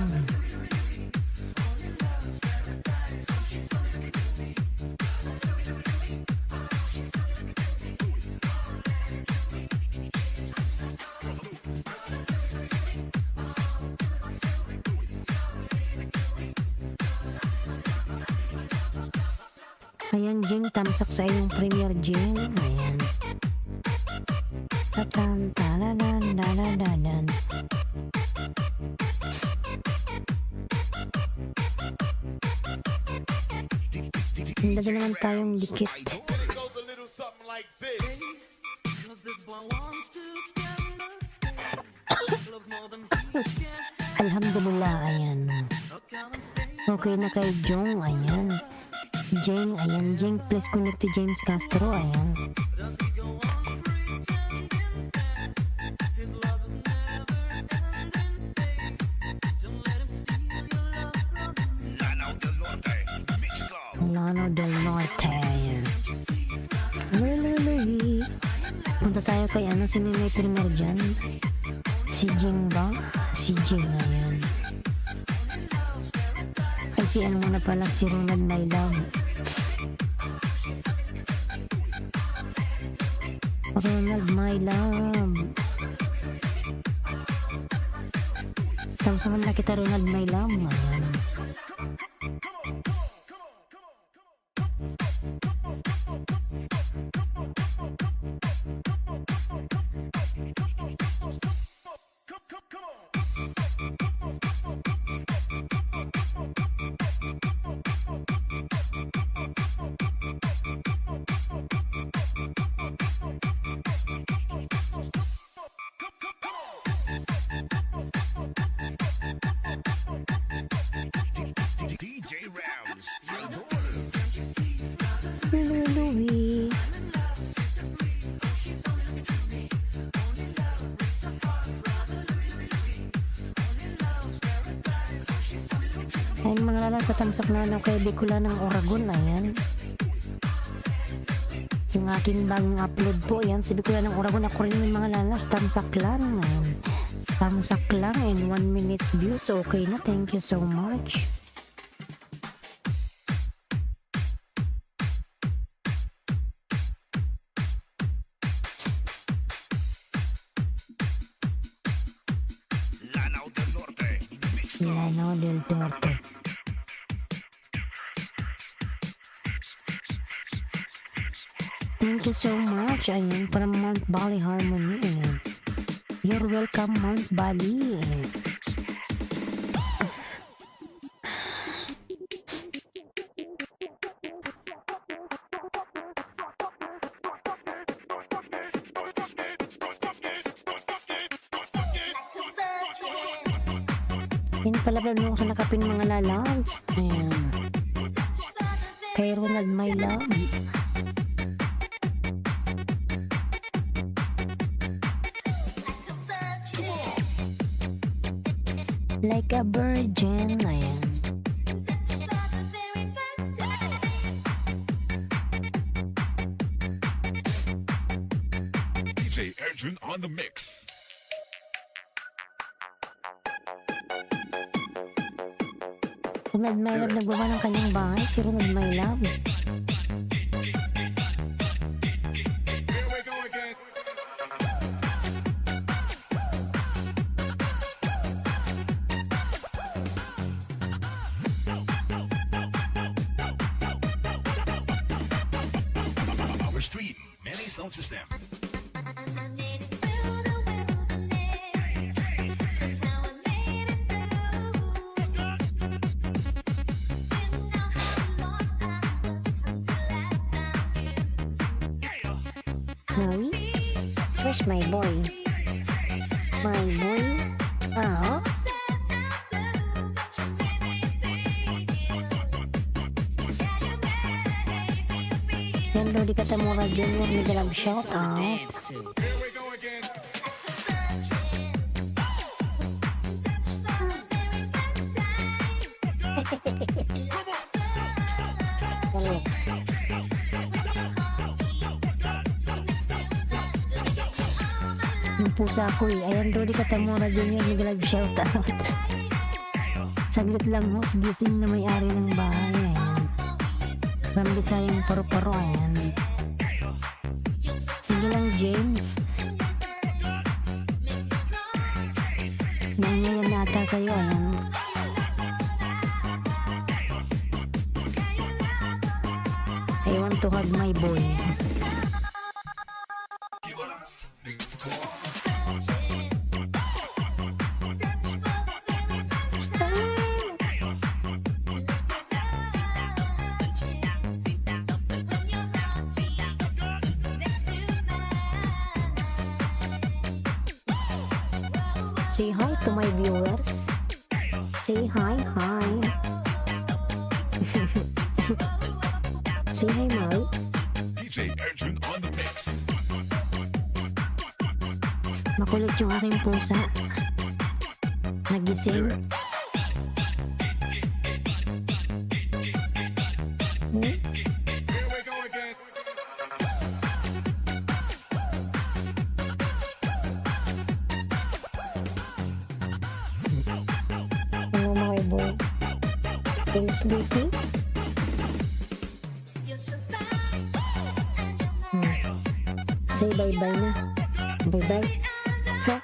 Ayan, Jing, tamsak sa iyong premiere, Jing. Ayan. Tatan, taladan, daladadan. Hindi naman tayong dikit. Then it goes a little something like this. Alhamdulillah, ayan. Okay na kay Jong, ayan. Jeng, ayan, Jeng, please connect to James Castro, ayan. Lanao del Norte, Mix Club. Lano del Norte, ayan. Lululi. Punta tayo kay ano, sino may primer dyan? Si Jing ba? Si Jing, ayan. Ay, si ano muna pala, si Ronald my love. Ronald my love. Tamsakan na kita, Ronald my love. Ayan. Louie. Ayan mga lalang, patamsak na ng kay Bicula ng Oragon. Ayan. Yung aking bagong upload po. Ayan, si Bicula ng Oragon. Ako rin yung mga lalas. Tamsak lang. Ayan. Tamsak lang and 1 minute views. Okay na. Thank you so much. Lanao del Norte. Mix Lanao del Norte. Thank you so much. Ayan, from Mount Valley Harmony. Ayan. You're welcome, Mount Valley. Ayan. Yan pala ba nung sa nakapin mga lalags? Ayan. Kay Ronald My Love. Like a virgin. Ayan. DJ Arjun on the mix. Ronald My Love nagbawa ng kanyang bahay. Si Ronald My Love. Here we go again. Our street, many sound system. Noy? Where's my boy? My boy? Oh? Yan daw di Katamura Junior ni Galab shout out. Here we go again. Ano? Yung pusa ko eh. Ayan daw di Katamura Junior ni Galab shout out. Saglit lang ho, gising na may-ari ng bahay. Ayan. From Bisayang Paro-Paro. Ayan. Sige lang, James. Nangayan nata sa'yo. Ayan. I want to hug my boy. Say hi to my viewers. Say hi, hi. Say hi, Mike. DJ Arjun on the mix. Makulit yung aking pusa. Nagising. Hmm? Here we go again. Ano mga boy? Still sleepy? Say bye-bye na. Bye-bye. Ha?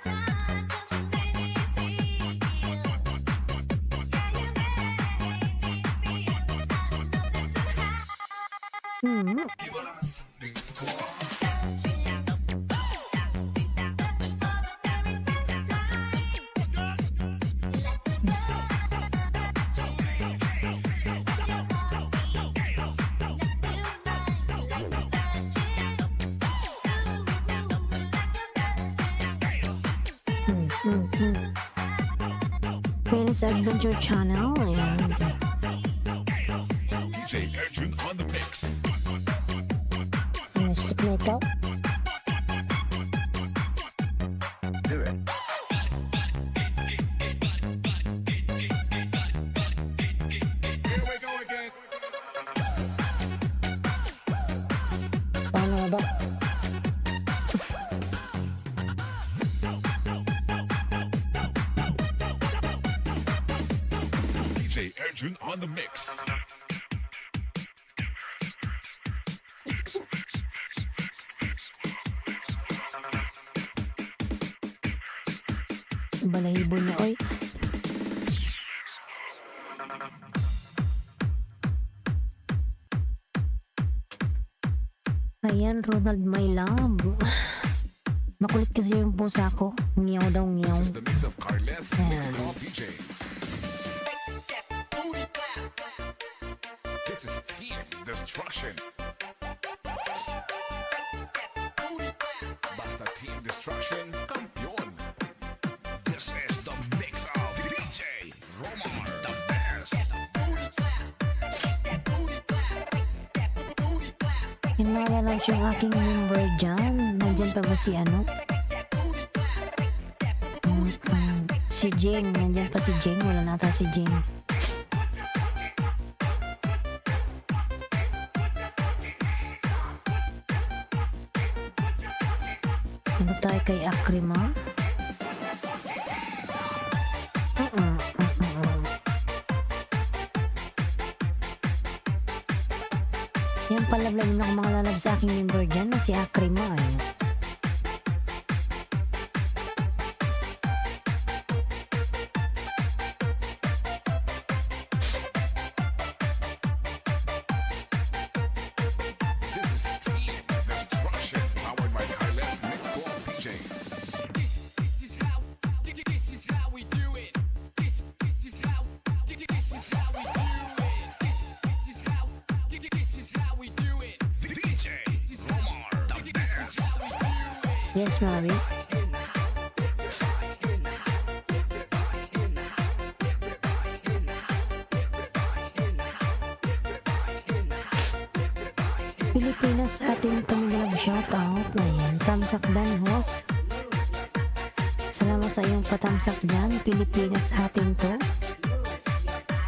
Prince Adventure Channel. Ayan. DJ Arjun on the mix. Nito. Do it. Here we go again. Paano nga ba? DJ Edwin on the mix. Balahibo na, oy. Ayan, Ronald, my love. Makulit kasi yung pusa ko. Ngiyaw daw, ngiyaw. This is the mix of Carles Mix Club DJs. This is Team Destruction. Basta Team Destruction, kampiyon. This is the mix of DJ Romar, the best. Hinala lang siya yung aking member dyan. Nandyan pa ba si ano? Si Jeng. Nandyan pa si Jeng. Wala nata si Jeng. Ano tayo kay Akrima? Yan pala vlog na mga lalab sa aking member dyan na si Akrima. Ayan. This is Team Destruction, powered by Carles Mix Club DJs. DJ Romar, the best. Yes, Mami. Pilipinas ating tumigalab shoutout. Ayan, tamsak dan host. Salamat sa iyong patamsak dyan. Pilipinas ating to.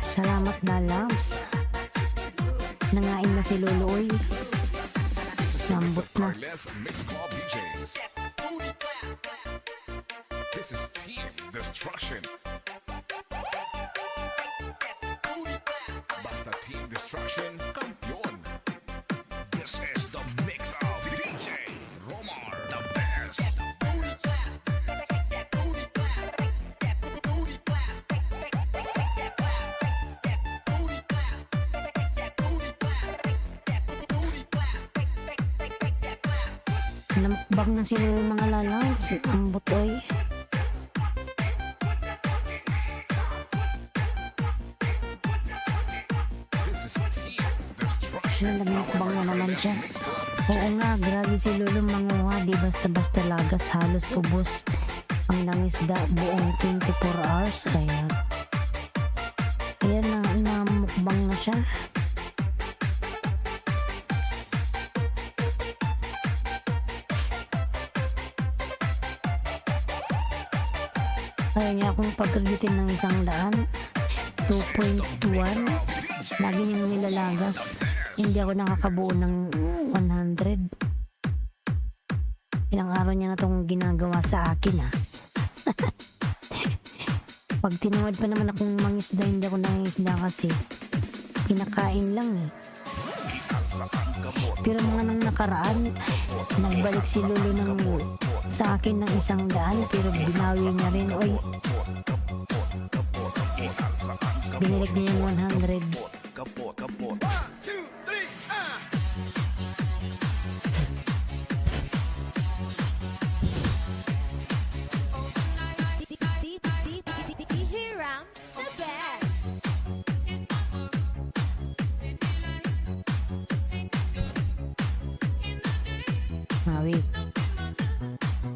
Salamat na loves. Nangain na si Lolo, oy. This is the mix Lambot of na. Carles Mix Club DJs. This is Team Destruction. Basta Team Destruction, kampiyon. This is the mix of DJ Romar, the best. Namukbang na sila yung mga lalabs. Ang butoy. This is Team Destruction. Nagmukbang na naman siya. Mix Club Oo nga, grabe si Lolo manguha. Di basta-basta lagas, halos ubos ang nangisda buong 24 hours. Ayan. Ayan na, namukbang na siya. Kaya niya akong pagkagitin ng 100, 2.1. Lagi niyang nilalagas. Hindi ako nakakabuo ng 100. Ilang araw niya na itong ginagawa sa akin, ha. Pag tinawad pa naman akong mangisda, hindi ako nangisda kasi kinakain lang, eh. Pero mga nang nakaraan, nagbalik si Lolo ng sa akin ng 100, pero binawi niya rin. Oy, binilik niya yung 100. DJ Rams, the best. Mawi.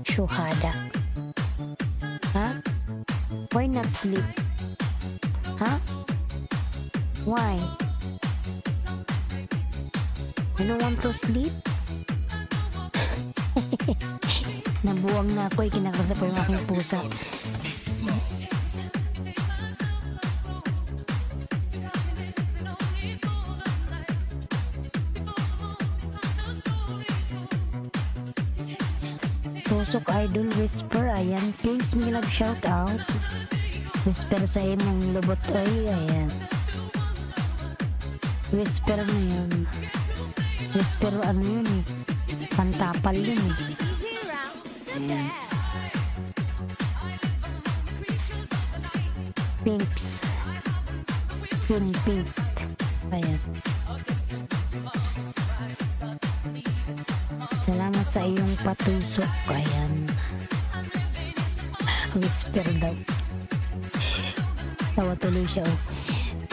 Shuhada. Ha? Why not sleep? Ha? Why? You don't want to sleep? Nabuwang na ako, kinakasap yung aking pusa. Tusok Idol Whisper, ayan. Pinks, may nag-shout out. Whisper sa imong lubot, ay, ayan. Whisper na yun. Whisper ano yun eh. Pantapal yun eh. DJ Round the best. Pinks. Yun, pink. Ayan. Salamat sa iyong patusok. Ayan. Whisper daw. Tawa tuloy siya oh.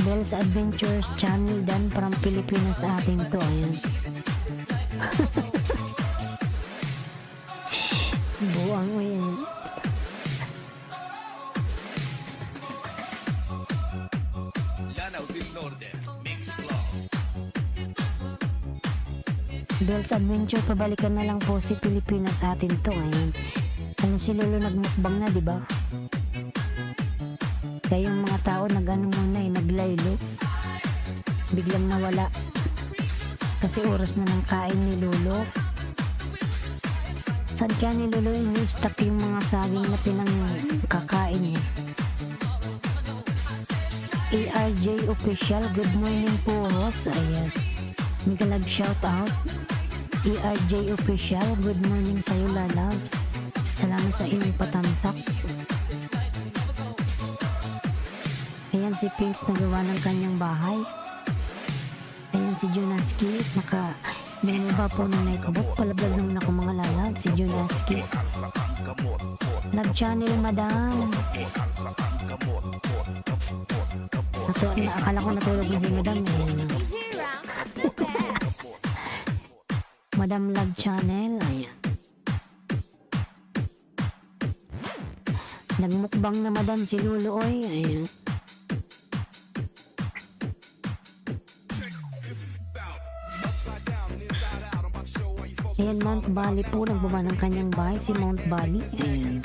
Bell's Adventures Channel dan from Pilipinas sa atin to. Ayan. Buwang mo yan. Lanao del Norte, Mix Club. Bell's Adventure, pabalikan na lang po si Pilipinas sa atin to. Ayan. Ano si Lolo nagmukbang na, di ba? Kaya yung mga tao nag-ano muna eh, naglaylo. Biglang nawala. Kasi oras na ng kain ni Lolo. Saan kaya ni Lolo ini-stack yung mga saging na pinangkakain niya? ARJ Official, good morning po, Ross. Ayan. Mega love shout out. ARJ Official, good morning sa'yo, lalabs. Salamat sa inyong patamsak. Ayan si Pinks nagawa ng kanyang bahay. Ayan si Jonaski, naka-menuba po ng nightbot. Palablag naman ako mga lalab, si Jonaski. Love channel, madam. Akala ko natulog na si madam. Ayan. DJ Round the best. Madam Love Channel, ayan. Nagmukbang na madam si Lolo, oy, ayan. Ayan, Mount Bali po, nagbaba ng kanyang bahay si Mount Bali, ayan.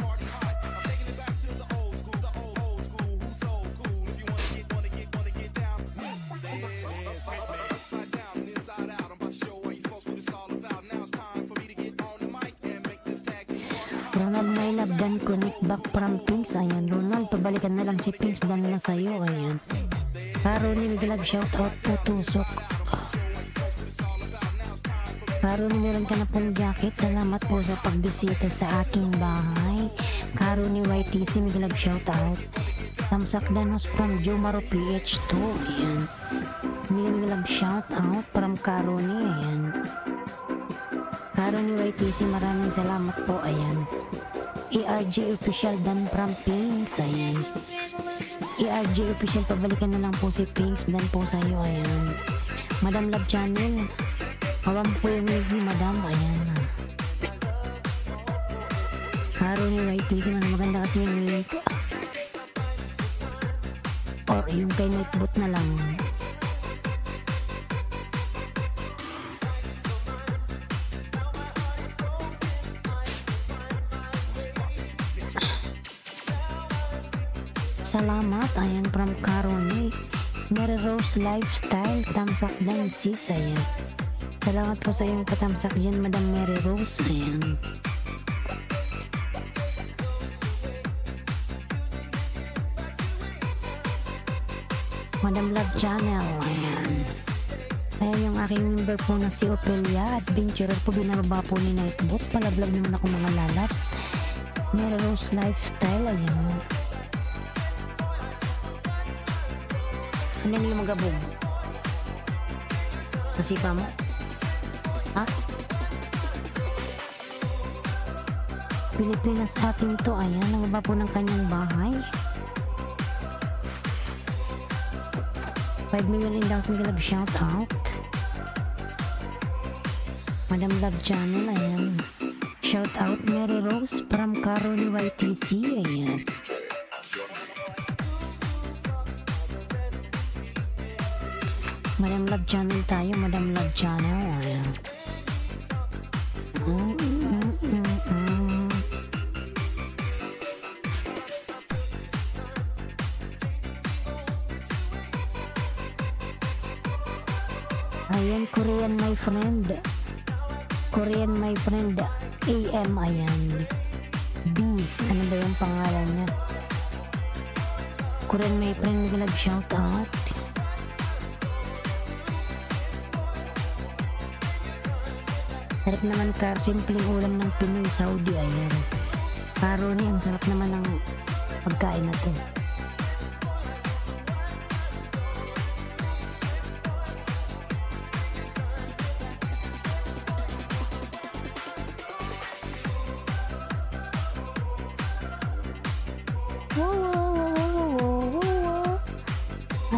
Ronald, my love, dan connect back from Pinks. Ayan, Ronald, pabalikan na lang si Pinks, dan na sa'yo. Ayan. Karoni, naglag shout out po, tusok. Karoni, meron ka na pong jacket. Salamat po sa pagbisita sa aking bahay. Karoni YTC, naglag shout out. Tamsak Danos from Jomaro PH2. Ayan. Naglag shout out from Karoni. Ayan. Karoni YTC, maraming salamat po. Ayan. ERJ Official dan from Pinks. Ayan. ERJ Official, pabalikan na lang po si Pinks dan po sa iyo. Ayan. Madam Love Channel, hawam po yung ligi, madam. Ayan. Karoni YTC, maganda kasi yung link. Or yung kay Nightbot na lang. Salamat, ayan, from Karoni. Mary Rose Lifestyle, tamsak dan sis, ayan. Salamat po sa iyong patamsak dyan, Madam Mary Rose, ayan. Madam Love Channel, ayan. Ayan yung aking member po na si Opelia, adventurer po, binababa po ni Nightbot. Palablag naman ako mga lalabs. Mary Rose Lifestyle, ayan. Ano yung magabog? Nasipa mo? Ha? Pilipinas atin to, ayan. Nagaba po ng kanyang bahay. 5 million indaws, may love shout out. Madam Love Channel, ayan. Shout out Mary Rose from Karoni YTC, ayan. Madam Love Channel tayo, Madam Love Channel, ayan. Ayan, Korean my friend. Korean my friend. AM, ayan. B, ano ba yung pangalan niya? Korean my friend, shout out. Sarap naman ka, simpleng ulam ng Pinoy, Saudi, ayan. Karoni, ang sarap naman ng pagkain na to.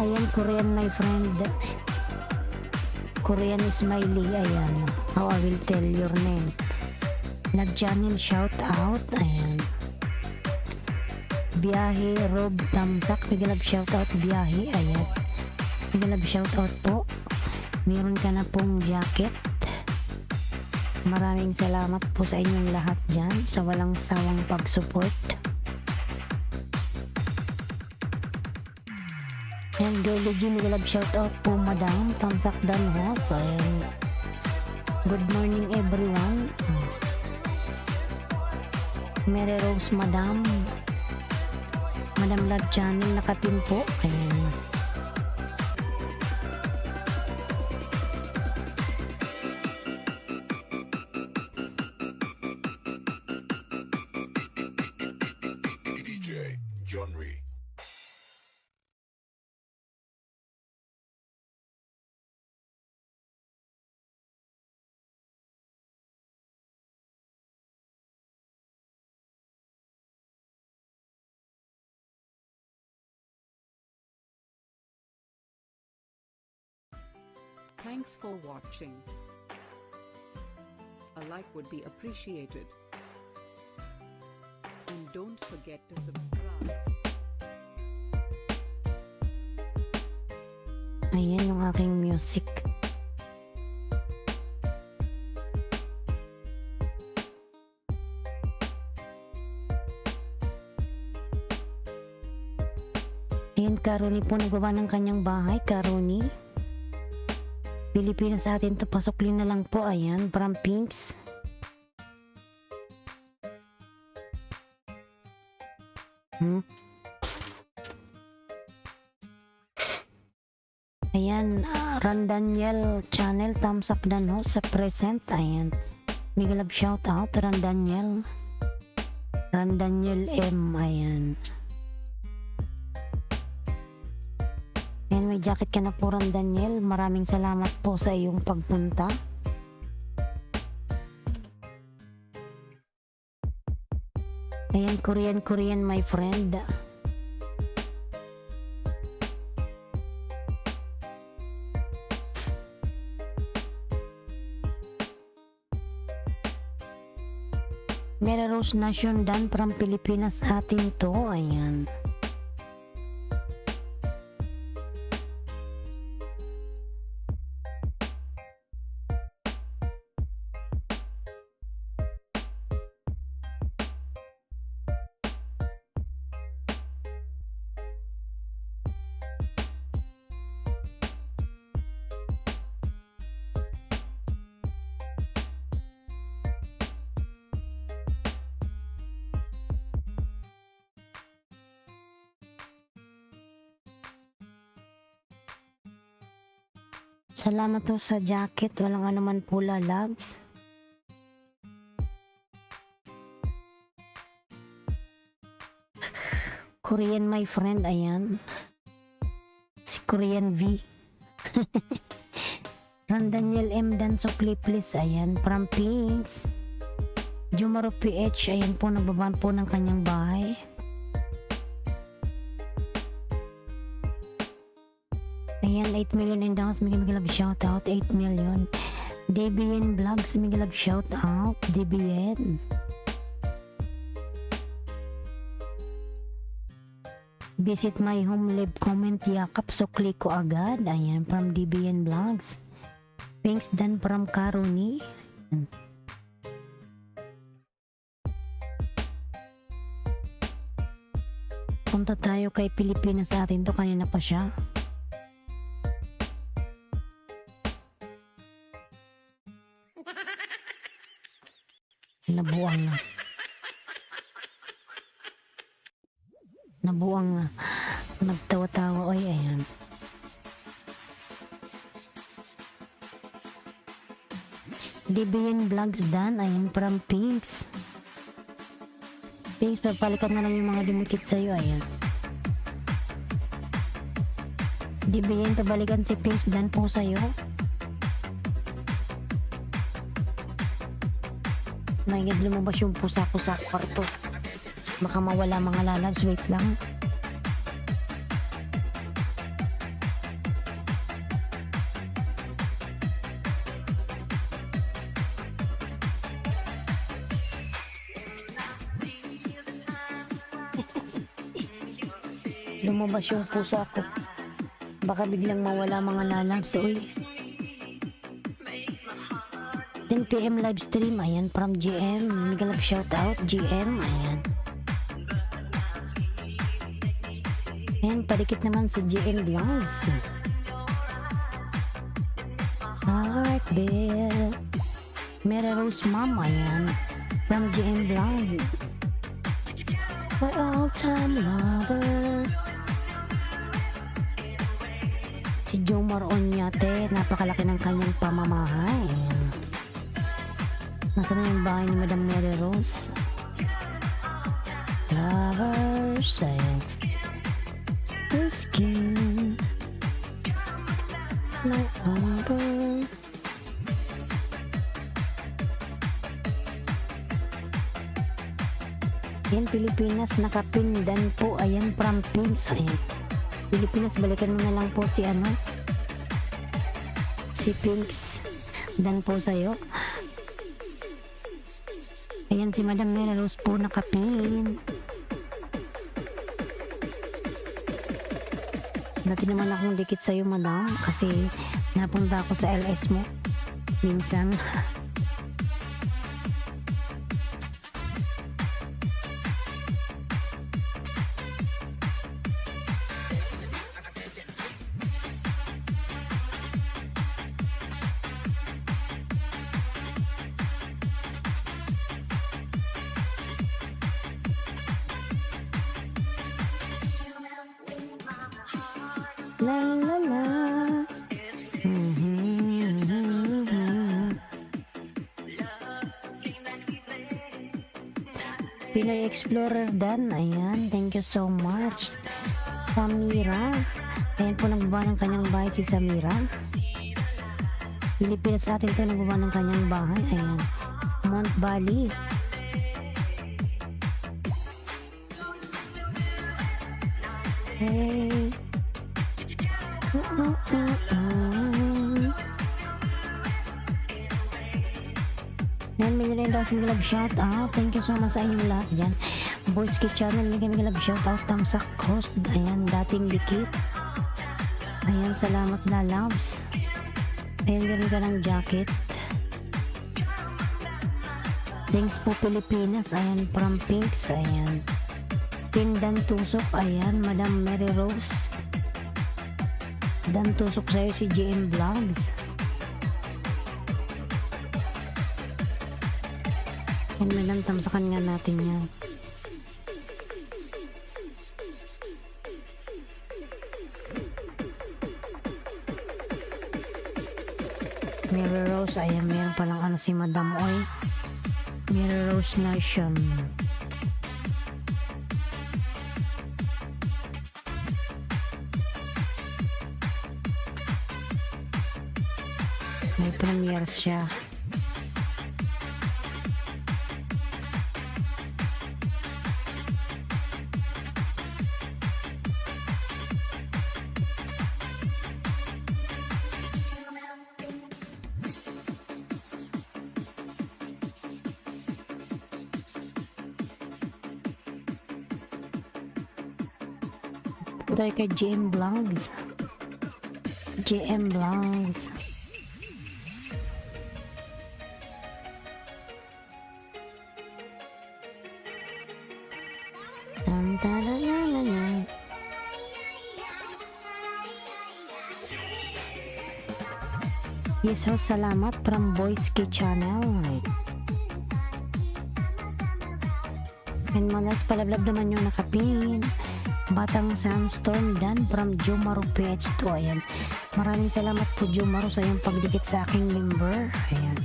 Ayan, Korean my friend. Korean smiley, ayan. How I will tell your name. Nag-channel shout out, ayan. Biyahe, Rob Tamsak, bigilab shout out, biyahe, ayan. Bigilab shout out po. Meron ka na pong jacket. Maraming salamat po sa inyong lahat dyan sa walang sawang pag-support. And Girl Legend, bigilab shout out po, Madam Tamsak Danhos, ayan. Good morning everyone. Mary Rose, Madam Love Channel, nakatim po, ayan. DJ John Ree. Thanks for watching. A like would be appreciated. And don't forget to subscribe. Ayan yung aking music. Ayan, Karoni po nagbaba ng kanyang bahay. Karoni, Pilipinas sa atin to, pasuklin na lang po, ayan, from Pinks. Ayan, Ran Daniel Channel, thumbs up na no, sa present, ayan. Big love shout out, Ran Daniel M, ayan. Ayan, may jacket ka na po, Ran Daniel. Maraming salamat po sa iyong pagpunta. Ayan, Korean my friend. Mary Rose Nation Dan from Pilipinas atin to, ayan. Salamat po sa jacket. Walang anuman po, lalabs. Korean my friend, ayan. Si Korean V. Ran Daniel M. Danso Clipless, ayan. From Pinks. Jumaro PH, ayan po, nagbabaan po ng kanyang bahay. Ayan, 8 million in downs, may love shout out, 8 million. DBN Vlogs, may love shout out, DBN. Visit my home, live, comment, yakap, so click ko agad. Ayan, from DBN Vlogs. Thanks Dan from Karoni. Punta tayo kay Pilipinas sa atin to, kanina pa siya. Nabuang na. Nabuang na. Nagtawa-tawa. Oy, ayan. DBN Vlogs Dan. Ayan, from Pinks. Pinks, papalikan na lang yung mga dumikit sa'yo. Ayan. DBN, pabalikan si Pinks Dan po sa'yo. May lumabas yung pusa ko sa kwarto. Baka mawala mga lalabs. Wait lang. Lumabas yung pusa ko. Baka biglang mawala mga lalabs. Uy. 10 PM live stream. Ayan, from GM. Mega love shout out. GM. Ayan. Ayan, padikit naman sa GM Vlogs. Heartbeat. Mera Rose Mom. Ayan. From GM Vlog. My all-time lover. Si Jomar Onyate. Napakalaki ng kanyang pamamahay. Ayan. Nasaan na yung bahay ni Madam Mary Rose? Lovers, ayan. The skin like amber. Ayan, Pilipinas, nakapindan po. Ayan, from Pinks. Ayan. Pilipinas, balikan mo na lang po si ano? Si Pinks. Dan po sa'yo. Ayan, si Madam Mary Rose po nakapin. Dati naman akong dikit sa'yo, madam. Kasi napunta ako sa LS mo. Minsan. La la la. Pinoy Explorer Dan. Ayan, thank you so much. Samira. Ayan po, nagbaba ng kanyang bahay si Samira. Pilipinas sa atin to, nagbaba ng kanyang bahay. Ayan. Mount Bali. Hey. Yan, may rin daw si Mega Love shout out. Thank you so much sa inyong lahat dyan. Boys Kid Channel, Mega Love shout out. Tamsak Coast. Ayan, dating dikit. Ayan, salamat na loves. Ayan, galing ka ng jacket. Thanks po Pilipinas. Ayan, from Pinks. Ayan. Pindan Tusok. Ayan, Madam Mary Rose. Dan tusok sa'yo si GM Vlogs. Yan, madam, tamsakan nga natin yan. Mary Rose, ayan, meron palang ano si Madam Oy. Mary Rose Nation. May premiere siya. Ito ay kay GM Vlogs. GM Vlogs. Yes ho, salamat from Boys Kid Channel. And malas palablab naman yung nakapin. Batang Sandstorm Dan from Jomaro PH2. Ayan. Maraming salamat po Jomaro sa iyong pagdikit sa aking member. Ayan.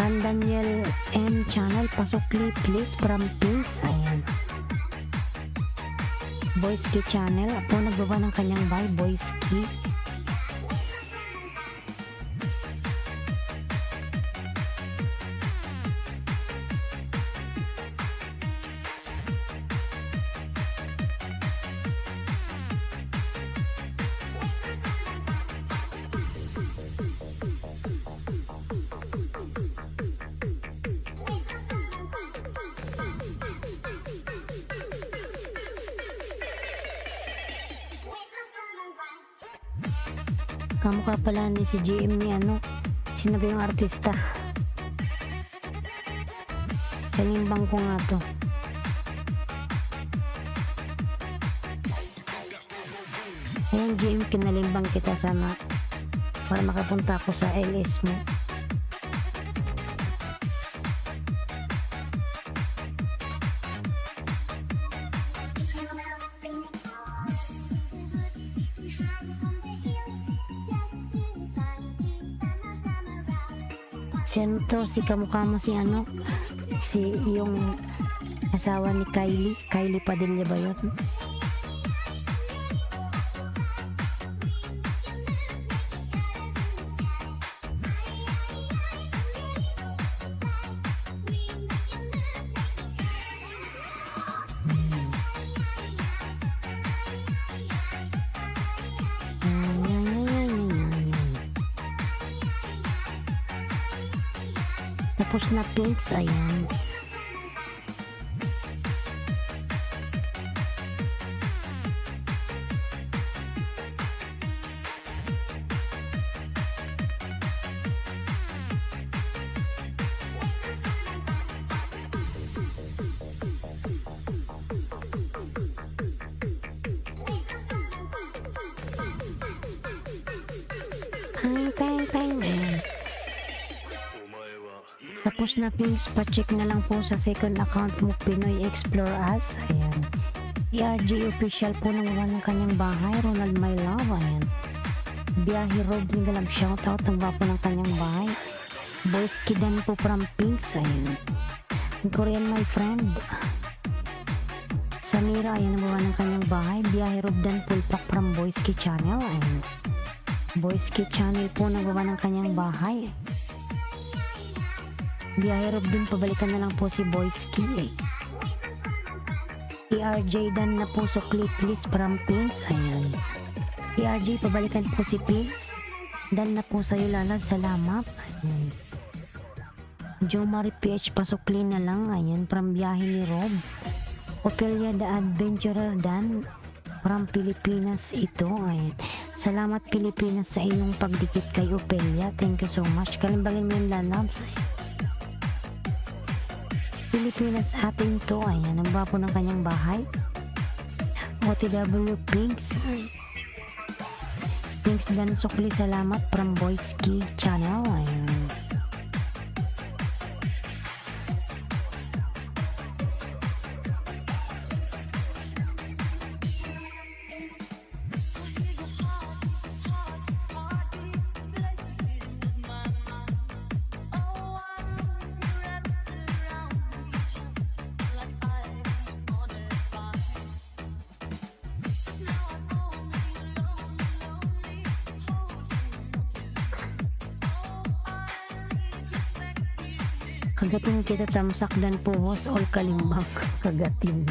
Tan Daniel M channel pasok please from Pins. Ayan. Boyski channel ako nagbaba ng kanyang buy Boyski. Kamukha pala ni si GM ni ano, sino ba yung artista? Kalimbang ko nga to. Ayan GM, kinalimbang kita sana para makapunta ako sa LS mo. Sino to? Si kamukha mo si ano? Si yung asawa ni Kylie. Kylie Padilla ba yun? Tapos na pinks, ayan. Ayan. Tapos na pinks, pa-check na lang po sa second account mo, Pinoy Explore Us. Ayan. ERG official po nang ng kanyang bahay, Ronald My Love. Ayan. Biyahe Road, Mingalam shoutout ng po ng kanyang bahay. Boys Kidan po from Pinks. Ayan. Korean my friend. Samira, ayan ang ng kanyang bahay. Biyahe Road Dan Pulpak from Boyski Channel. Ayan. Boyski Channel po nang ng kanyang bahay. Biyahe Rob dun, pabalikan na lang po si Boyski. ERJ Dan na po sukli please from Pinks. Ayan. ERJ, pabalikan po si Pinks. Dan na po sa'yo lalag, salamat. Ayan. Jomari PH, pasukli na lang. Ayan, from biyahe ni Rob. Ophelia the Adventurer Dan from Pilipinas ito. Ayan. Salamat Pilipinas sa iyong pagdikit kay Ophelia. Thank you so much. Kalimbangin mo yung lalabs. Pilipinas atin to. Ayan, ang bapo ng kanyang bahay. OTW Pinks. Pinks Dan sukli, salamat from Boyski Channel. Ayan. Kagatin kita tamsak dan puhos all kalimbang. Kagatin.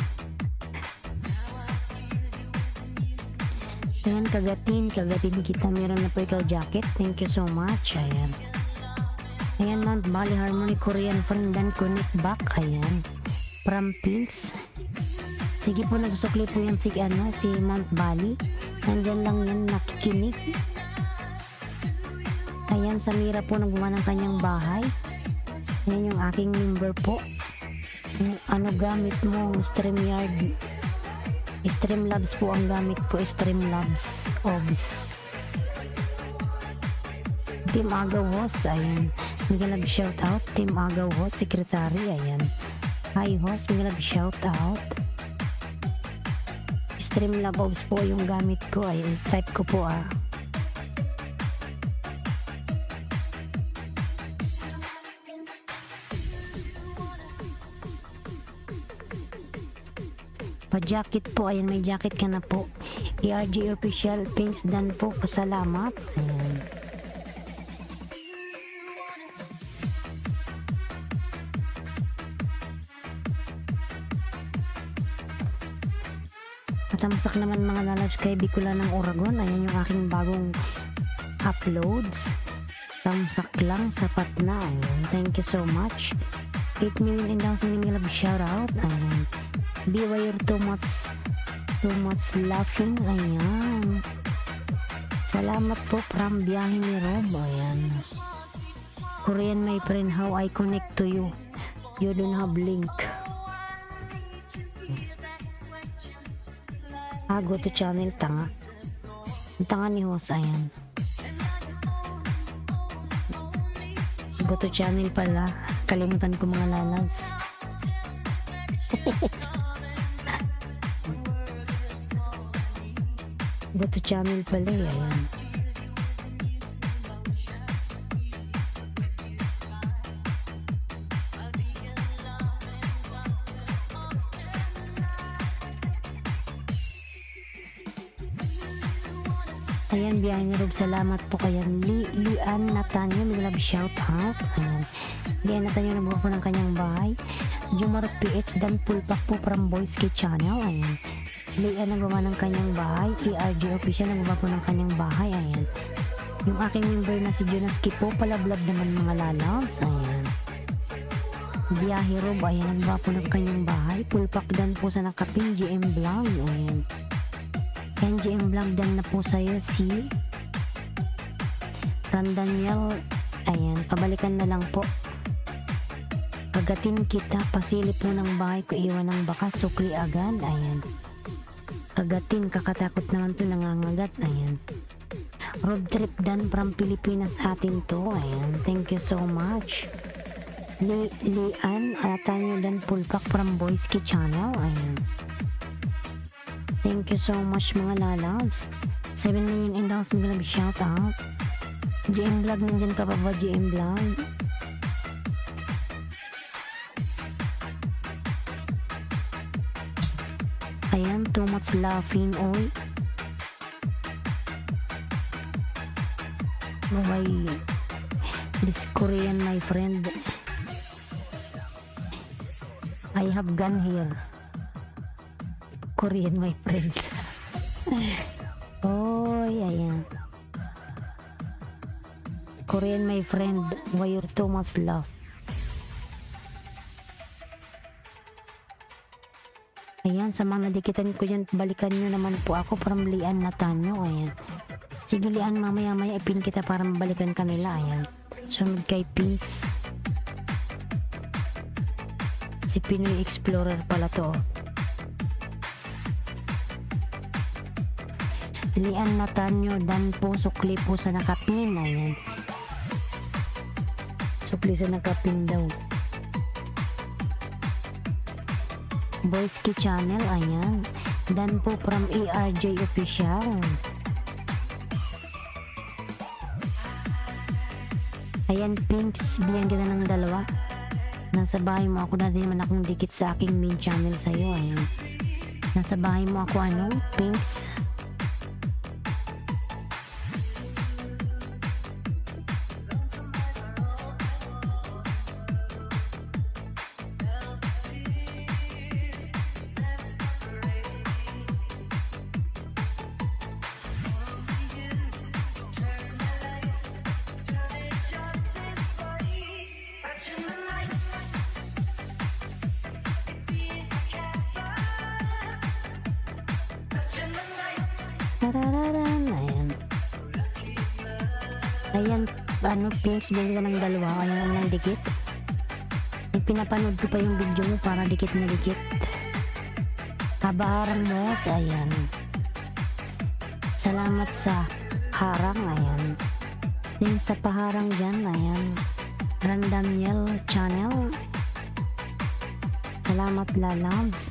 Ayan, kagatin kita. Meron na po ikaw jacket. Thank you so much. Ayan. Ayan, Mount Bali Harmony Korean friend dan connect back. Ayan. From Pinks. Sige po, nagsukli po yan si Mount Bali. Nandyan lang yan, nakikinig. Ayan, Samira po nagbuman ng kanyang bahay. Yan yung aking member po. Ano gamit mo? StreamYard. Streamlabs po ang gamit ko, Streamlabs OBS. Team Agaw host, ayan. Mega love shoutout. Team Agaw host, secretary, ayan. Hi host, mega love shoutout. Streamlabs OBS po yung gamit ko, ayan. Type ko po Pa-jacket po, ayan, may jacket ka na po. ERG official, Pinks Dan po, pasalamat. Ayan. Matamsak naman mga lalabs kay Bicula ng Oragon. Ayan yung aking bagong uploads. Tamsak lang, sapat na. Ayan. Thank you so much. 8 million and down sa mga love shoutout. Ayan. Beware too much laughing. Ayan. Salamat po from biyahe ni Rob. Ayan. Korean my friend, how I connect to you? You don't have link. Go to channel, tanga. Ang tanga ni host, ayan. Go to channel pala. Kalimutan ko mga lalabs. Go to channel pala, ayan. Ayan, biyahe ni Rob, salamat po kayan. Lian Natanyo, may love shout out. Ayan. Lian Natanyo, nabuha po ng kanyang bahay. Jumar PH, Dan Pulpak po from Boys Kid Channel. Ayan. Lian nagawa ng kanyang bahay. ERG official, nagawa po ng kanyang bahay. Ayan. Yung aking member na si Jonas Kipo, palablab naman mga lalabs. Ayan. Biyahe Rob, ayan, nagawa po ng kanyang bahay. Pulpak Dan po sa nakaping GM Vlog. Ayan. NGM Vlog dan na po sa'yo si Randaniel. Ayan, pabalikan na lang po. Kagatin kita, pasili po ng bahay ko, iwan ng bakas, sukli agad. Ayan. Kagatin, kakatakot naman to, nangangagat. Ayan. Road trip dan from Pilipinas atin to. Ayan, thank you so much. Lian, Alatanyo dan Pulpak from Boys Kid Channel. Ayan. Thank you so much mga lalabs. 7 million and down, mga love shout out. GM Vlog, nandyan ka pa ba GM Vlog? Ayan, too much laughing, oy. Bye. This Korean my friend. I have gun here. Korean my friend. Oh, ayan. Korean my friend, why you're too much love. Ayan, sa mga nadikitan ko dyan, balikan nyo naman po ako from Lian Natanyo. Ayan. Sige Lian, mamaya ipin kita para mabalikan kanila. Ayan. Sunod kay Pinks. Si Pinoy Explorer pala to. Lian Natanyo, Dan po, sukli po sa nakapin. Ayan. Sukli sa nakapin daw. Boys Kid Channel, ayan. Dan po from ERJ official. Ayan, Pinks, bigyan kita ng dalawa. Nasa bahay mo ako, dati naman akong dikit sa aking main channel sa'yo. Ayan. Nasa bahay mo ako, ano, Pinks. Tarararan, ayan. Ayan, ano, Pinks, bigyan ka ng dalawa. Ayan ang dikit. Pinapanood ko pa yung video mo para dikit na dikit. Kabaharang Mos, ayan. Salamat sa harang, ayan. Din sa paharang dyan, ayan. Randamiel Channel. Salamat lalabs.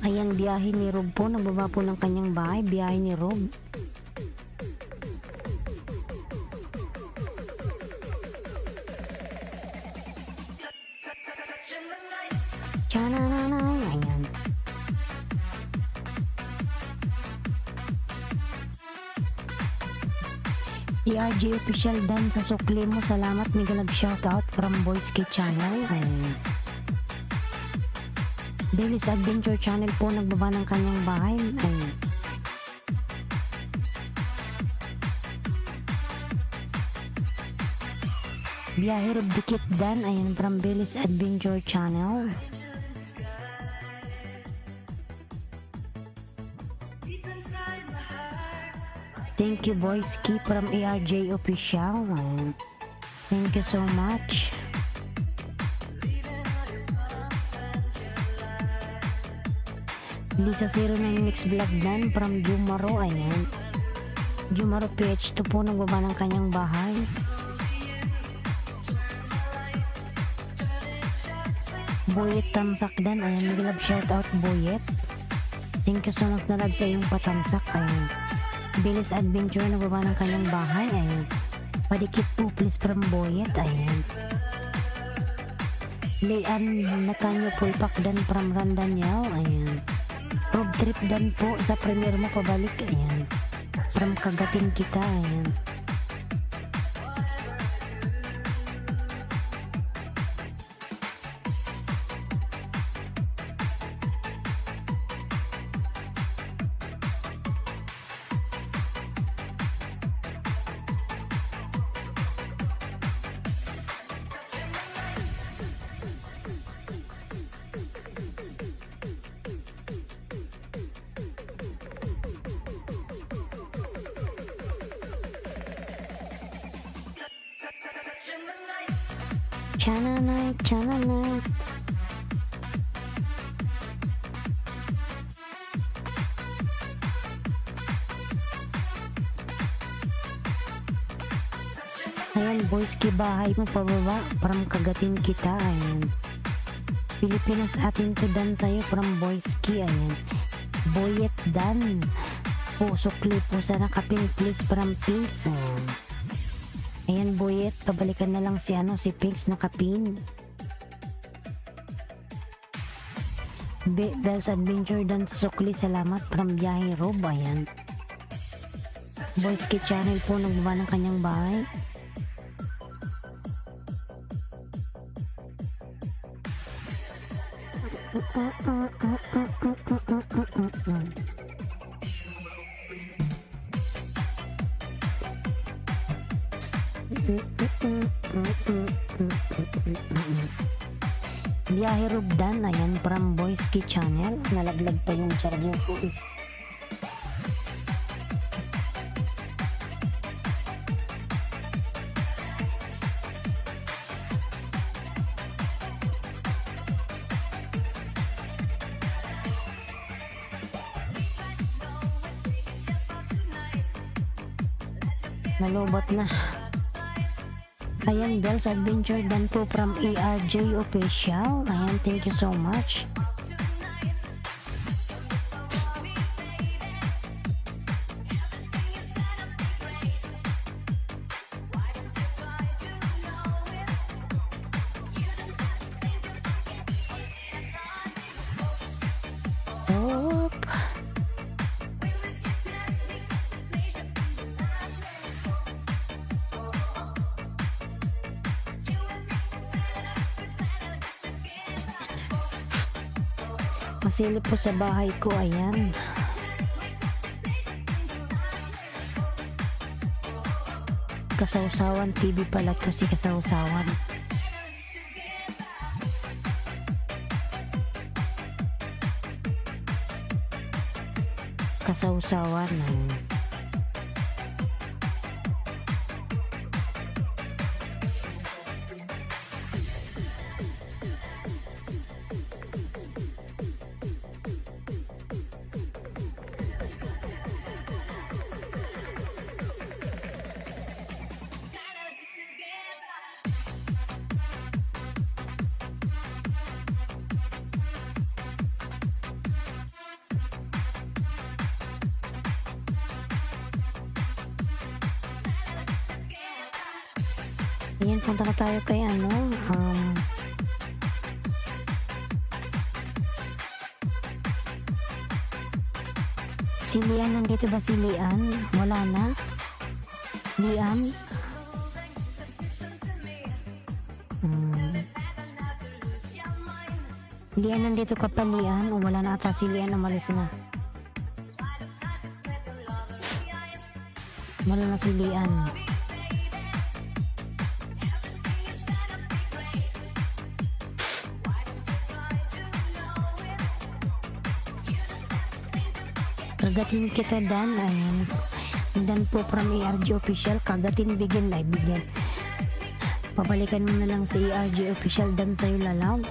Ayan, biyahe ni Rob po. Nagbaba po ng kanyang bahay. Biyahe ni Rob. Tsananay. Ayan. ERJ official dan sa sukli mo. Salamat. Mega love shoutout from Boys Kid Channel. Ayan. Billy's Adventure Channel po nagbaba ng kanyang bahay. Ayan. Biyahe Rob Dikit Dan. Ayan, from Billy's Adventure Channel. Thank you Boys Key from ERJ official. Ayan. Thank you so much. Lisa 09 Mix Vlog Dan from Jumaro. Ayan. Jumaro PH2 po nagbaba ng kanyang bahay. Boyet Tamsakdan. Ayan, nag-love shoutout Boyet. Thank you so much na love sa iyong patamsak. Ayan. Billy's Adventure nagbaba ng kanyang bahay. Ayan. Padikit po please from Boyet. Ayan. Leanne Natanyo Pulpak Dan from Randanyao. Ayan. Road trip Dan po sa premiere mo pabalik. Ayan. From Kagatin kita. Ayan. Chananay, chananay. Ayan, boys, bahay mo pababa from Kagatin kita. Ayan. Pilipinas atin to Dan sa'yo from Boyski. Ayan. Boyet Dan. Puso clip po sa nakapin please from Pinks. Ayan. Ayan, Boyet, pabalikan na lang si si Pinks nakapin. Bell's Adventure Dan sa sukli, salamat from Biyahe Rob. Ayan. Boys Kid Channel po nagbaba ng kanyang bahay. Biyahe Rob Dan. Ayan, from Boys Kid Channel. Nalaglag pa yung charger ko. Nalubat na. Ayan, Bell's Adventure Dan po from ERJ official. Ayan, thank you so much. Oop. Masilip po sa bahay ko. Ayan. Kasawsawan TV pala to, si Kasawsawan. Kasawsawan. Ayan, punta na tayo kay si Lian, nandito ba si Lian? Wala na? Lian? Lian, nandito ka pa, Lian? O wala na ata si Lian, umalis na. Wala na si Lian. Kagatin kita, Dan. Ayan. Dan po from ARG Official. Kagatin, bigyan na bigyan. Pabalikan mo na lang sa ARG Official, Dan, sa'yo lalaws.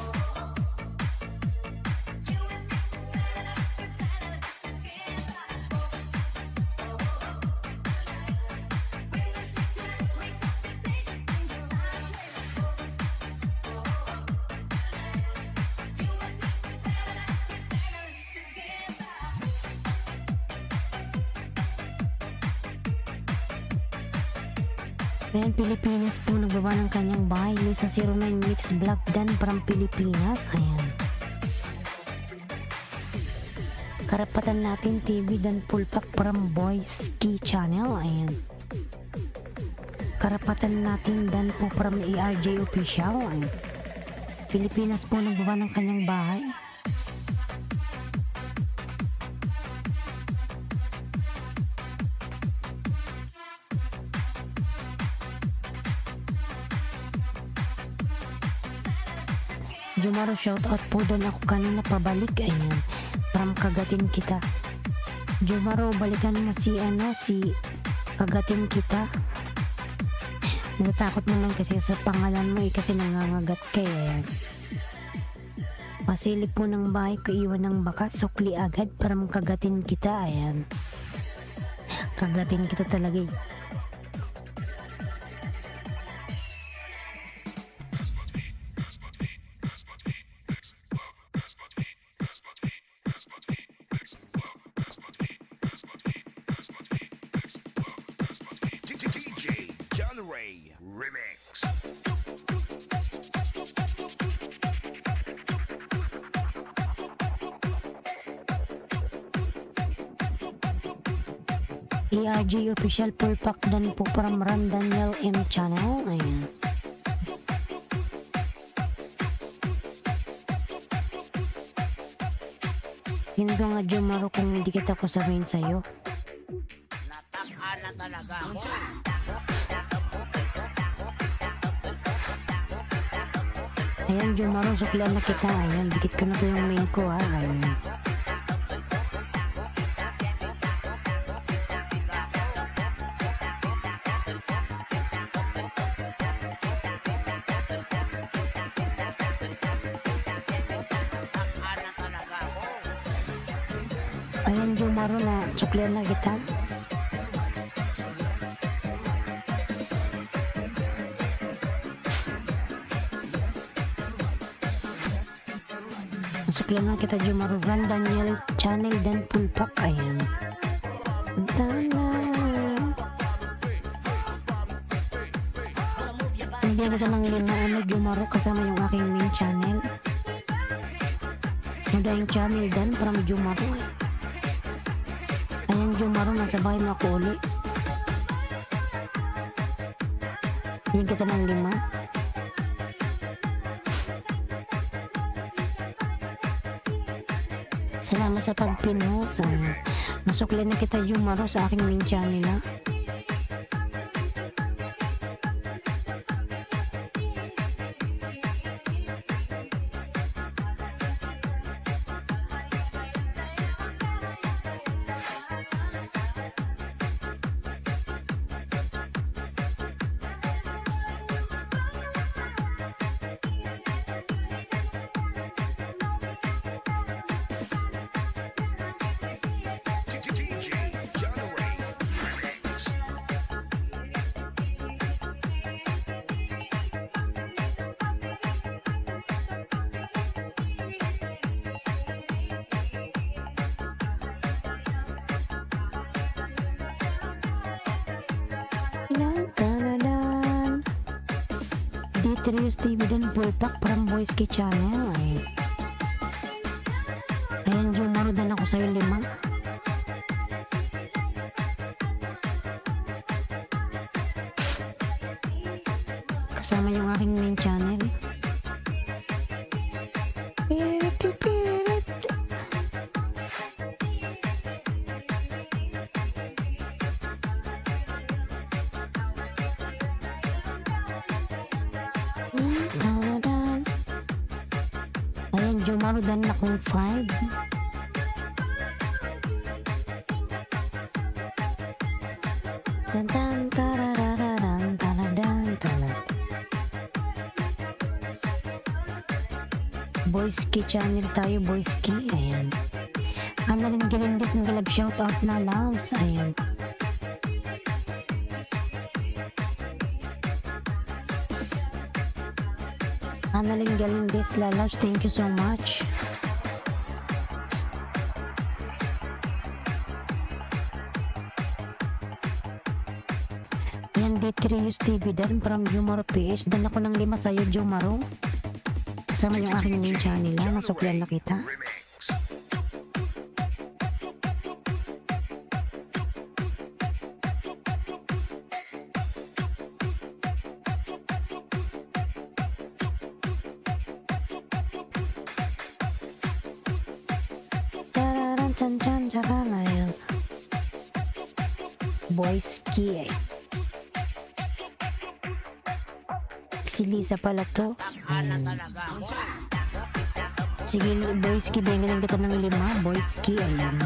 Ayan, Pilipinas po, nagbaba ng kanyang bahay. Lisa 09 Mix Black Dan from Pilipinas. Ayan. Karapatan natin TV Dan Pulpak from Boys Key Channel. Ayan. Karapatan natin Dan po from ARJ Official. Ayan. Pilipinas po, nagbaba ng kanyang bahay. Jumaro, shoutout po doon ako kanina pabalik. Ayan, from Kagatin kita. Jumaro, balikan mo si Kagatin kita. Natatakot mo lang kasi sa pangalan mo kasi nangangagat ka. Ayan. Pasilip po ng bahay ko, iwan ng baka, sukli agad from Kagatin kita. Ayan. Kagatin kita talaga. DJ John Ray Remix. ARG Official Pulpak Dan po from Ram Daniel M Channel. Ayan. Hindi nga Jumaro kung hindi kita ko sabihin sa'yo. Nataka na talaga ako. Ayan, Jumaro, suklian na kita. Ayan, dikit ko na to yung main ko, ha. Ayan. Nataka na talaga ako. Ayan, Jumaro, na suklian na kita. Suklian na kita, Jumaro. Ram Daniel Channel Dan Pulpak. Ayan. Tana. Bigyan kita ng 5 Jumaro kasama yung aking main channel. Muda yung channel Dan from Jumaro. Ayan, Jumaro, nasa bahay mo ako uli. Bigyan kita ng 5. Salamat sa pagpinos. Masukli na kita, Jumaro, sa aking main channel, ha. DJ John Ray Remix. Detrius TV din, full pack from Boyski Channel. Ayan, Jumaro din ako sa'yo 5. Kasama yung aking main channel. Ayan, Jumaro dan akong 5. Tan tan tarararan taradan tarat. Boyski channel tayo, Boyski. Ayan. Annalyn Galindez, magalab shoutout na loves. Ayan. Annalyn Galindez, loves, thank you so much. Ayan, Detrius TV din from Jumaro PH. Dan ako ng 5 sa'yo, Jumaro. Kasama yung aking main channel, ha? Nasukyan na kita. Tararan, chan, chan, charan, ayan. Boyski, eh. Si Lisa pala to. Talaga mo. Sige, Boyski, benggalan kita ng 5. Boyski, ayan.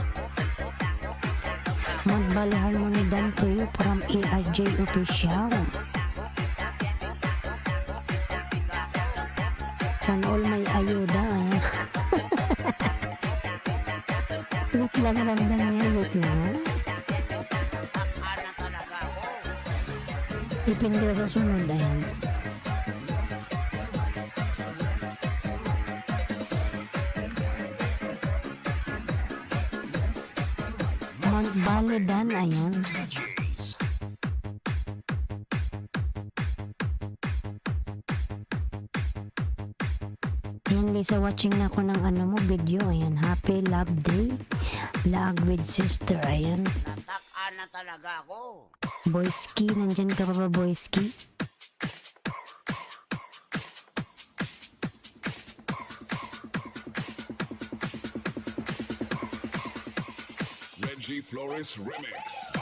Magbali harmony dan to you from ARJ Official. Sana all may ayuda, ayan. Wait lang, nandang niya, wait lang. Talaga mo. Ipin ko sa sunod, ayan. Balidan, ayan. Ayan, Lisa, watching na ako ng ano mo, video. Ayan, happy love day. Lag with sister, ayan. Natakaan na talaga ako. Boyski, nandyan ka pa ba, Boyski? Reggie Flores Remix.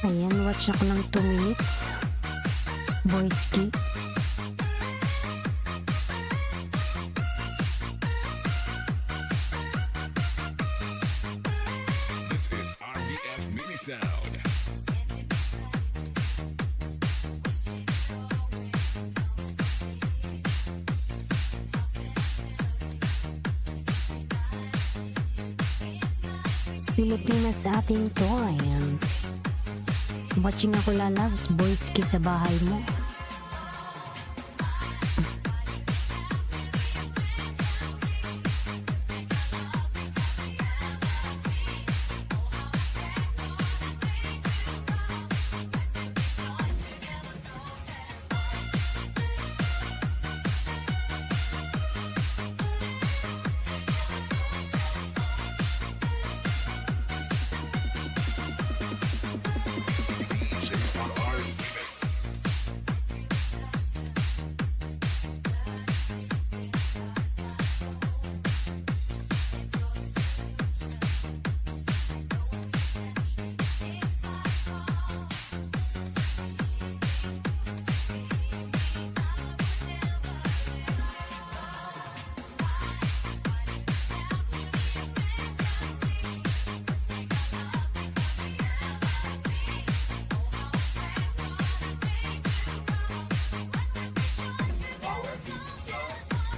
Ayan, watch ako ng 2 minutes. Boyski. This is RBF Mini Sound. Pilipinas sa atin to, ayan. Watching ako, lalabs, Boyski sa bahay mo.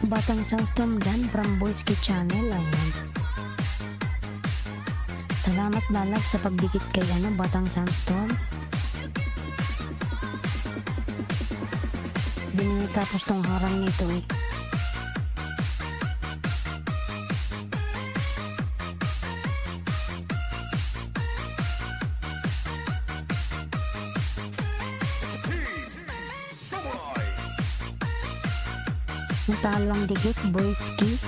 Batang Sandstorm Dan from Boyski Channel. Ayan. Salamat lalab sa pagdikit kay Batang Sandstorm. Hindi tapos tong harang nito eh. Samurai. Yung talong dikit, Boyski.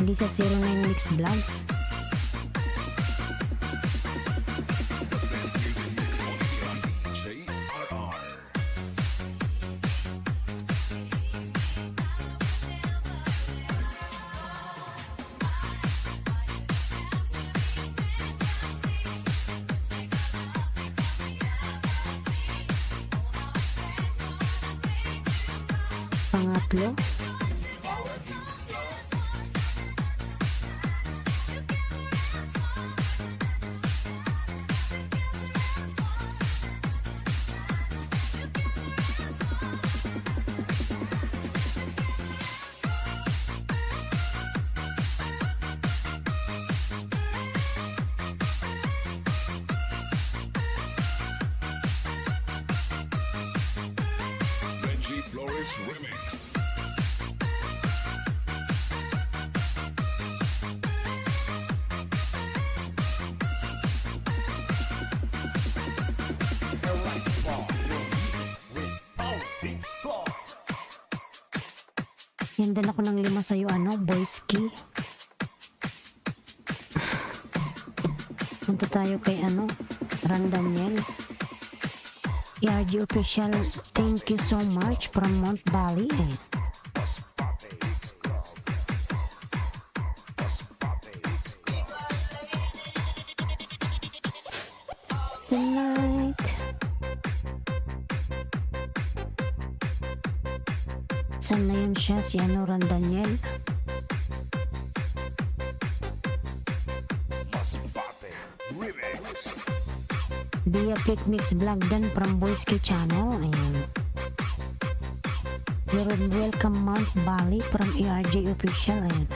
Hindi sa 09 Mix Vlogs. JRR. Pangatlo, Benji Flores Remix. hindan ako ng 5 sa'yo, Boyski. Punta tayo kay Ran Daniel. ERG Official, thank you so much from Mount Valley. Tonight. Saan na yun siya? Si Ran Daniel. Remix. Via Pick Mix Vlog Dan from Boyski Channel. Ayan. You're welcome Mount Valley from ERJ Official. Ayan.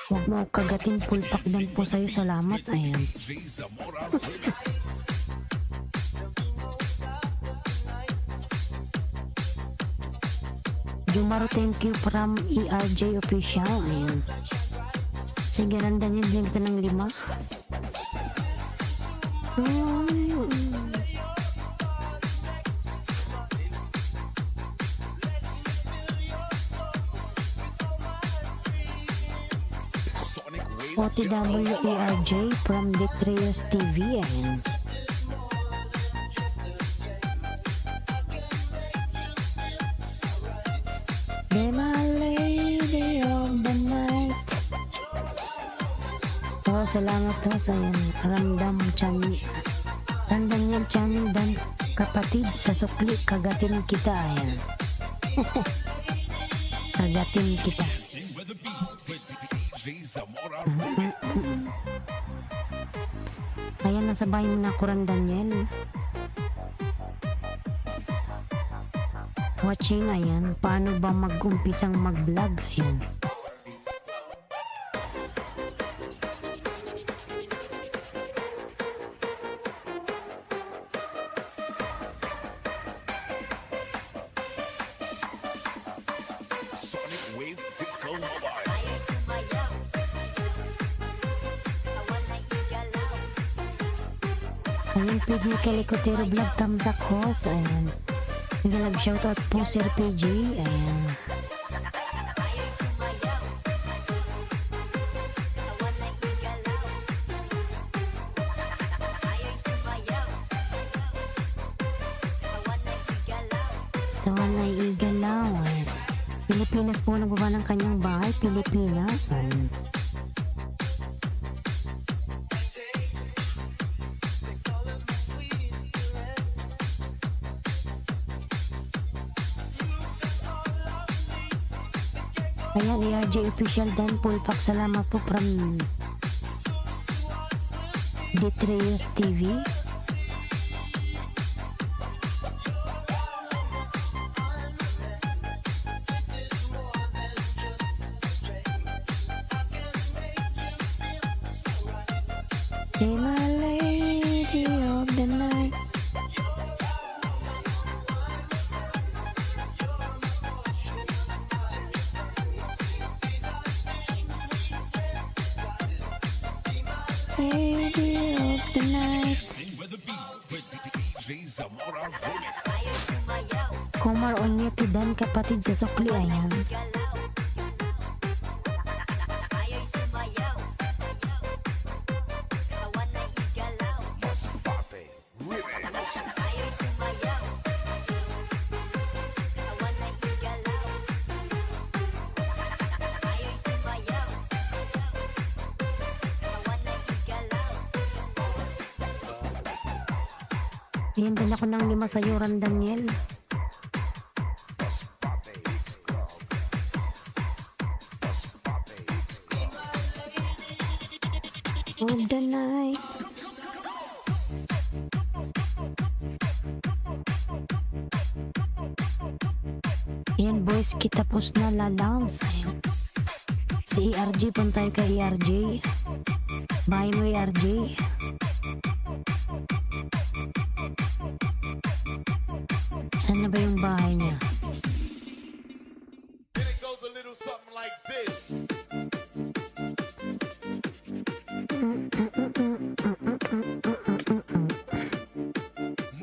Huwag mo kagatin, full pack dan po sa'yo. Salamat. Ayan. J Zamora Remix. Jumaro, thank you from ERJ Official. Ayan. Sige, Ran Daniel, bigyan kita ng 5. Sonic Wave OTW ERJ from Detrios TV. Ayan. Be my lady of the night. Oh, salamat po sa Ran Daniel Channel Dan kapatid sa sukli, kagatin kita. Ayan. Kagatin kita. with the beat with J Zamora Remix. Ayan, nasabay mo na ako, Ran Daniel. Watching. Ayan, paano ba mag-umpisang mag-vlog? Ayan. Sonic Wave Disco Mobile. Ayan, PG Kalikotero Vlog, thumbs up host. Ayan. Nag shoutout po Sir PG. Ayan. Tawan ay igalaw. Ayan. Pilipinas po nagbaba ng kanyang bahay. Pilipinas. Ayan. Ayan, ERJ Official Dan full pack. Salamat po from Detrios TV. the night. Lady of the night. With the beat with DJ Zamora Remix. Kumar Onyeti dan kapatid sa sukli, ayan. Ayan, dala ko ng 5 sayuran, Daniel. Of the night. Ayan boys, kita tapos na lalams. Ayan. Si ERJ, puntay kay ERJ. Bahay mo ERJ. Saan na ba yung bahay niya? Then it goes a little something like this.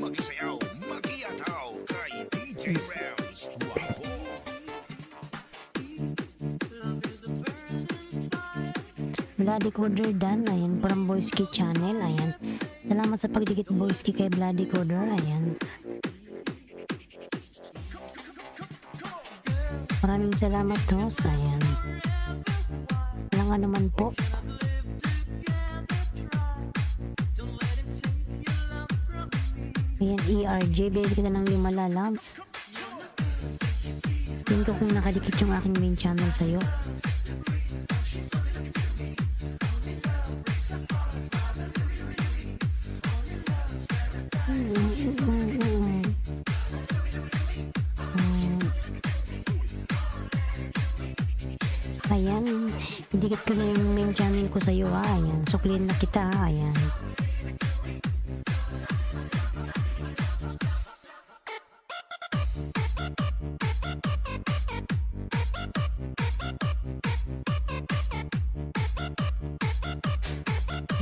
Magisayaw, magiyataw kay DJ Rams. Guwapo. Bloody Coder Dan, ayan, from Boyski Channel, ayan. Salamat sa pagdikit Boyski kay Bloody Coder, ayan. Maraming salamat host, ayan. Walang ano naman po. Ayan, ERJ, bili kita ng 5 lalabs. Tingin ko kung nakadikit yung aking main channel sa'yo. Ayan, dikit ko na yung main channel ko sa'yo ha. Ayan, suklin na kita ha. Ayan.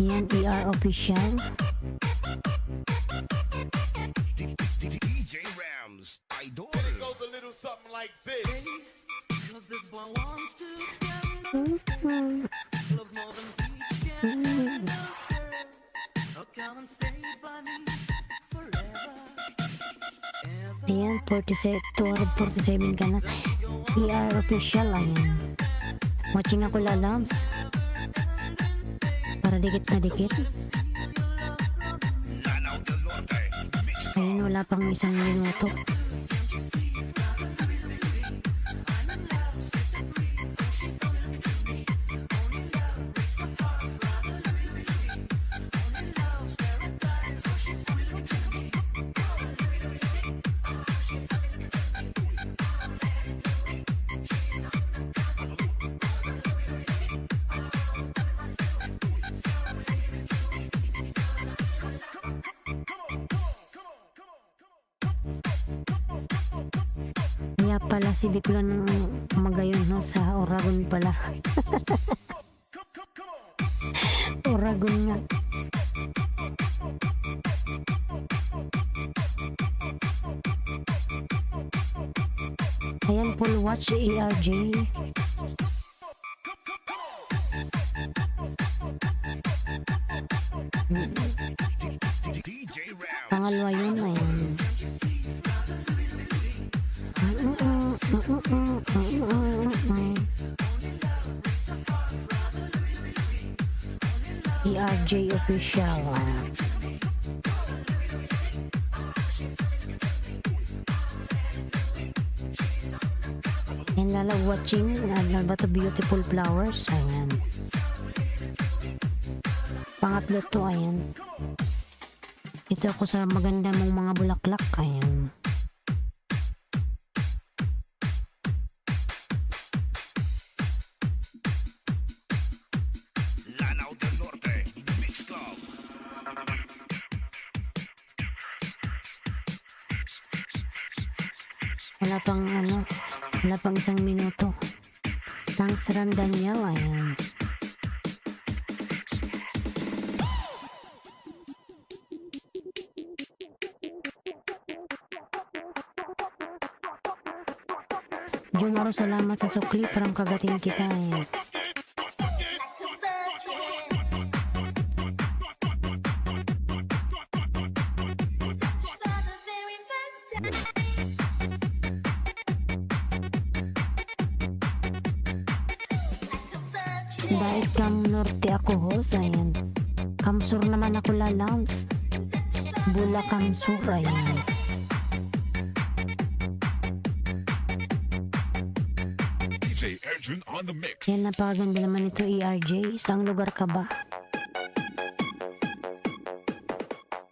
Ayan, ER official. DJ Rams, idol. Then it goes a little something like this. Ayan, 47, 247 ka na. ER official, ayan. Watching ako lalams. Para dikit na dikit. Lanao del Norte. Mix Ayun, wala pang 1 minuto. Kaya pala si Biclo ng magayon no, sa Oragon pala. Oragon nga. Ayan, full watch ERJ. DJ Rams. Pangalawa yun, ayan. ERJ official. Yan lala watching Bato Beautiful Flowers. Ayan. Pangatlo to, ayan. Ito ako sa maganda mong mga bulaklak. Ayan. Lanao del Norte. Mix Club. Wala pang 1 minuto. Thanks Ran Daniel, ayan. Jumaro, salamat sa sukli, parang kagating kita, ayan. Dahil Cam Norte ako host, ayan. Kamsur naman ako lalams. Bula Kamsur, ayan. DJ Arjun on the mix. Yan, napakaganda naman ito, ERJ. Saan lugar ka ba?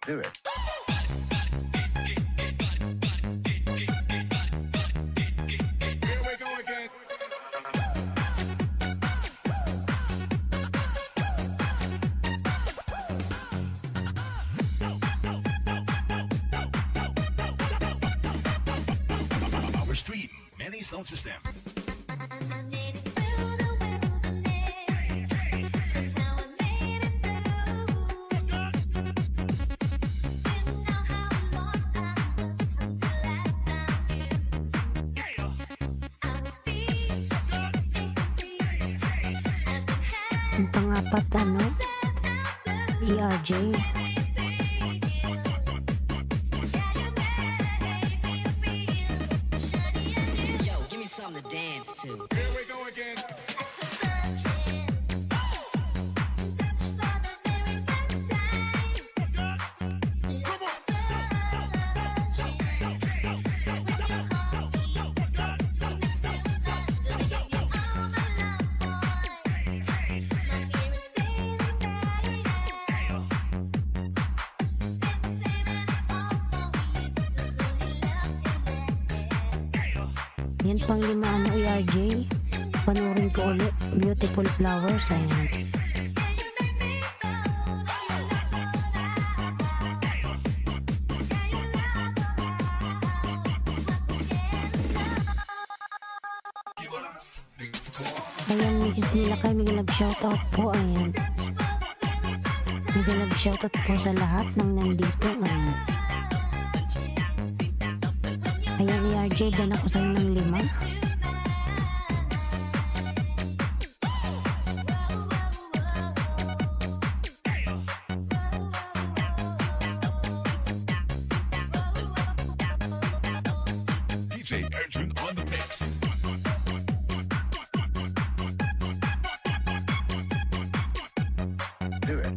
Do it. Here we go again. Our street, many sound system. Ang pangapat, ERJ. Yo, give me something to dance to. Here we go again. Yan pang 5, ERJ. Panurin ko ulit. Beautiful Flowers, ayan. Ayan, Mrs. Nilakay, Miguel Love shoutout po, ayan. Miguel Love shoutout po sa lahat ng nandito, ayan. Ayan, ERJ, dan ako sa'yo ng 5. DJ Arjun on the mix. Do it.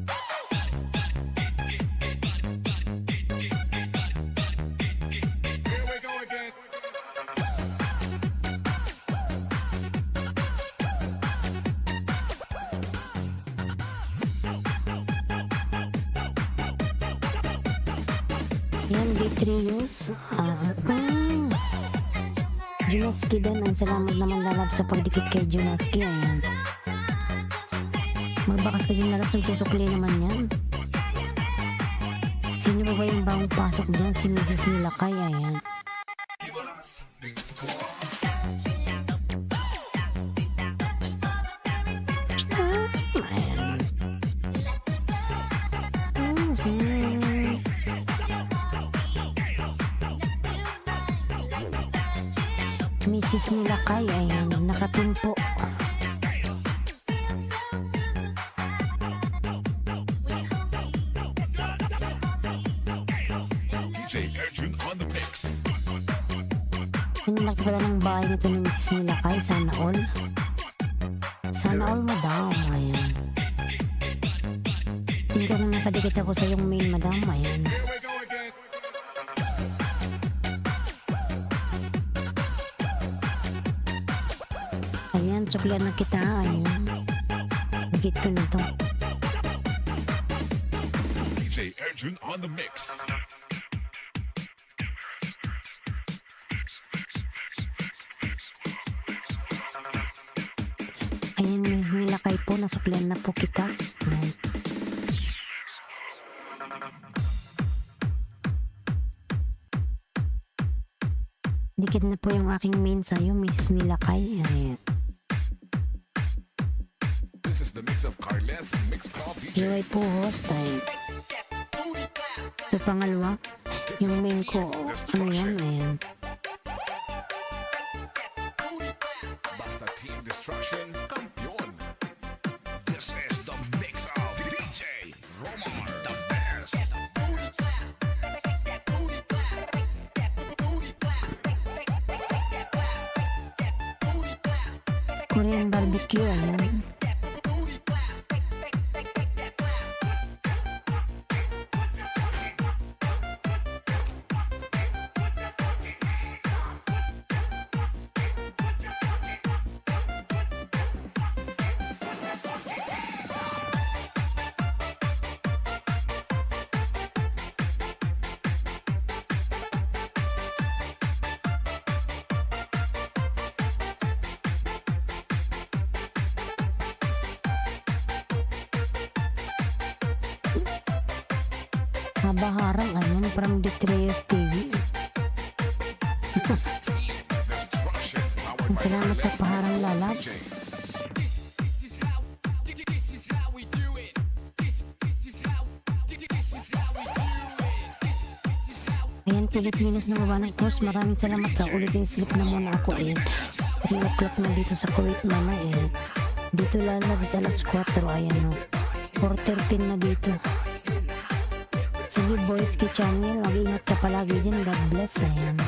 Here we go again. Yan, Detrius. Junaski din. Ang salamat naman lalab sa pagdikit kay Junaski. Ayan. Magbakas kasi lalas ng susukli naman yan. Sino ba ba yung bagong pasok dyan? Si Mrs. Nilakay. Ayan. Ayan. Mrs. Nilakay, ayan, nakapimpo. DJ Arjun on the mix. Hinilaki pala ng bahay nito ni Mrs. Nilakay, sana all. Sana all, madam, ayan. Hindi ko na nakadikit ako sa yung main, madam, ayan. Here we go again. Ayan, suklian na kita, ayan. Dikit ko na to. DJ Arjun on the mix. Ayan, Mrs. Nilakay po, nasuklian na po kita. Ayan. Dikit na po yung aking main sa'yo, Mrs. Nilakay. Ayan. This is the mix of Carles Mix Club Joy DJs. po host ay ito pangalawa. Yung main ko, ano yan, ayan. Basta Team Destruction Kampiyon. This is the mix of DJ Romar, the best. Korean barbecue, ayan. Kabaharang, ayan, from the Trios TV. This is Team Destruction. Powered by Salamat sa Carles paharang Mix Club lalabs. DJs. Ayan, Pilipinas na baba ng course. Maraming salamat sa ulitin. Sleep na muna ako. Ayan, 3 o'clock na dito sa Kuwait mama. Ayan, dito lalabas alas 4. Ayan, o. 4:13 na dito. Sige, boys, Channel. Mag-ingat ka palagi dyan. God bless. Ayan.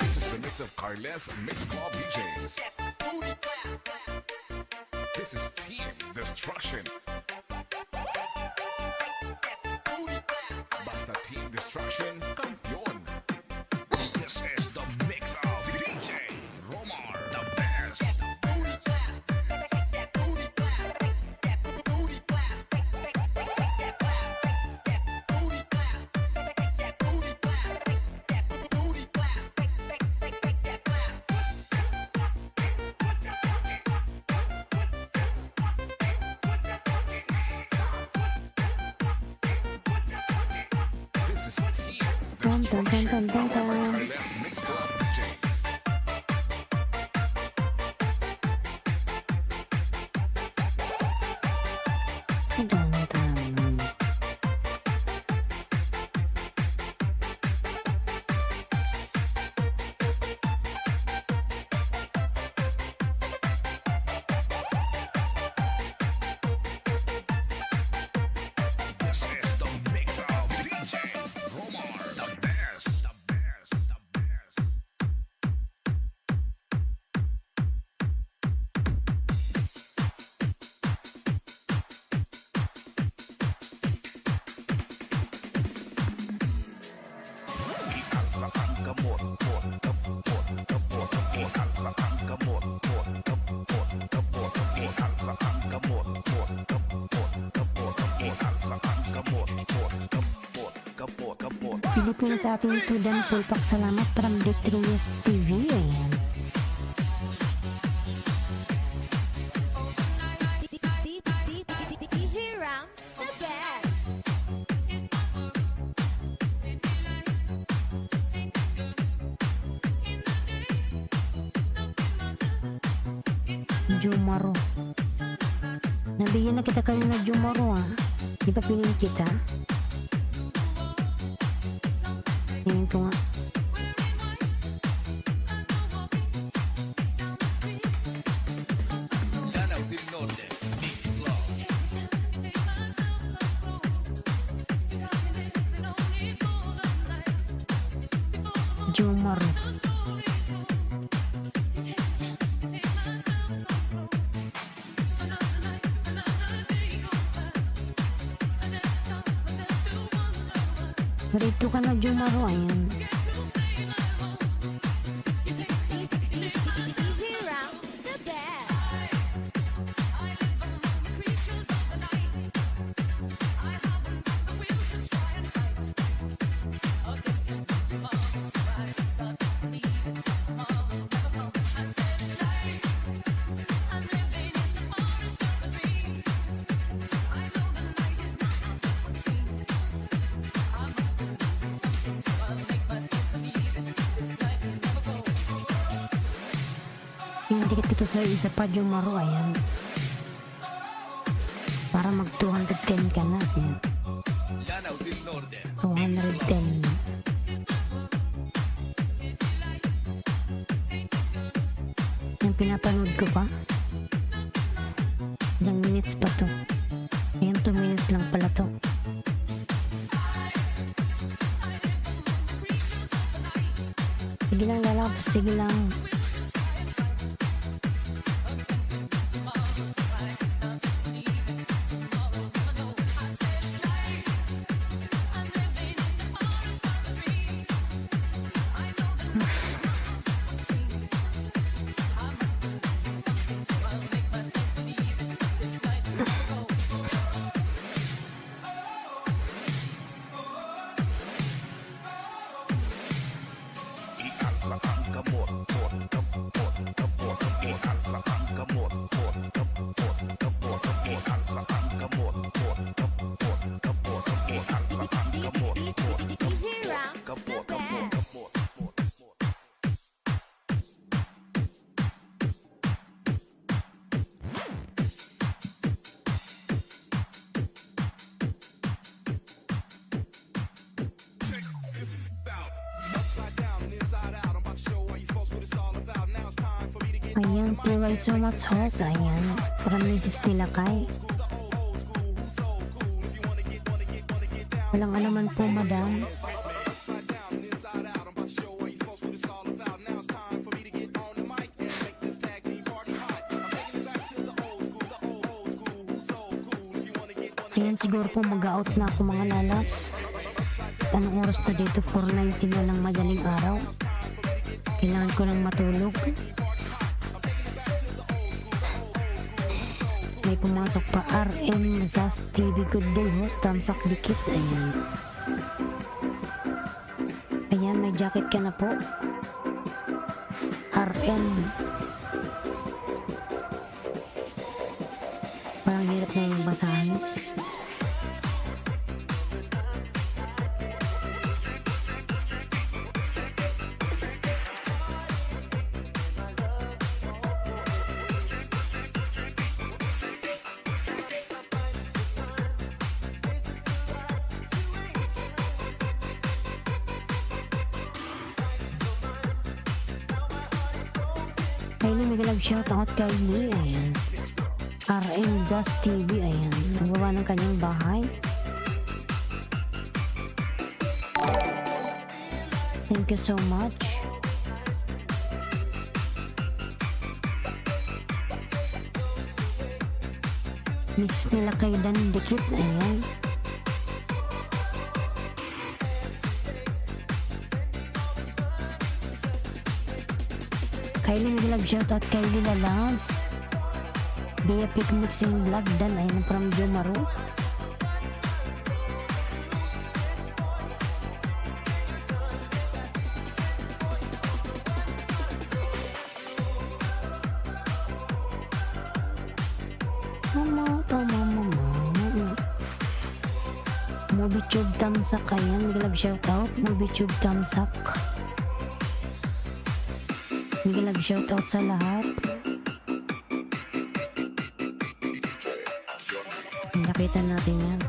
This is the mix of Carles Mix Club DJs. This is Team Destruction. Basta Team Destruction Kampiyon. This is the mix of DJ Romar, the best. This is Team Dun, dun, dun, dun, dun, Destruction. dun. Carles Mix Club DJs. Dun, dun. This is the mix of DJ Romar, the best, the best, the best. Ikan sa angkamot, pot, kapot, kapot, ikan sa angkamot, pot, kapot, kapot, ikan sa angkamot, pot, kapot, kapot, ikan sa angkamot, pot, kapot, kapot, kapot. Pilipinas sa ating tudan. Pulpak salamat from the Trios TV. Ayan. DJ Rounds, the best. Jumaro. Nabigyan na kita kanina Jumaro, ha. Di ba pinin kita? Tingin ko nga. Jumaro. Rito ka na Jumaro, ayan. DJ Rounds, the best. Dikit ito sa isa pa yung maro, ayan. Para mag 210 ka na, ayan. 210. Yung pinapanood ko pa. Ilang minutes pa to. Ayan, 2 minutes lang pala to. Sige lang lalabas, sige lang. Ikan sa angkamot, pot, kapot, kapot. Ikan sa angkamot, pot, kapot, kapot. Ikan sa angkamot, pot, kapot, kapot. Ikan sa angkamot, pot, DJ Rounds the kapot, best. kapot, kapot. Ayan, provide so much horse, ayan. Paramisis nila kay. Walang alaman po, madam. Ayan, siguro po mag-out na ako mga lalabs. Anong oras na dito? 4:19 na lang madaling araw. Kailangan ko lang matulog. May pumasok pa RM Zaz TV. Good day host, tamsak dikit. Ayan. Ayan, may jacket ka na po. RM. Parang hirap na yung basahan. Kylie, may galag shoutout Kylie, ayan. RM Zaz TV, ayan. Nagawa ng kanyang bahay. Thank you so much. Miss nila kay Dan Dikit, ayan. Kylie, may galag shoutout Kylie Lalabs. Bea Pick Mixing Vlog Dan, ayan from Jomaro. MovieTube Tamsak, ayan, may galag shoutout MovieTube Tamsak. May galag shoutout sa lahat. Nakita natin yan.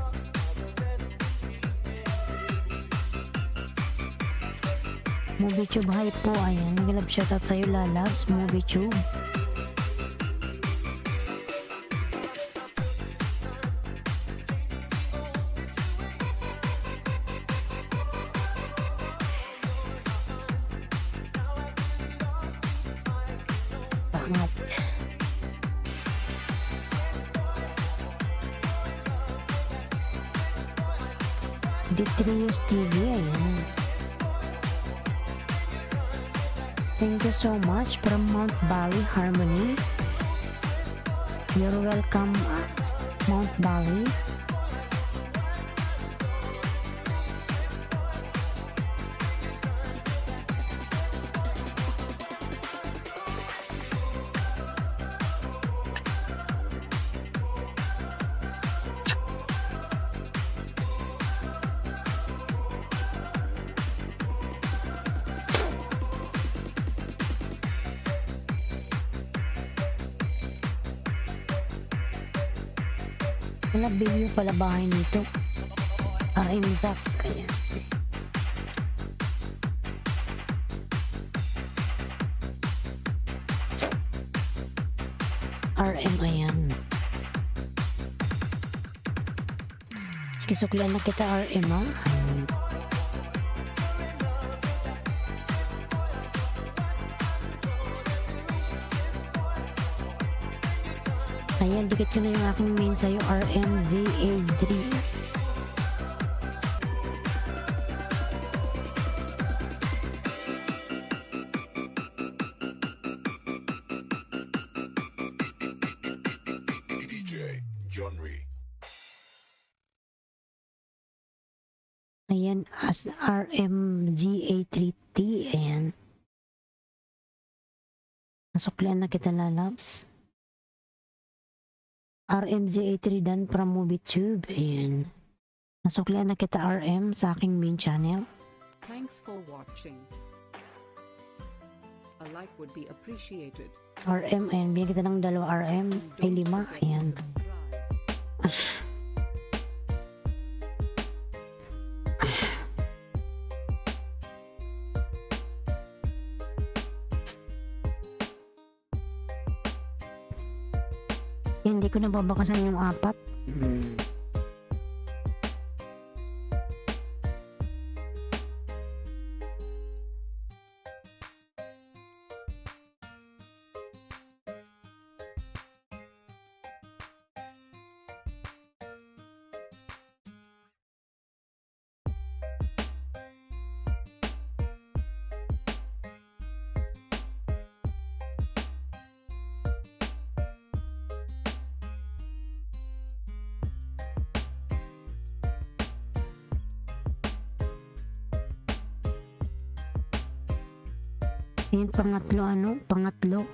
MovieTube hype po, ayan. May galag shoutout sa'yo lalabs, MovieTube. Pangat. Detrius TV, ayan. Thank you so much from Mount Bali Harmony. You're welcome, Mount Bali. Wala video pala bahay nito. RM Zax. Ayan. RM, ayan. Sige, suklian na kita RM, ha? Ayan. Ayan, dikit ko na yung aking main sa'yo, RMZH3. DJ John Ree. Ayan, as RMZA3T. Ayan. Nasuklian na kita, lalabs. RMZA3 dan from MovieTube. Ayan. Nasuklian na kita, RM, sa aking main channel. Thanks for watching. A like would be appreciated. RM, ayan. Bigyan kita ng 2 RM. Ay, 5. Ayan. Subscribe. Hindi ko na babakasan yung 4. Ayan, pangatlo,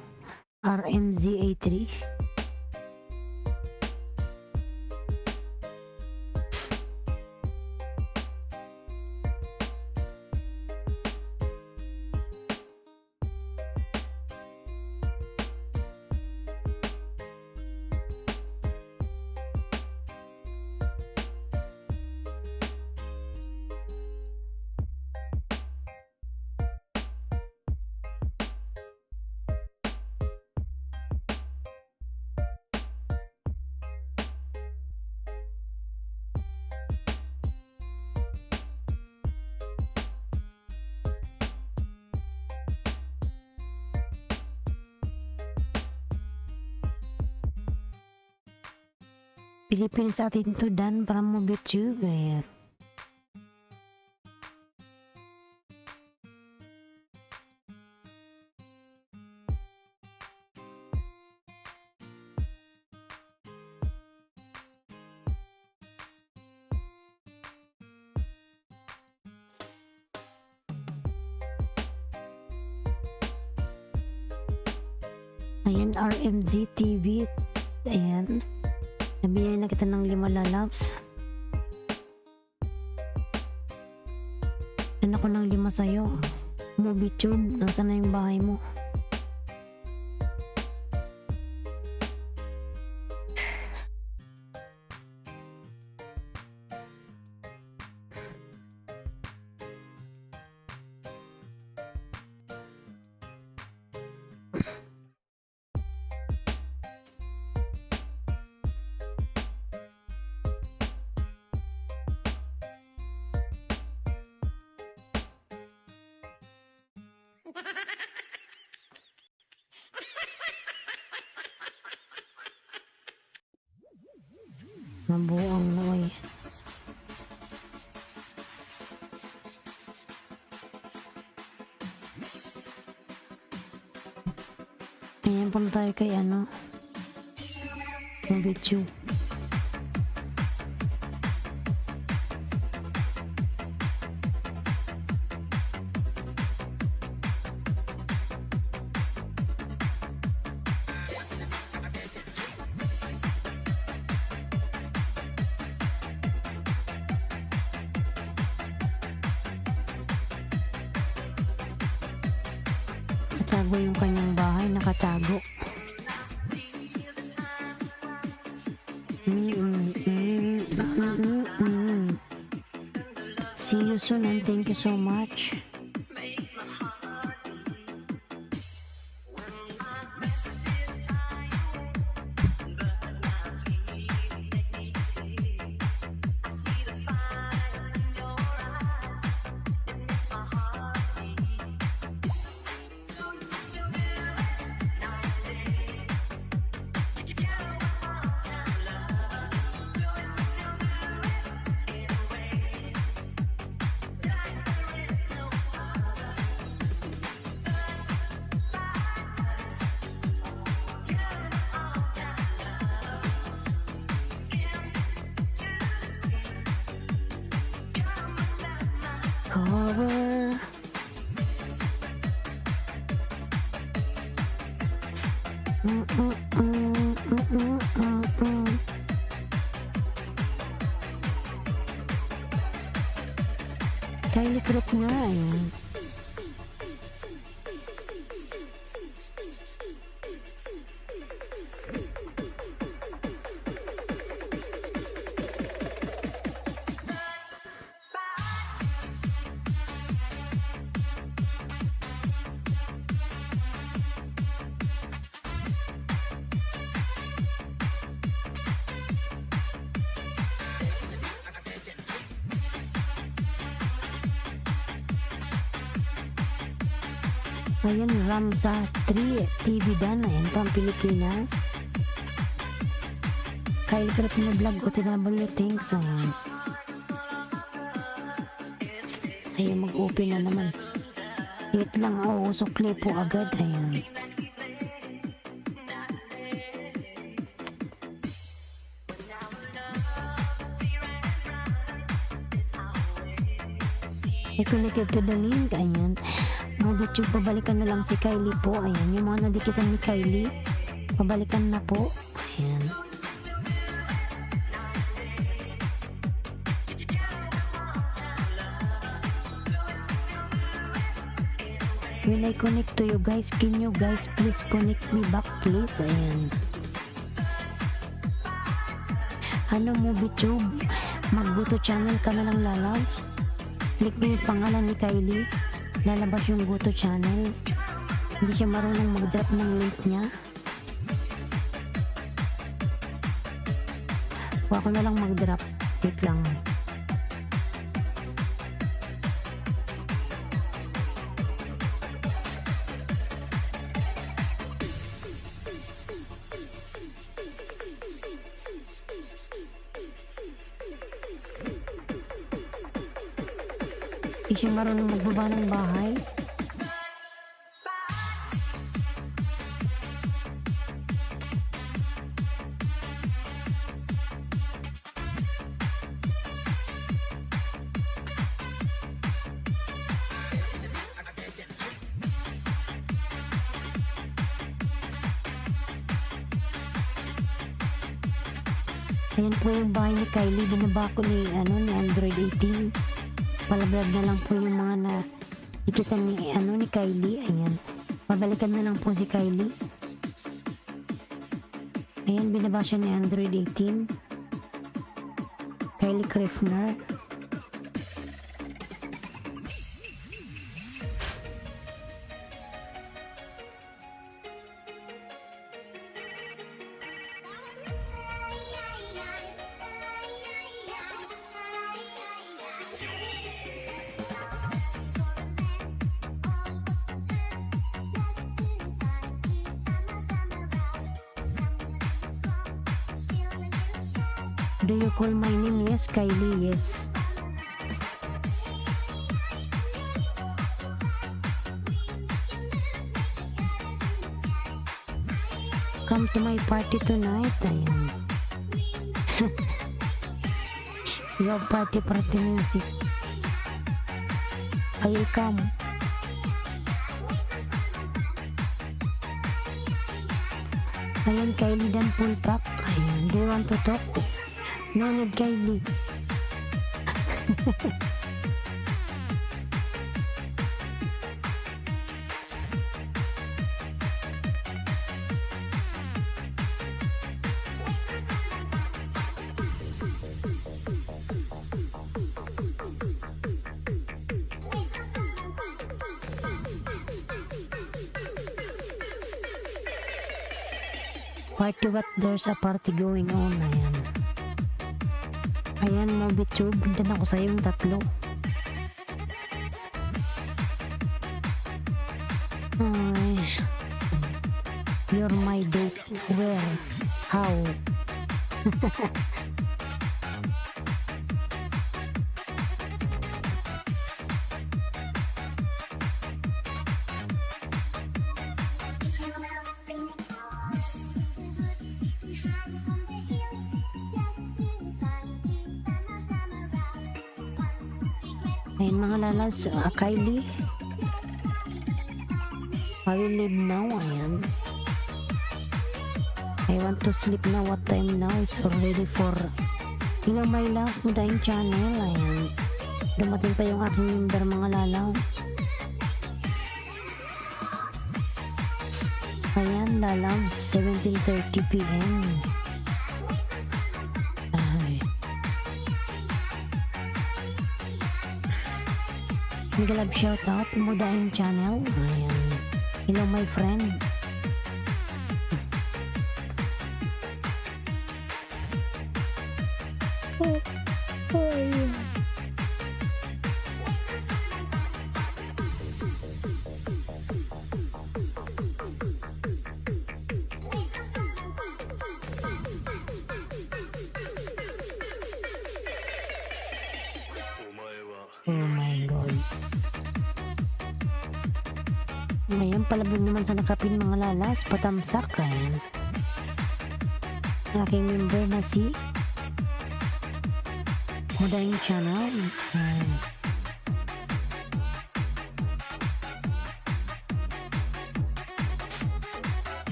RMZA3. Philippines atin to, dan from MovieTube. Ayan. Ayan, RMZ TV. Ayan. Nabigyan na kita ng 5 lalabs. Ano ko ng 5 sa'yo? MovieTube, nasaan na yung bahay mo? Mabuang noy. Ayan, punta tayo kay MovieTube. Nakatago yung kanyang bahay, nakatago. See you soon and thank you so much. Cover. Kylie Crook nga eh. Ayan, Ramza 3 TV Dan, ayan pang Pilipinas. Kylie Crook na vlog OTW, thanks. Ayan, mag-open na naman. Hit lang ako, sukli po agad. Ayan. Connected to the link, ayan. Mga YouTube, pabalikan na lang si Kylie po. Ayan, yung mga nadikitan ni Kylie, pabalikan na po. Ayan. When I connect to you guys, can you guys please connect me back please? Ayan. Ano mo, YouTube? Magbuto channel ka na lang lalaw. Click mo yung pangalan ni Kylie. Lalabas yung Goto channel. Hindi siya marunong mag-drop ng link niya. Huwag ko na lang mag-drop. Wait lang. Hindi siya marunong magbaba ng bahay. Ayan po yung bahay ni Kylie. Binaba ko ni Android 18. Palablog na lang po yung mga na ikita ni Kylie. Ayan. Babalikan na lang po si Kylie. Ayan, binaba siya ni Android 18. Kylie Krefner. Do you call my name? Yes, Kylie, yes. Come to my party tonight. Ayan. You have party music. I will come. Ayan, Kylie Dan full pack. Ayan, do you want to talk? No need, Kylie. Party what? There's a party going on. Ayan. Ayan, Mobitube. Dan ako sa yung tatlo. Ay. You're my date. Where? How? Ayun mga lalabs, Kylie. I will leave now. Ayan. I want to sleep now. What time now? It's already 4. Hello my love, Mudaing channel. Ayan. Dumating pa yung aking member mga lalaw. Ayan, lalaw. 17:30 PM. Ay. Mega love shoutout, Mudaing channel. Ayan. Hello my friend. Oh my God. Ngayon palabog naman sa nakapin mga lalas, patamsak rin. Aking member na si Mudaing channel.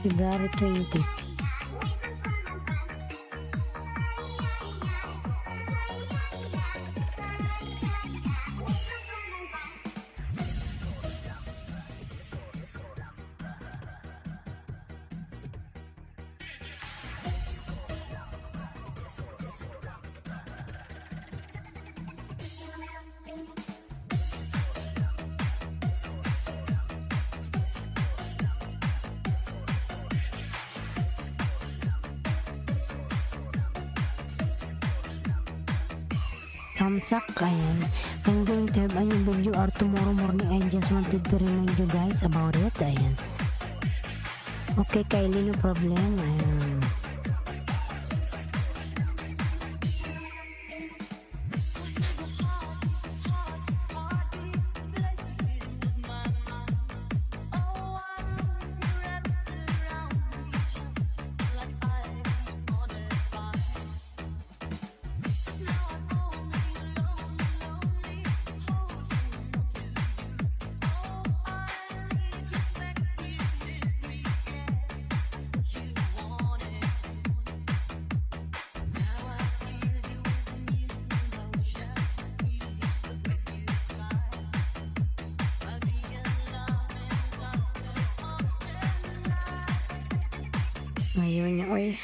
February 20. Thumbs up, ayan. I'm going to have a new video or tomorrow morning. I just wanted to remind you guys about it. Ayan. Okay, Kylie, no problem. Ayan. Ayun niya, oy.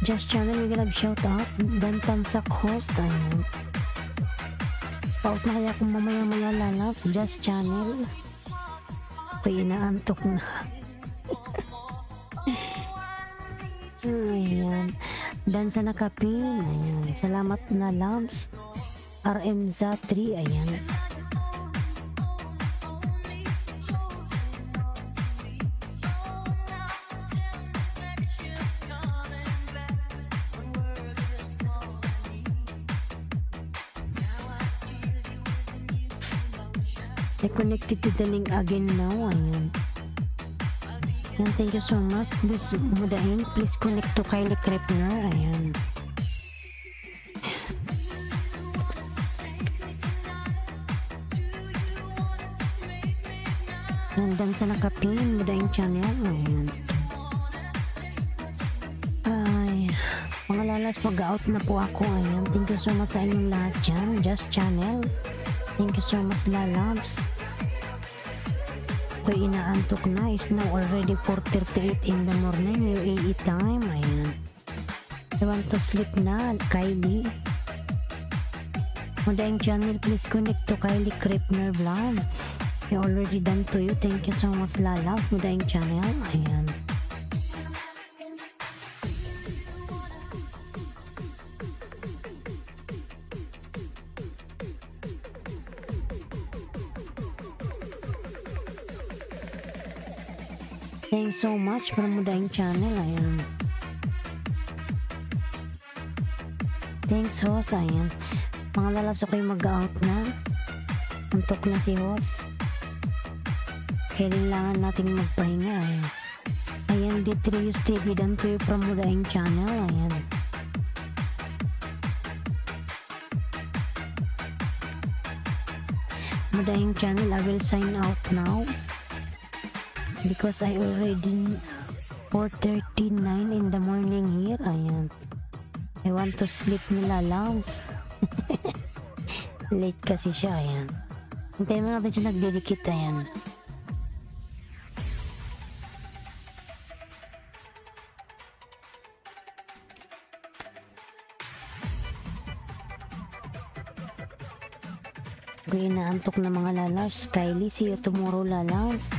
Just Channel, may love shout out. Dan Tamsak host, ayan. Paut na kaya kung mamaya-maya lalabs. Just Channel. Ako'y inaantok na. Ayan. Dan sa nakapin, ayan. Salamat na loves. RM za 3, ayan. I connected to the link again now, ayan. Ayan, thank you so much. Please, mudahin, please connect to Kylie Krepner, ayan. Nandan sa nakapin, mudahin channel, ayan. Ay, mga lalas, mag-out na po ako, ayan. Thank you so much sa inyong lahat dyan. Just Channel. Thank you so much, lalabs. Ako'y inaantok na. It's now already 4:38 in the morning. UAE time. Ayan. I want to sleep na, Kylie. Mudaing channel, please connect to Kylie Krepner vlog. I already done to you. Thank you so much, lalabs. Mudaing channel. Ayan. Thanks so much para mudaing channel, ayan. Thanks host, ayan. Mga lalabs, ako'y mag-out na. Antok na si host. Kailangan nating magpahinga, ayan. Ayan, Detrius TV, dan to you from mudaing channel, ayan. Mudaing channel, I will sign out now. Because I already 4:39 in the morning here, ayan. I want to sleep nila loves. Late kasi siya, ayan. Hintayin mo natin siya nagdedikit, ayan. Kung inaantok na mga lalabs, Kylie, see you tomorrow, lalabs.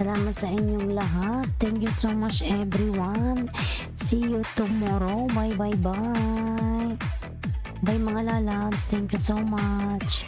Salamat sa inyong lahat. Thank you so much, everyone. See you tomorrow. Bye, bye, bye. Bye, mga lalabs. Thank you so much.